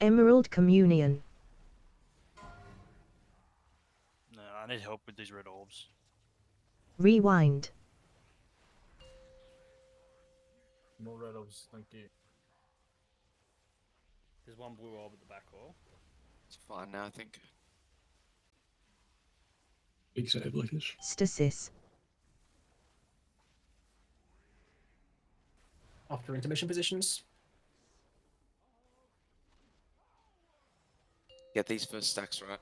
Emerald Communion. No, I need help with these red orbs. Rewind. More red orbs, thank you. There's one blue orb at the back wall. It's fine now, I think. Big save, Lucas. Stasis. After intermission positions. Get these first stacks right.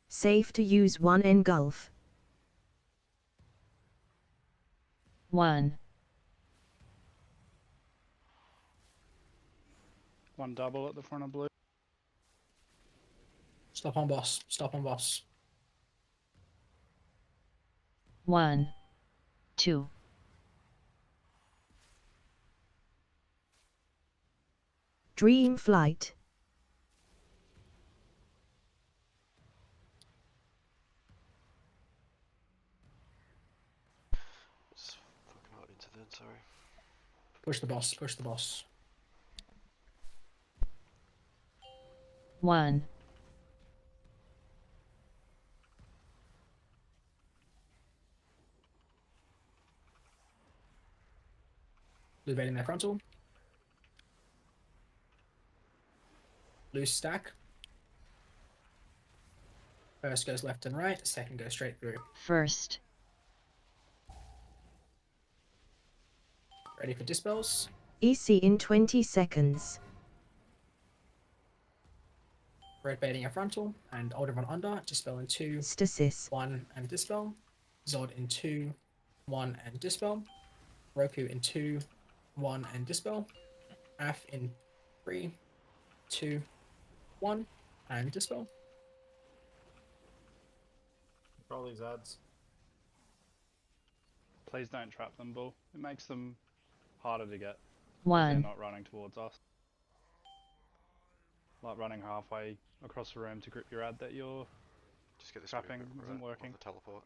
Safe to use 1 engulf. 1, One double at the front of blue. Stop on boss. Stop on boss. 1, 2, Dream Flight. Just fucking right into then, sorry. Push the boss. Push the boss. 1, Blue baiting their frontal. Loose stack. First goes left and right. Second goes straight through. first, Ready for dispels. EC in 20 seconds. Red baiting a frontal and Alderman under. Dispel in 2, Stasis. 1 and dispel. Zod in 2, 1 and dispel. Roku in 2, 1 and dispel. Af in 3, 2, 1 and dispel. Roll these ads. Please don't trap them, Bull. It makes them harder to get. 1. They're not running towards us. Like running halfway across the room to grip your ad that you're Just get this trapping movement isn't right working. on the teleport.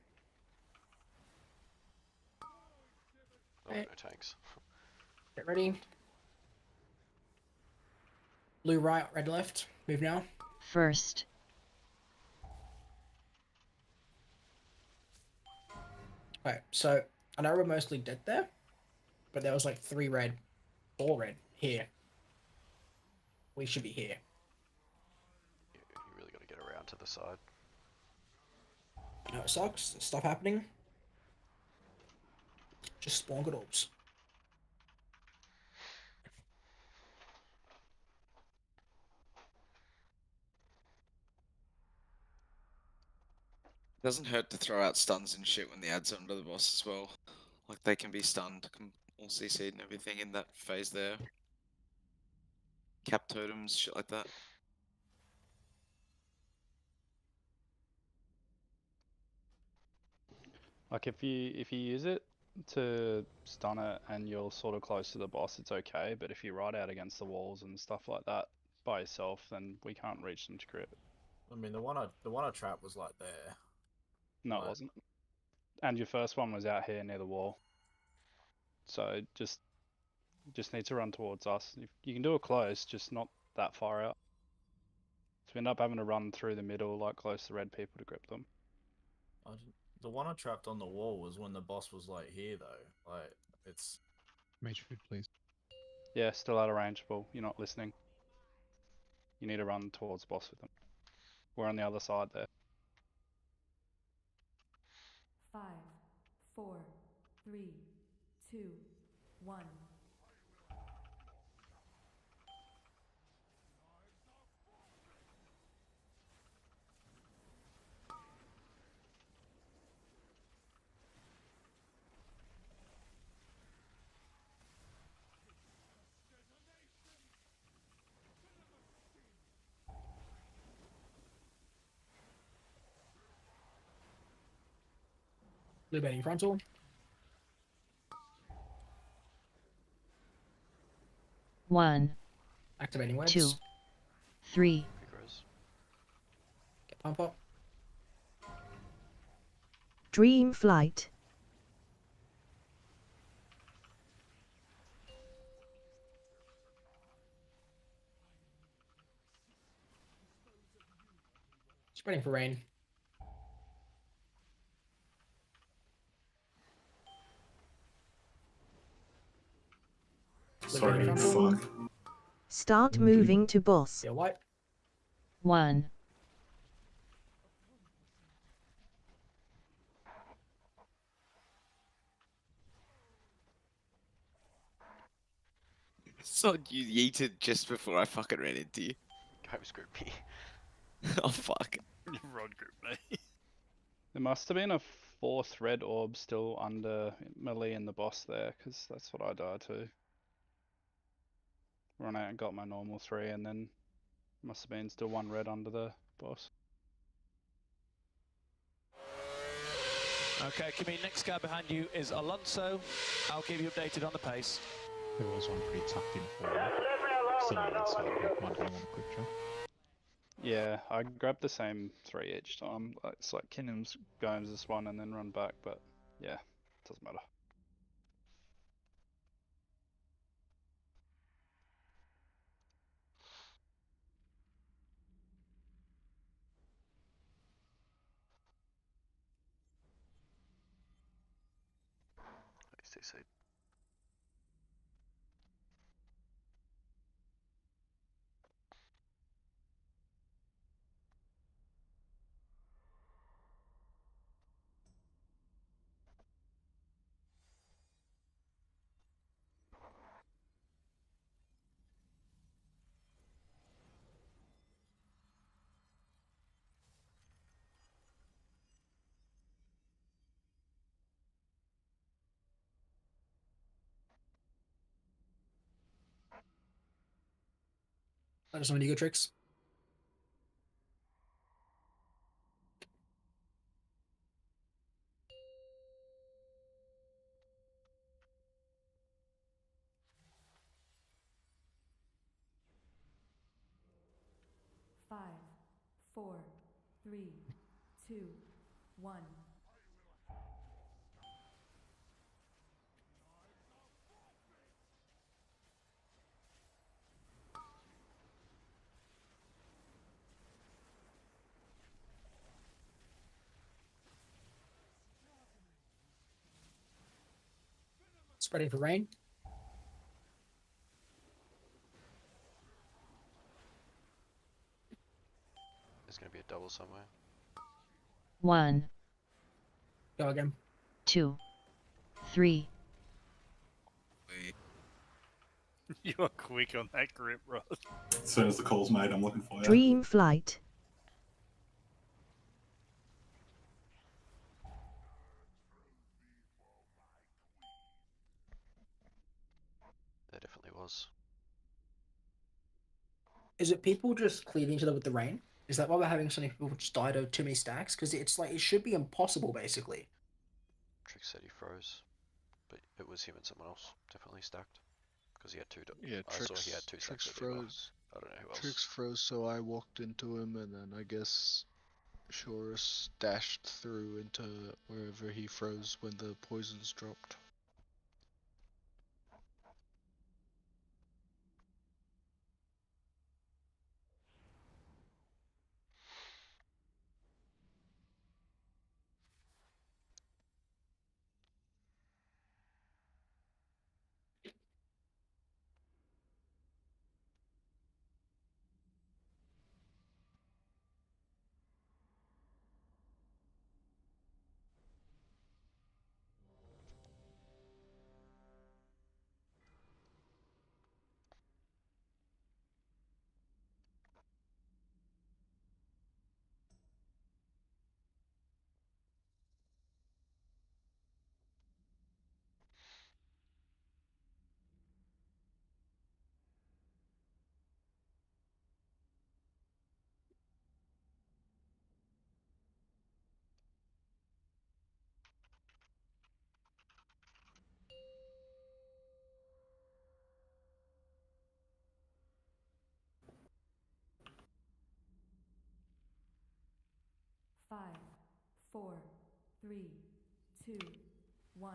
Oh, Okay. no tanks. Get ready. Blue right, red left. Move now. first, Right, so I know we're mostly dead there, but there was like 3 red, 4 red here. We should be here. You really got to get around to the side. No, it sucks. There's stuff happening. Just spawn good orbs. Doesn't hurt to throw out stuns and shit when the ads are under the boss as well. Like they can be stunned, all CC'd and everything in that phase there. Cap totems, shit like that. Like if you use it to stun it and you're sort of close to the boss, it's okay. But if you ride out against the walls and stuff like that by yourself, then we can't reach them to grip. I mean, the one I trapped was like there. No, Right. it wasn't. And your first one was out here near the wall. So just need to run towards us. You can do it close, just not that far out. So we end up having to run through the middle, like close to red people to grip them. The one I trapped on the wall was when the boss was like here though. Like it's. Mage food, please. Yeah, still out of range, Bull. You're not listening. You need to run towards the boss with them. We're on the other side there. 5, 4, 3, 2, 1. Blue baiting frontal. 1, Activating webs. 2, 3, Quick res. Get pump up. Dream Flight. Spreading for rain. Sorry, Looking fuck. Start moving to boss. Yeah, wipe. 1, So you yeeted just before I fucking ran into you. Hope's group me. Oh fuck. Rod group me. There must have been a 4th red orb still under melee in the boss there, because that's what I died to. Run out and got my normal 3, and then must have been still 1 red under the boss. Okay, Kimi, next guy behind you is Alonso. I'll keep you updated on the pace. There was one pretty tucked in for you. Similar to might be one quick draw. Yeah, I grabbed the same 3 each time. It's like Kinham's goes this one and then run back, but yeah, doesn't matter. HTC. Let us know when you go tricks. Five, four, three, two, one. Spreading for rain. There's gonna be a double somewhere. 1, Go again. 2, 3, You are quick on that grip, Rod. As soon as the call's made, I'm looking for you. Dream Flight. There definitely was. Is it people just cleaving each other with the rain? Is that why we're having so many people just die to too many stacks? Because it's like, it should be impossible, basically. Trick said he froze, but it was him and someone else definitely stacked. Because he had two. Yeah, I saw he had two Trix stacks of Diva. froze. I don't know who else. Trix froze, so I walked into him, and then I guess Shorus dashed through into wherever he froze when the poisons dropped. 4, 3, 2, 1.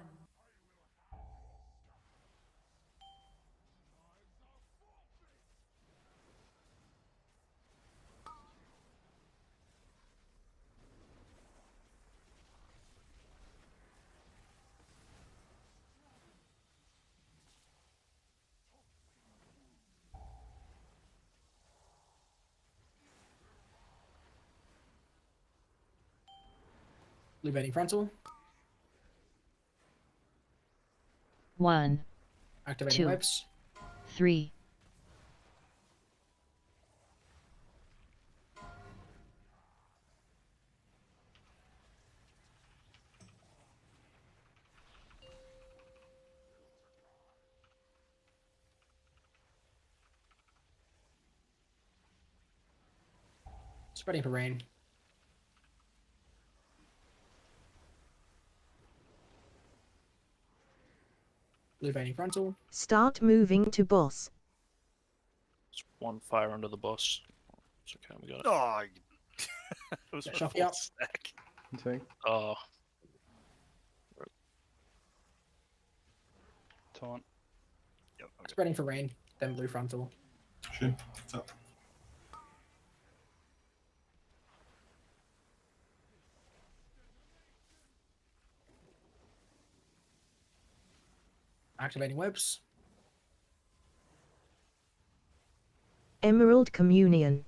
Blue bending frontal. 1, Activating 2, webs. 3, Spreading for rain. Blue bending frontal. Start moving to boss. It's one fire under the boss. It's okay, we got it. Oh, it was Get my Shuffy full up. stack. Okay. Oh, Taunt. Yep, okay. Spreading for rain. Then blue frontal. Shin, what's up? Activating webs. Emerald Communion.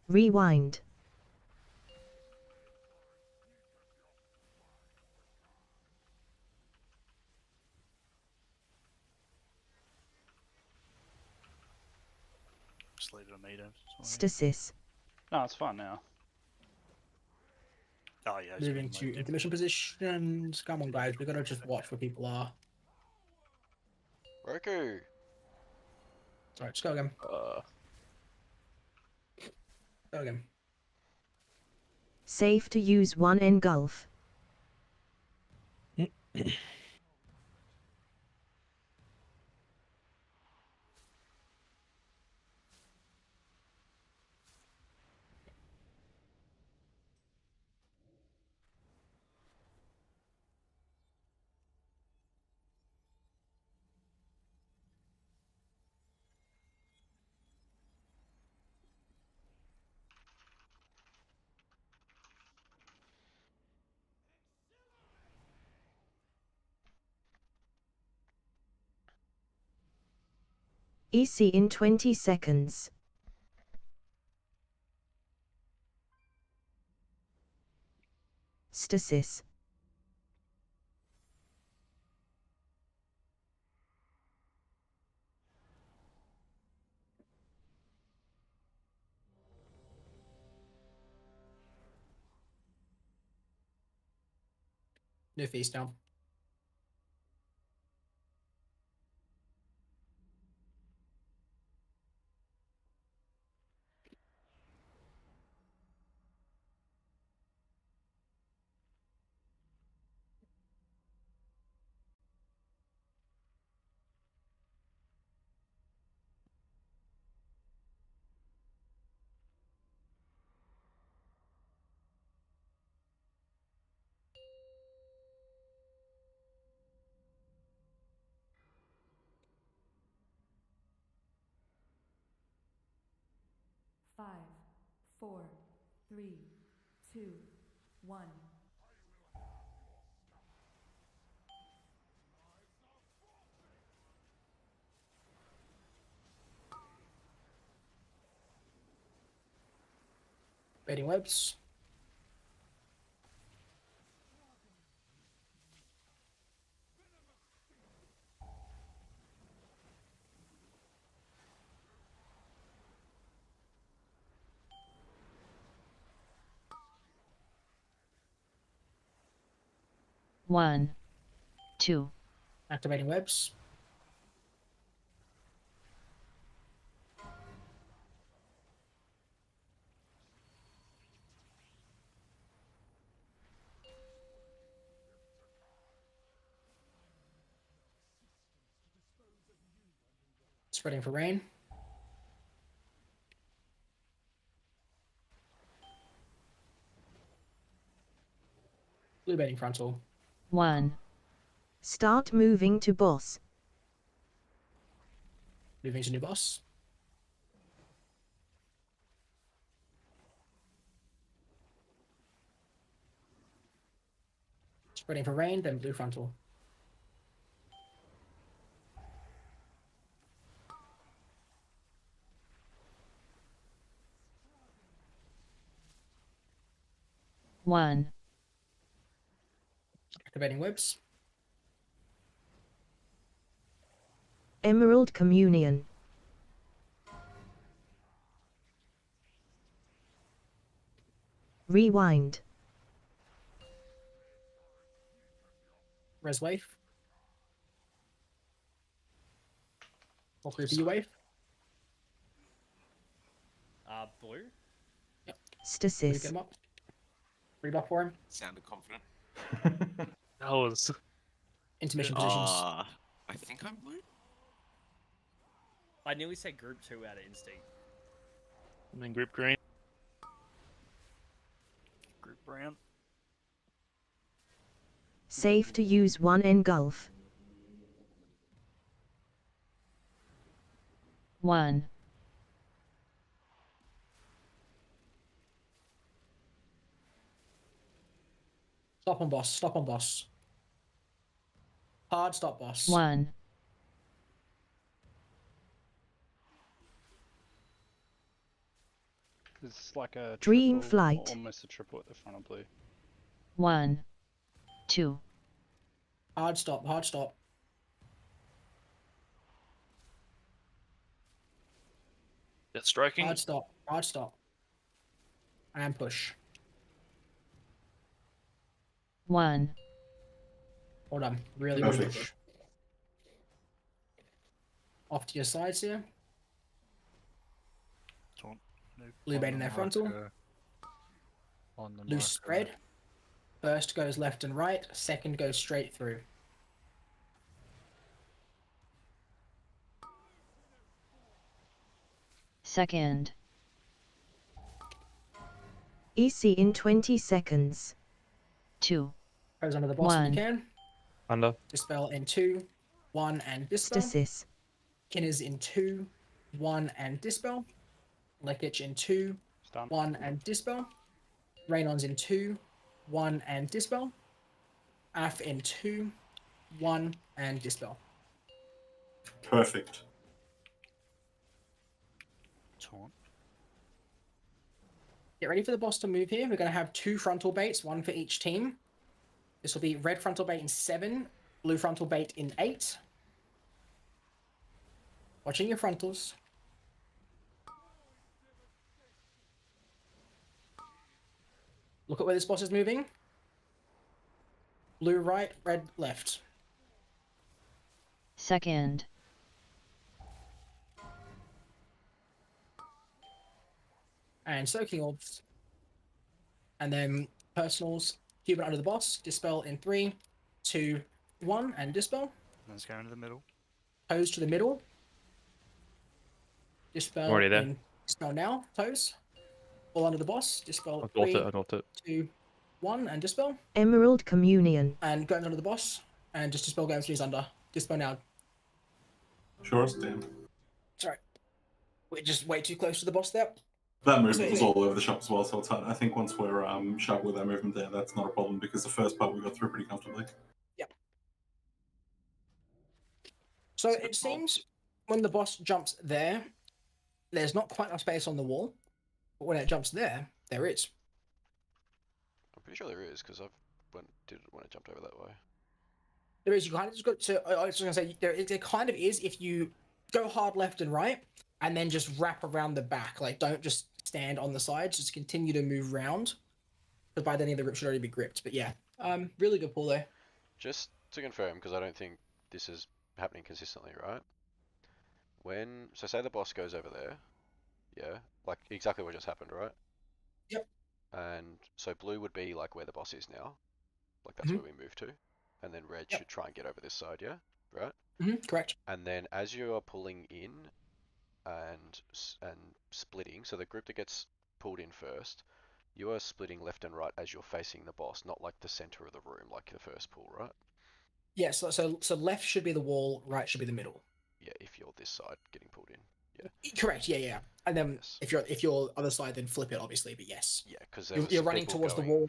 Rewind. Just leave it on me, Dave. Stasis. No, it's fine now. Oh yeah, Moving to intermission positions. Come on, guys. We gotta just watch where people are. Roku. Sorry, just go again. Go again. Safe to use one engulf. EC in 20 seconds. Stasis. New feast now. Five, 4, 3, 2, 1. Baiting webs. One, 2, Activating webs. Spreading for rain. Blue baiting frontal. 1, Start moving to boss. Moving to new boss. Spreading for rain, then blue frontal. one, Activating webs. Emerald Communion. Rewind. Res wave. Or through the wave. Blue. Yep. Stasis. Get him up. Rebuff for him. Sounded confident. That was. Intermission positions. I think I'm blue. I nearly said group 2 out of instinct. And then group green. Group brown. Safe to use one engulf. 1, Stop on boss. Stop on boss. Hard stop boss. 1, It's like a Dream triple, flight. almost a triple at the front of blue. 1, 2, Hard stop. Hard stop. Death striking. Hard stop. Hard stop. And push. 1, Well done. Really good Perfect. push. Off to your sides here. Blue bait in their frontal. On the Loose spread. First goes left and right. Second goes straight through. second, EC in 20 seconds. 2, Goes under the boss if 1, you can. Under. Dispel in 2, 1, and dispel. Stasis. Kinners in 2, 1, and dispel. Lekich in 2, Stun. 1, and dispel. Raynon's in 2, 1, and dispel. Af in 2, 1, and dispel. Perfect. Taunt. Get ready for the boss to move here. We're going to have 2 frontal baits, 1 for each team. This will be red frontal bait in 7, blue frontal bait in 8. Watching your frontals. Look at where this boss is moving. Blue right, red left. second, And soaking orbs. And then personals, Cuban under the boss, dispel in 3, 2, 1, and dispel. Let's go into the middle. Toes to the middle. Dispel Already there. in dispel now, toes. All under the boss, dispel I got 3, it. I got it. 2, 1, and dispel. Emerald Communion. And going under the boss, and just dispel going threes under. Dispel now. Sure, damn. Sorry. We're just way too close to the boss there. That movement was all over the shop as well, so it's hard. I think once we're sharp with our movement there, that's not a problem because the first part we got through pretty comfortably. Yep. So it seems when the boss jumps there, there's not quite enough space on the wall. But when it jumps there, there is. I'm pretty sure there is because I've did it when I jumped over that way. There is. You kind of just got to. I was just gonna say there kind of is if you go hard left and right, and then just wrap around the back. Like don't just stand on the sides. Just continue to move round. Because by then the grip should already be gripped. But yeah, really good pull there. Just to confirm, because I don't think this is happening consistently, right? So say the boss goes over there, yeah, like exactly what just happened, right? Yep. And so blue would be like where the boss is now, like that's where we move to, and then red should try and get over this side, yeah, right? Correct. And then as you are pulling in and splitting, so the group that gets pulled in first, You are splitting left and right as you're facing the boss, not like the center of the room, like the first pool, right? Yeah, so left should be the wall, right should be the middle. Yeah, if you're this side getting pulled in. Yeah. Correct. Yeah. And then if you're other side, then flip it, obviously. But yes. Yeah, because there was you're some running people towards going, the wall.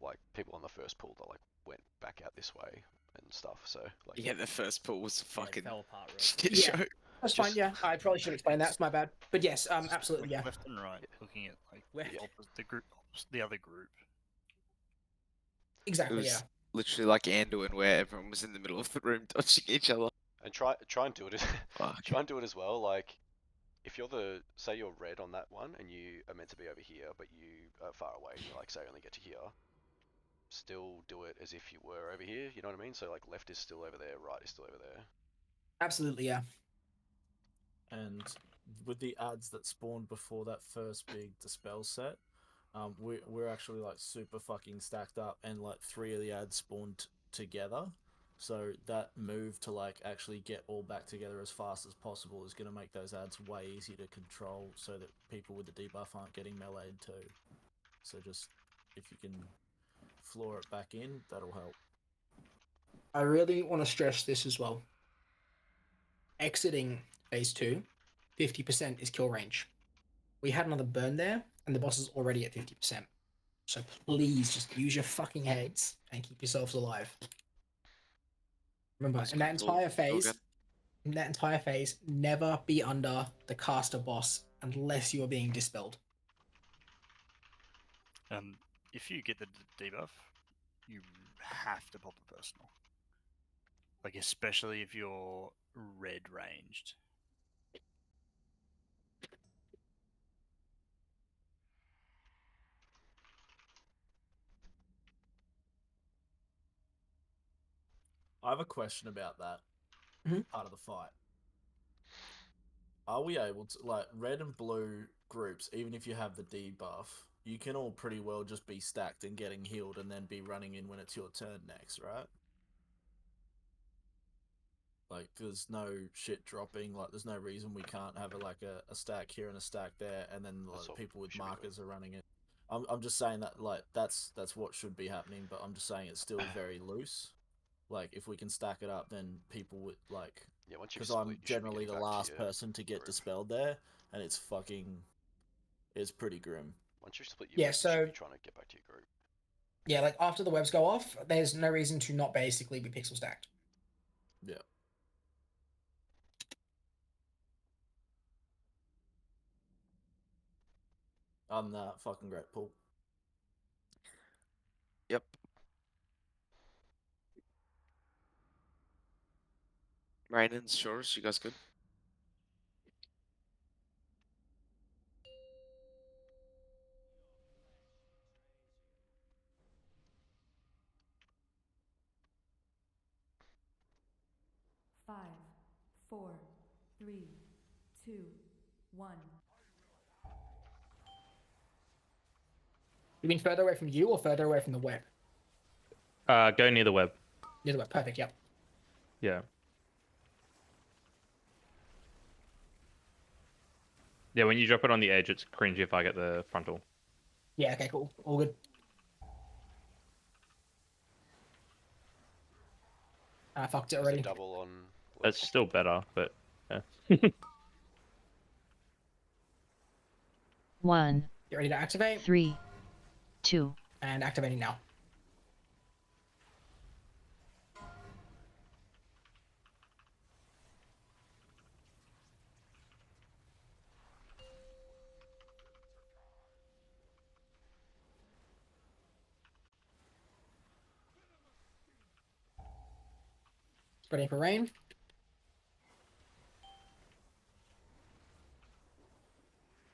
like people on the first pool that like went back out this way and stuff. So like. Yeah, the first pool was a fucking fell apart real shit Yeah. show. That's fine. Yeah, I probably should explain that. It's my bad. But yes, absolutely. Yeah. Left and right, looking at like the group, the other group. It Exactly. was Yeah. literally like Anduin, where everyone was in the middle of the room dodging each other. And try and do it. Fuck. Try and do it as well. Like, if you're say you're red on that one and you are meant to be over here, but you are far away, and you like say only get to here. Still do it as if you were over here. You know what I mean? So like left is still over there, right is still over there. Absolutely. Yeah. And with the ads that spawned before that first big dispel set, we're actually like super fucking stacked up, and like 3 of the ads spawned together. So that move to like actually get all back together as fast as possible is going to make those ads way easier to control, so that people with the debuff aren't getting meleeed too. So just if you can floor it back in, that'll help. I really want to stress this as well. Exiting phase 2, 50% is kill range. We had another burn there, and the boss is already at 50%. So please just use your fucking heads and keep yourselves alive. Remember, in that entire phase, never be under the caster boss unless you are being dispelled. If you get the debuff, you have to pop the personal. Like, especially if you're red ranged. I have a question about that part of the fight. Are we able to, like, red and blue groups, even if you have the debuff, you can all pretty well just be stacked and getting healed and then be running in when it's your turn next, right? Like, there's no shit dropping. Like, there's no reason we can't have a stack here and a stack there, and then like, people with markers are running it. I'm just saying that like that's what should be happening, but I'm just saying it's still very loose. Like, if we can stack it up, then people would like. Yeah, once you because split, I'm you should be generally getting the back to last your person to get dispelled there, and it's pretty grim. Once you split your Yeah, you so- should be trying to get back to your group. Yeah, like after the webs go off, there's no reason to not basically be pixel stacked. Yeah. I'm that fucking great, Paul. Yep. Rainan's Shores, you guys good? Five, 4, 3, 2, 1. You mean further away from you or further away from the web? Go near the web. Near the web. Perfect. Yep. Yeah. Yeah, when you drop it on the edge, it's cringy if I get the frontal. Yeah. Okay. Cool. All good. I fucked it already. Double on. That's still better, but yeah. 1, Get ready to activate. 3, 2, And activating now. Ready for rain.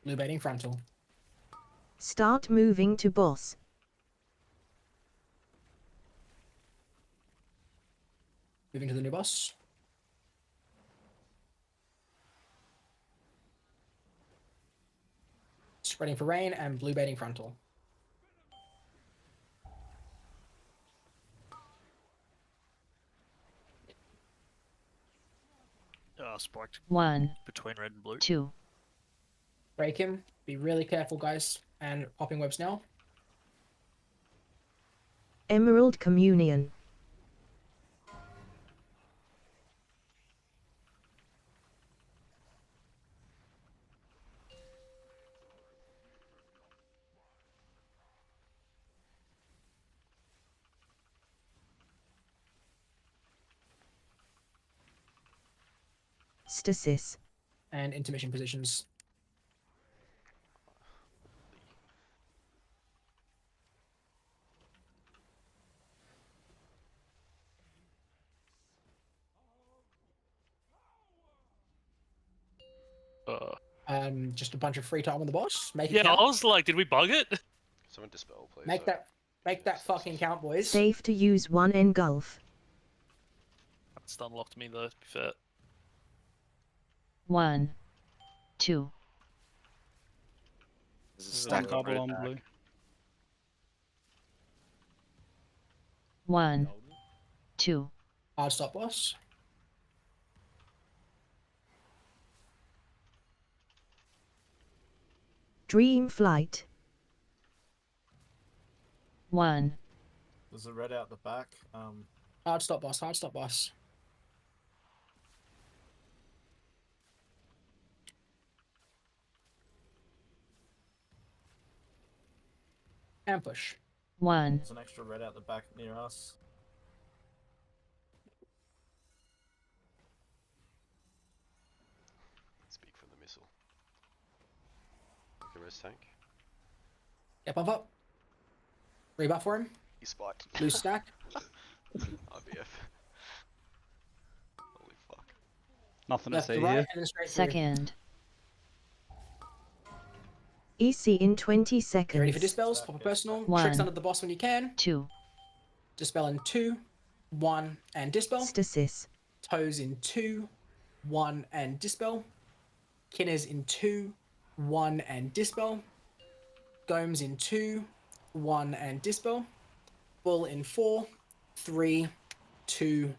Blue baiting frontal. Start moving to boss. Moving to the new boss. Spreading for rain and blue baiting frontal. Spiked 1, between red and blue. 2, Break him. Be really careful, guys. and popping webs now. Emerald Communion. Stasis. And intermission positions. Just a bunch of free time on the boss. Make it Yeah, count. I was like, did we bug it? Someone dispel, please. Make that fucking count, boys. Safe to use 1 engulf. That's unlocked me though, to be fair. 1, 2. There's a There's stack one on bubble red. on blue. 1, 2. Hard stop, boss. Dream Flight. 1. There's a red out the back. Hard stop, boss. Hard stop, boss. And push. 1. There's an extra red out the back near us. Speak from the missile. Okay, res tank. Yeah, pump up. Rebuff for him. He spiked. Blue stack. IBF. Holy fuck. Nothing to Left see to right, here. and then straight through. Second. EC in 20 seconds. Get ready for dispels. Pop a personal. 1. Tricks under the boss when you can. 2. Dispel in 2, 1, and dispel. Stasis. Toes in 2, 1, and dispel. Kinners in 2, 1, and dispel. Gomes in 2, 1, and dispel. Bull in 4, 3, 2,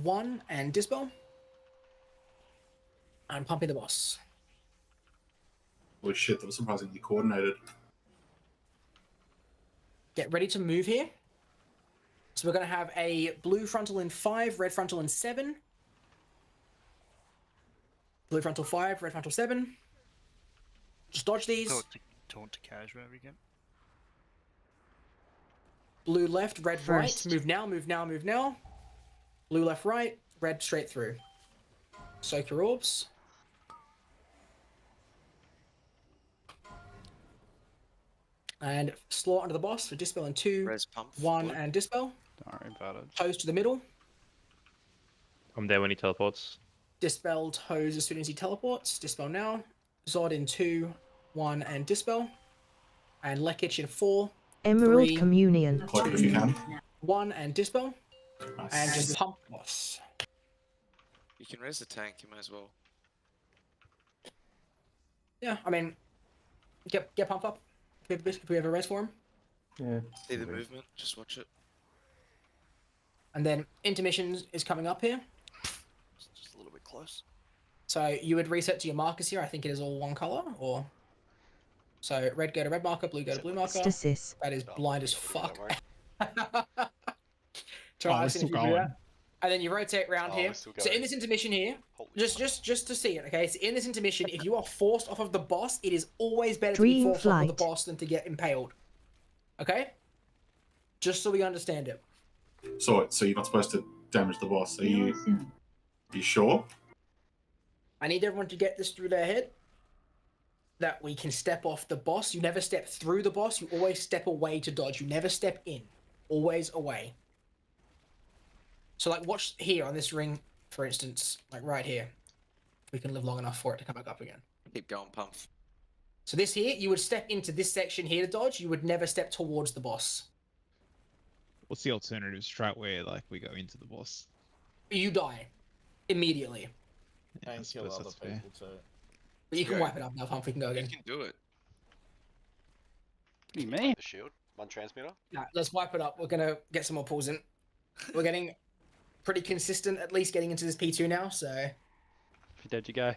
1, and dispel. And pumping the boss. Holy shit, that was surprisingly coordinated. Get ready to move here. So we're going to have a blue frontal in 5, red frontal in 7. Blue frontal 5, red frontal 7. Just dodge these. Taunt to cash wherever you can. Blue left, red First. right. Move now, move now, move now. Blue left, right. Red straight through. Soak your orbs. And slot under the boss for dispel in 2, Res pump. 1, blue. and dispel. Don't worry about it. Toes to the middle. I'm there when he teleports. Dispel toes as soon as he teleports. Dispel now. Zod in 2, 1, and dispel. And Lekich in 4, Emerald 3, Communion. Collect it if you can. 1, and dispel. Nice. And just pump the boss. You can res the tank, you might as well. Yeah, I mean, get pump up. If we have a res for him. Yeah. See the movement, just watch it. And then intermission is coming up here. Just a little bit close. So you would reset to your markers here. I think it is all one color, or so red go to red marker, blue go to blue marker. Stasis. That is blind as fuck. Oh, we're still going. And then you rotate around Oh, here. we're still So in going. this intermission here, Holy just to see it, okay? So in this intermission, if you are forced off of the boss, it is always better to be Dream forced off of the Flight. boss than to get impaled. Okay? Just so we understand it. So you're not supposed to damage the boss. Are you sure? I need everyone to get this through their head. That we can step off the boss. You never step through the boss. You always step away to dodge. You never step in. Always away. So like watch here on this ring, for instance, like right here. We can live long enough for it to come back up again. Keep going, pump. So this here, you would step into this section here to dodge. You would never step towards the boss. What's the alternative strat where like we go into the boss? You die immediately. Yeah, I And kill suppose other that's fair. people too. But you can Go. wipe it up now, Pump. We can go You again. can do it. What do you mean? The shield. One transmitter. Nah, let's wipe it up. We're gonna get some more pulls in. We're getting pretty consistent, at least getting into this P2 now. So If you're dead, you go.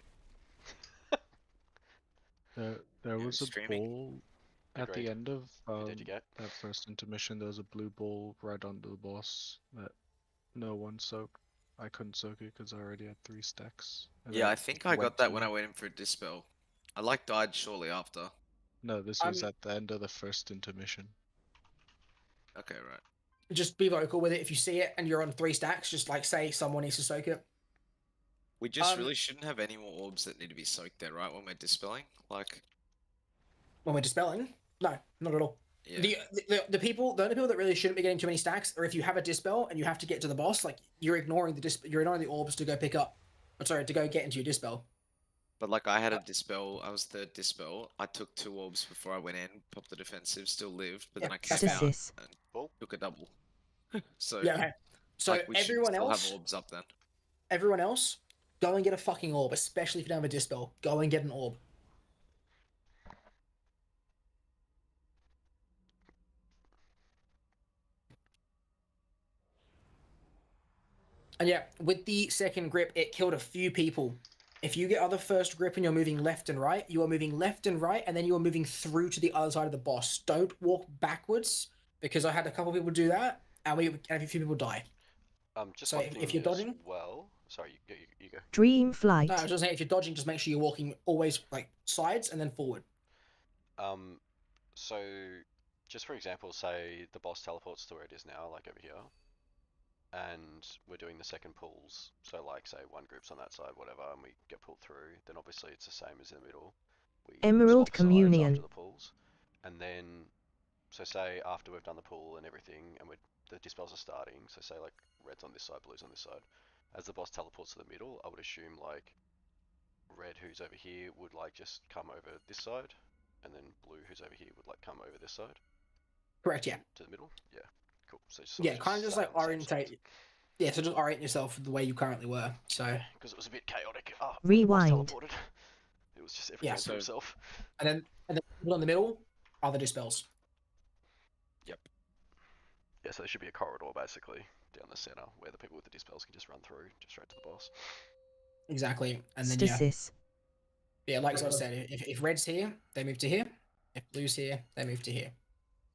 There Yeah, was a streaming. ball At the Agreed. end of did you get? that first intermission, there was a blue ball right under the boss that no one soaked. I couldn't soak it because I already had 3 stacks. And Yeah, then I it think I went got that to when I you. went in for a dispel. I like died shortly after. No, this was at the end of the first intermission. Okay, right. Just be vocal with it. If you see it and you're on 3 stacks, just like say someone needs to soak it. We just really shouldn't have any more orbs that need to be soaked there, right? When we're dispelling, like When we're dispelling, no, not at all. Yeah. The only people that really shouldn't be getting too many stacks are if you have a dispel and you have to get to the boss, like you're ignoring the orbs to go pick up, to go get into your dispel. But like I had a dispel, I was third dispel. I took 2 orbs before I went in, popped the defensive, still lived, but then I came out Stasis. and took a double. So Yeah, okay. So like, we should everyone still else, have orbs up then. everyone else, go and get a fucking orb, especially if you don't have a dispel. Go and get an orb. And yeah, with the second grip, it killed a few people. If you get other first grip and you're moving left and right, you are moving left and right, and then you are moving through to the other side of the boss. Don't walk backwards, because I had a couple people do that, and a few people die. Just So one if thing you're as dodging, well. Sorry, you go. Dream no, I flight. was just saying, if you're dodging, just make sure you're walking always like sides and then forward. So just for example, say the boss teleports to where it is now, like over here, and we're doing the second pulls. So like, say one group's on that side, whatever, and we get pulled through. Then obviously it's the same as in the middle. We Emerald swap sides Communion. after the pulls, and then so say after we've done the pull and everything, and the dispels are starting. So say like red's on this side, blue's on this side. As the boss teleports to the middle, I would assume like red, who's over here, would like just come over this side, and then blue, who's over here, would like come over this side. Correct. Yeah. To the middle. Yeah. Cool. So Yeah, kind of just stay like on the same sides. orientate. Yeah, so just orient yourself the way you currently were. So. Because it was a bit chaotic. When the boss Rewind. teleported. It was just everyone Yeah. went to himself. And then people in the middle are the dispels. Yep. Yeah, so there should be a corridor basically down the center where the people with the dispels can just run through, just straight to the boss. Exactly, and then Stasis. yeah, like I said, if red's here, they move to here. If blue's here, they move to here.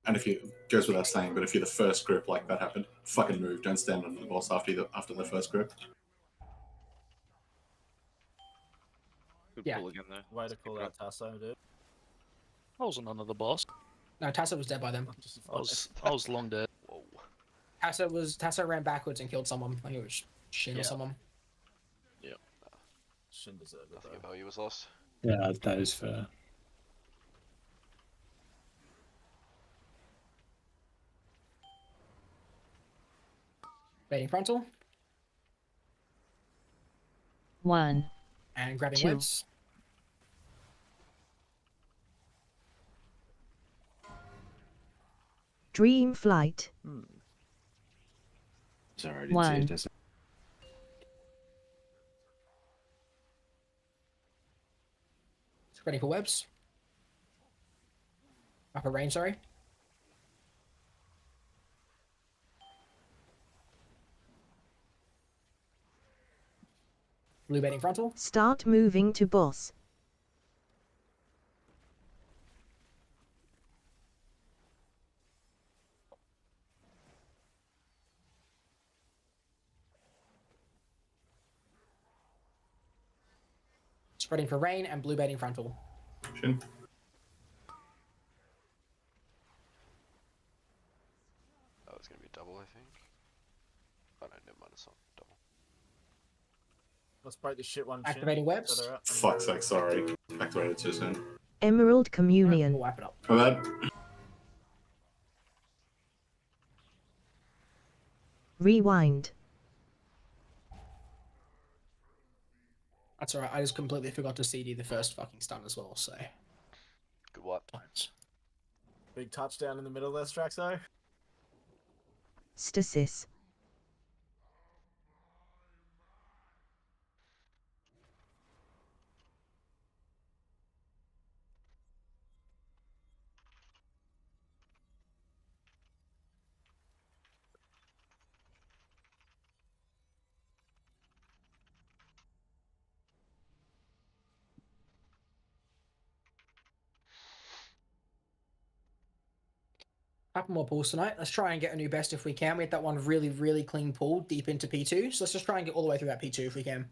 And if you goes without saying, but if you're the first grip like that happened, fucking move. Don't stand under the boss after the first grip. Good Yeah. pull again there. Way to call out Tasso, dude. I wasn't under the boss. No, Tasso was dead by then. I was long dead. Whoa. Tasso ran backwards and killed someone. I think it was Shin or someone. Yeah. Shouldn't deserve it Nothing of though. value was lost. Yeah, that is fair. Baiting frontal 1, and grabbing 2. webs. Dream flight. Sorry, I didn't see 1. it. That's Ready for webs. Upper range, sorry. Blue baiting frontal. Start moving to boss. Spreading for rain and blue baiting frontal. Shin. Oh, it's gonna be a double, I think. Oh no, never mind, it's not double. Let's break this shit one. Activating webs. So they're out. Fuck's sake, sorry. Activated too soon. Emerald Communion. We'll wipe it up. My bad. Rewind. That's alright, I just completely forgot to CD the first fucking stun as well, so. Good wipe. Big touchdown in the middle there, Straxo. Stasis. Couple more pulls tonight. Let's try and get a new best if we can. We had that one really, really clean pull deep into P2. So let's just try and get all the way through that P2 if we can.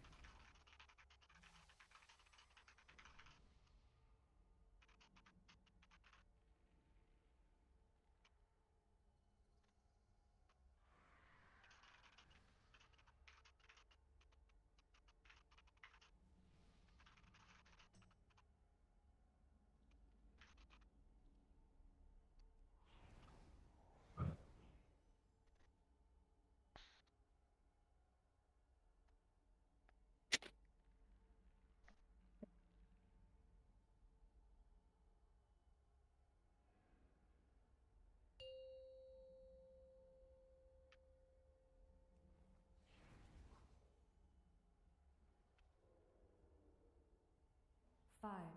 Five,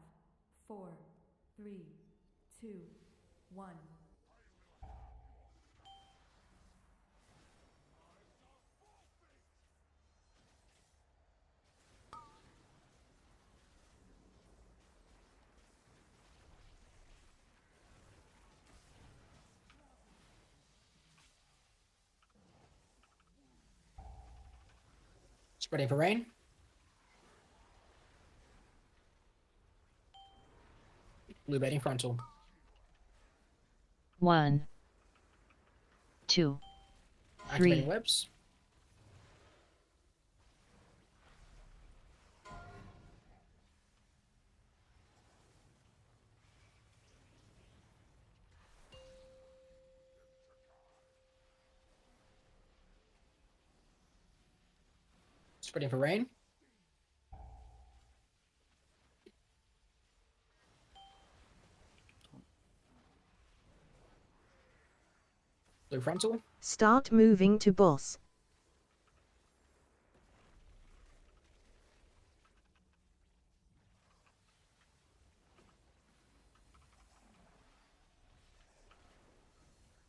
four, three, two, one. Spreading for rain. Blue baiting frontal. 1, 2, Activating 3, webs. Spreading for rain. Blue frontal. Start moving to boss.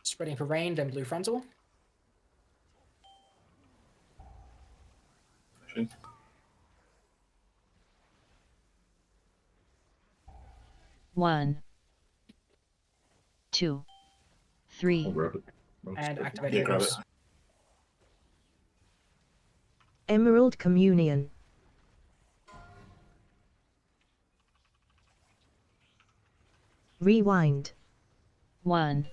Spreading for rain, then blue frontal. Shin. 1, 2, 3. I'll grab it. And Yeah, activating grab it. webs. Emerald Communion. Rewind. 1,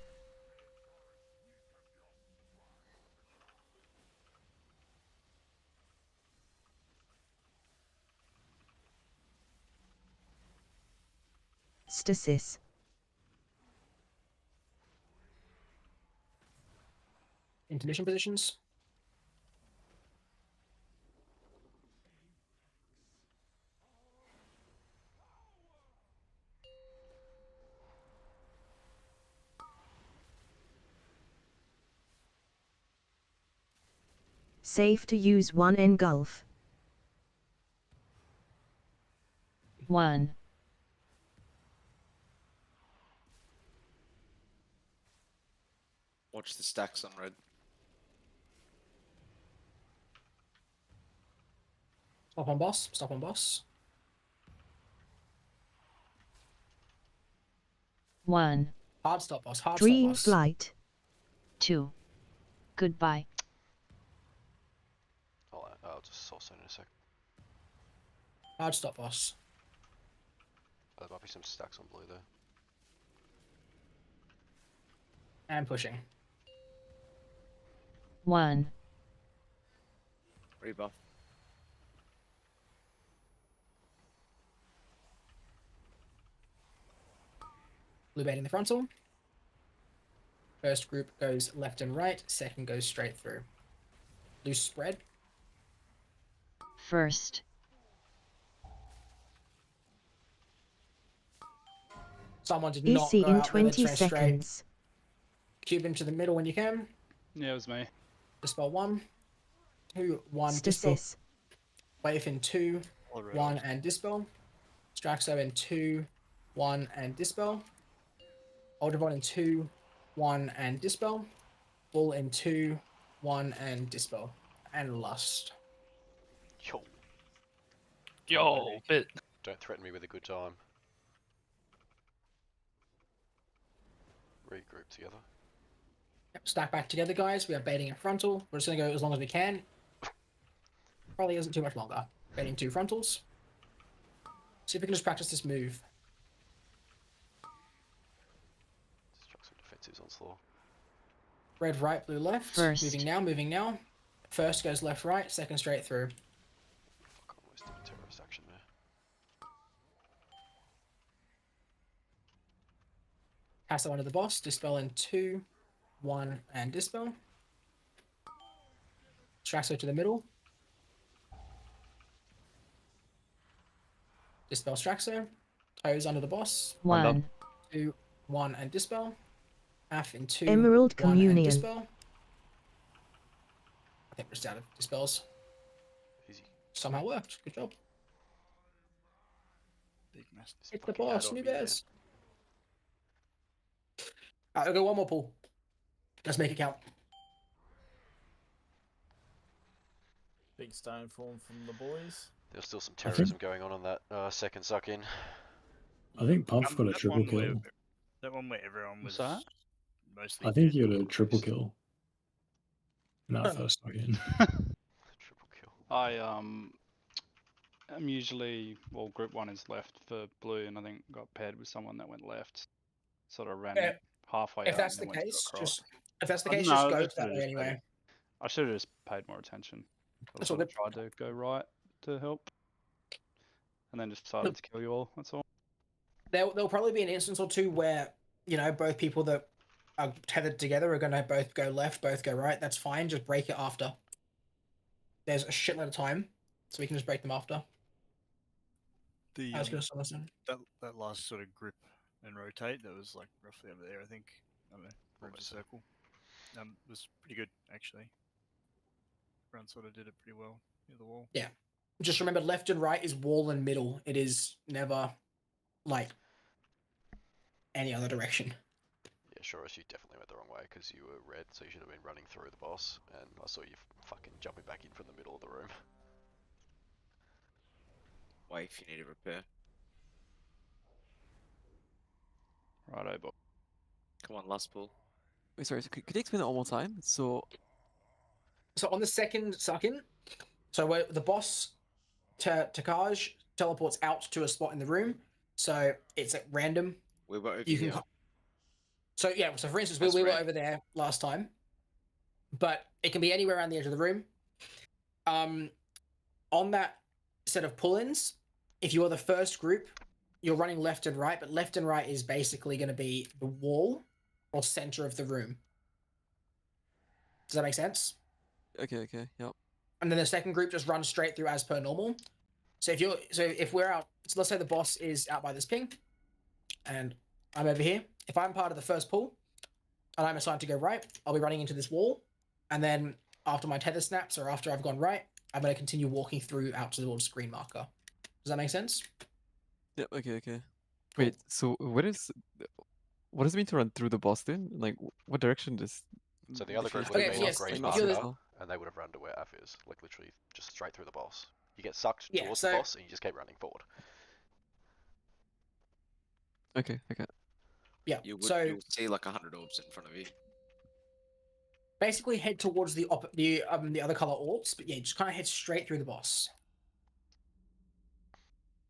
Stasis. Intermission positions. Safe to use one engulf. 1, Watch the stacks on red. Stop on boss. Stop on boss. 1, Hard stop boss. Hard Dream stop boss. flight. 2. Goodbye. I'll just source in a sec. Hard stop boss. There might be some stacks on blue there. And pushing. 1, Rebuff. Blue baiting the frontal. First group goes left and right. Second goes straight through. Loose spread. first, Someone did not EC go in out there. They 20 went straight. seconds. Cube into the middle when you can. Yeah, it was me. Dispel 1, 2, 1. Dispel. Stasis. Wave in 2, Alright. 1, and dispel. Straxo in 2, 1, and dispel. Ultravon in 2, 1, and dispel. Bull in 2, 1, and dispel. And Lust. Yo. Yo, bit. Don't threaten me with a good time. Regroup together. Yep, stack back together, guys. We are baiting a frontal. We're just going to go as long as we can. Probably isn't too much longer. Baiting 2 frontals. See if we can just practice this move. Struck some defensives on slow. Red right, blue left. First. Moving now, moving now. First goes left right, second straight through. Fuck, I almost did a terrorist action there. Pass that one to the boss. Dispel in 2, 1, and dispel. Straxo to the middle. Dispel Straxo. Toes under the boss. 1. 2, 1, and dispel. Half in 2, Emerald 1, and Communion. dispel. I think we're just out of dispels. Easy. Somehow worked. Good job. Big mess. Hit the boss, new bears. Alright, I'll go one more pull. Let's make it count. Big stone form from the boys. There's still some I think- terrorism going on that second suck in. I think Puff got a That triple one where- kill. That one where everyone was What's that? mostly. I think dead. he had a triple kill. In that first again. Triple kill. I am usually, well, group 1 is left for blue, and I think got paired with someone that went left. Sort of ran Yeah. halfway If out that's and the then went case, across. just if that's the I case, don't just know, go I that way anyway. I should have just paid more attention. I That's all sort of good. tried to go right to help, and then just decided to kill you all. That's all. There'll probably be an instance or two where, you know, both people that are tethered together are going to both go left, both go right. That's fine. Just break it after. There's a shitload of time, so we can just break them after. The I was going to listen. that last sort of grip and rotate that was like roughly over there. I think. I don't know. Around the circle. Was pretty good actually. Brown sort of did it pretty well near the wall. Yeah. Just remember, left and right is wall and middle. It is never like any other direction. Yeah, sure, you definitely went the wrong way because you were red, so you should have been running through the boss, and I saw you fucking jumping back in from the middle of the room. Wait if you need a repair. Righto, Bob. Come on, last pull. Wait, sorry. Could you explain that one more time? So on the second suck-in, so where the boss Takaj teleports out to a spot in the room, so it's at random. We were over You here. can. So yeah, so for instance, That's we were red. over there last time, but it can be anywhere around the edge of the room. On that set of pull-ins, if you are the first group, you're running left and right, but left and right is basically going to be the wall or center of the room. Does that make sense? okay, yep. And then the second group just runs straight through as per normal. So if we're out, so let's say the boss is out by this ping, and I'm over here. If I'm part of the first pull, and I'm assigned to go right, I'll be running into this wall, and then after my tether snaps or after I've gone right, I'm going to continue walking through out towards the green marker. Does that make sense? Yep. Okay. Wait. So what does it mean to run through the boss then? Like, what direction does? So the other if you group would have take been the on green boss, marker, well? and they would have run to where F is, like literally just straight through the boss. You get sucked Yeah, towards so- the boss, and you just keep running forward. Okay. Yeah. You'll see like 100 orbs in front of you. Basically head towards the other color orbs, but yeah, just kind of head straight through the boss.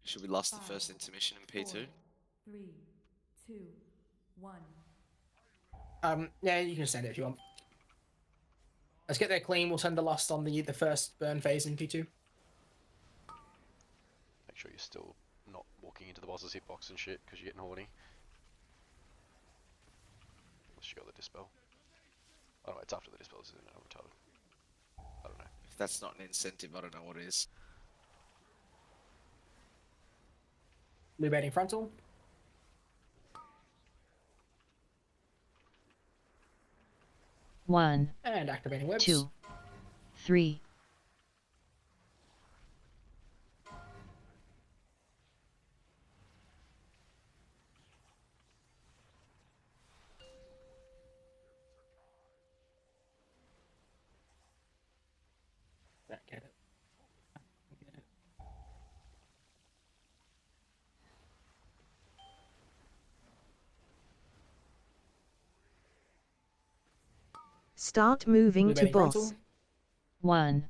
Should we last the first intermission in P2? 3, 2, 1. Yeah, you can send it if you want. Let's get there clean. We'll send the lust on the first burn phase in P2. Make sure you're still not walking into the boss's hitbox and shit, because you're getting horny. Unless you got the dispel. Oh no, it's after the dispel, isn't it? I'm retarded. I don't know. If that's not an incentive, I don't know what is. Blue baiting frontal. One, And activating webs. 2, 3. Get it. Start moving Blue to baiting boss. frontal. 1,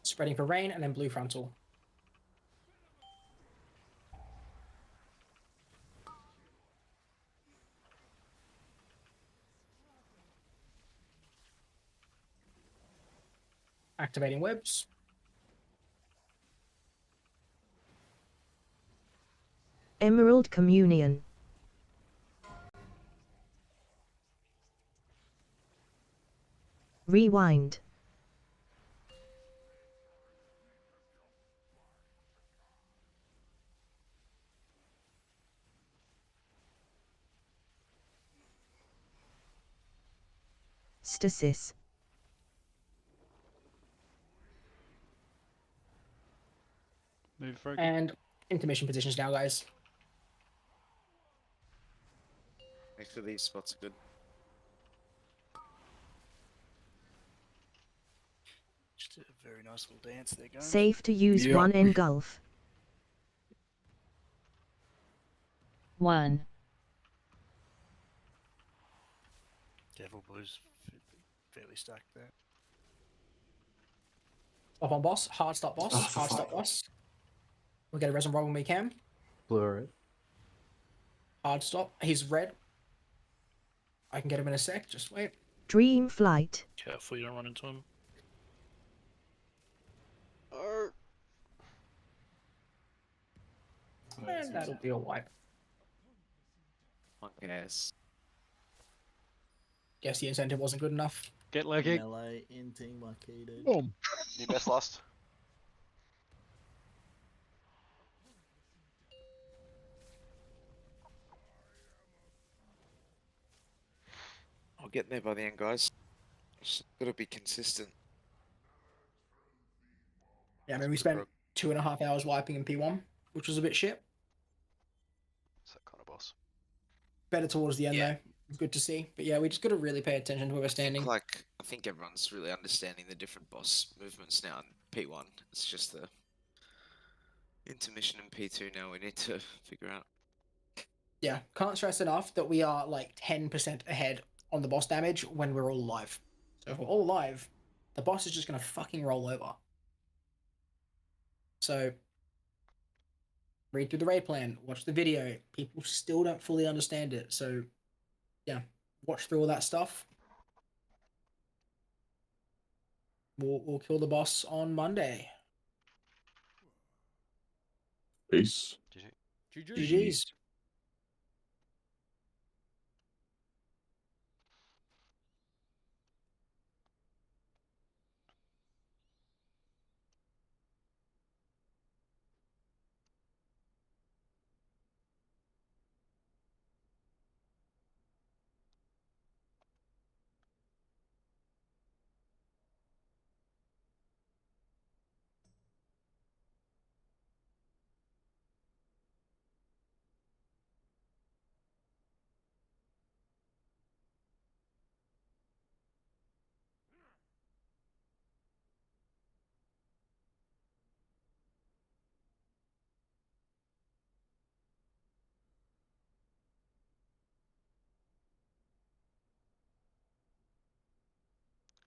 Spreading for rain, and then blue frontal. Activating webs. Emerald Communion. Rewind. Stasis. Move for And intermission positions now, guys. Make sure these spots are good. Just a very nice little dance there, guys. Safe to use Yeah. 1 engulf. 1, Devil Blue's fairly stacked there. Stop on boss. Hard stop boss. Oh, for Hard stop fuck. boss. We'll get a resin roll when we can. Blue or red? Hard stop. He's red. I can get him in a sec. Just wait. Dream Flight. Careful you don't run into him. And that'll be a wipe. Yes. Guess the incentive wasn't good enough. Get leggy. Melee inting marketed. Boom. New best last. I'll get there by the end, guys. Just gotta be consistent. Yeah, I mean, we spent 2.5 hours wiping in P1, which was a bit shit. It's that kind of boss. Better towards the end, though. It's good to see. But yeah, we just got to really pay attention to where we're standing. I think everyone's really understanding the different boss movements now in P1. It's just the intermission in P2 now we need to figure out. Yeah, can't stress enough that we are like 10% ahead on the boss damage when we're all live. So if we're all live, the boss is just going to fucking roll over. So read through the raid plan, watch the video. People still don't fully understand it. So yeah, watch through all that stuff. We'll kill the boss on Monday. Peace. GG's.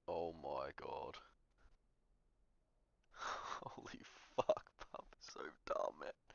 Oh my god. Holy fuck, that was so dumb, man.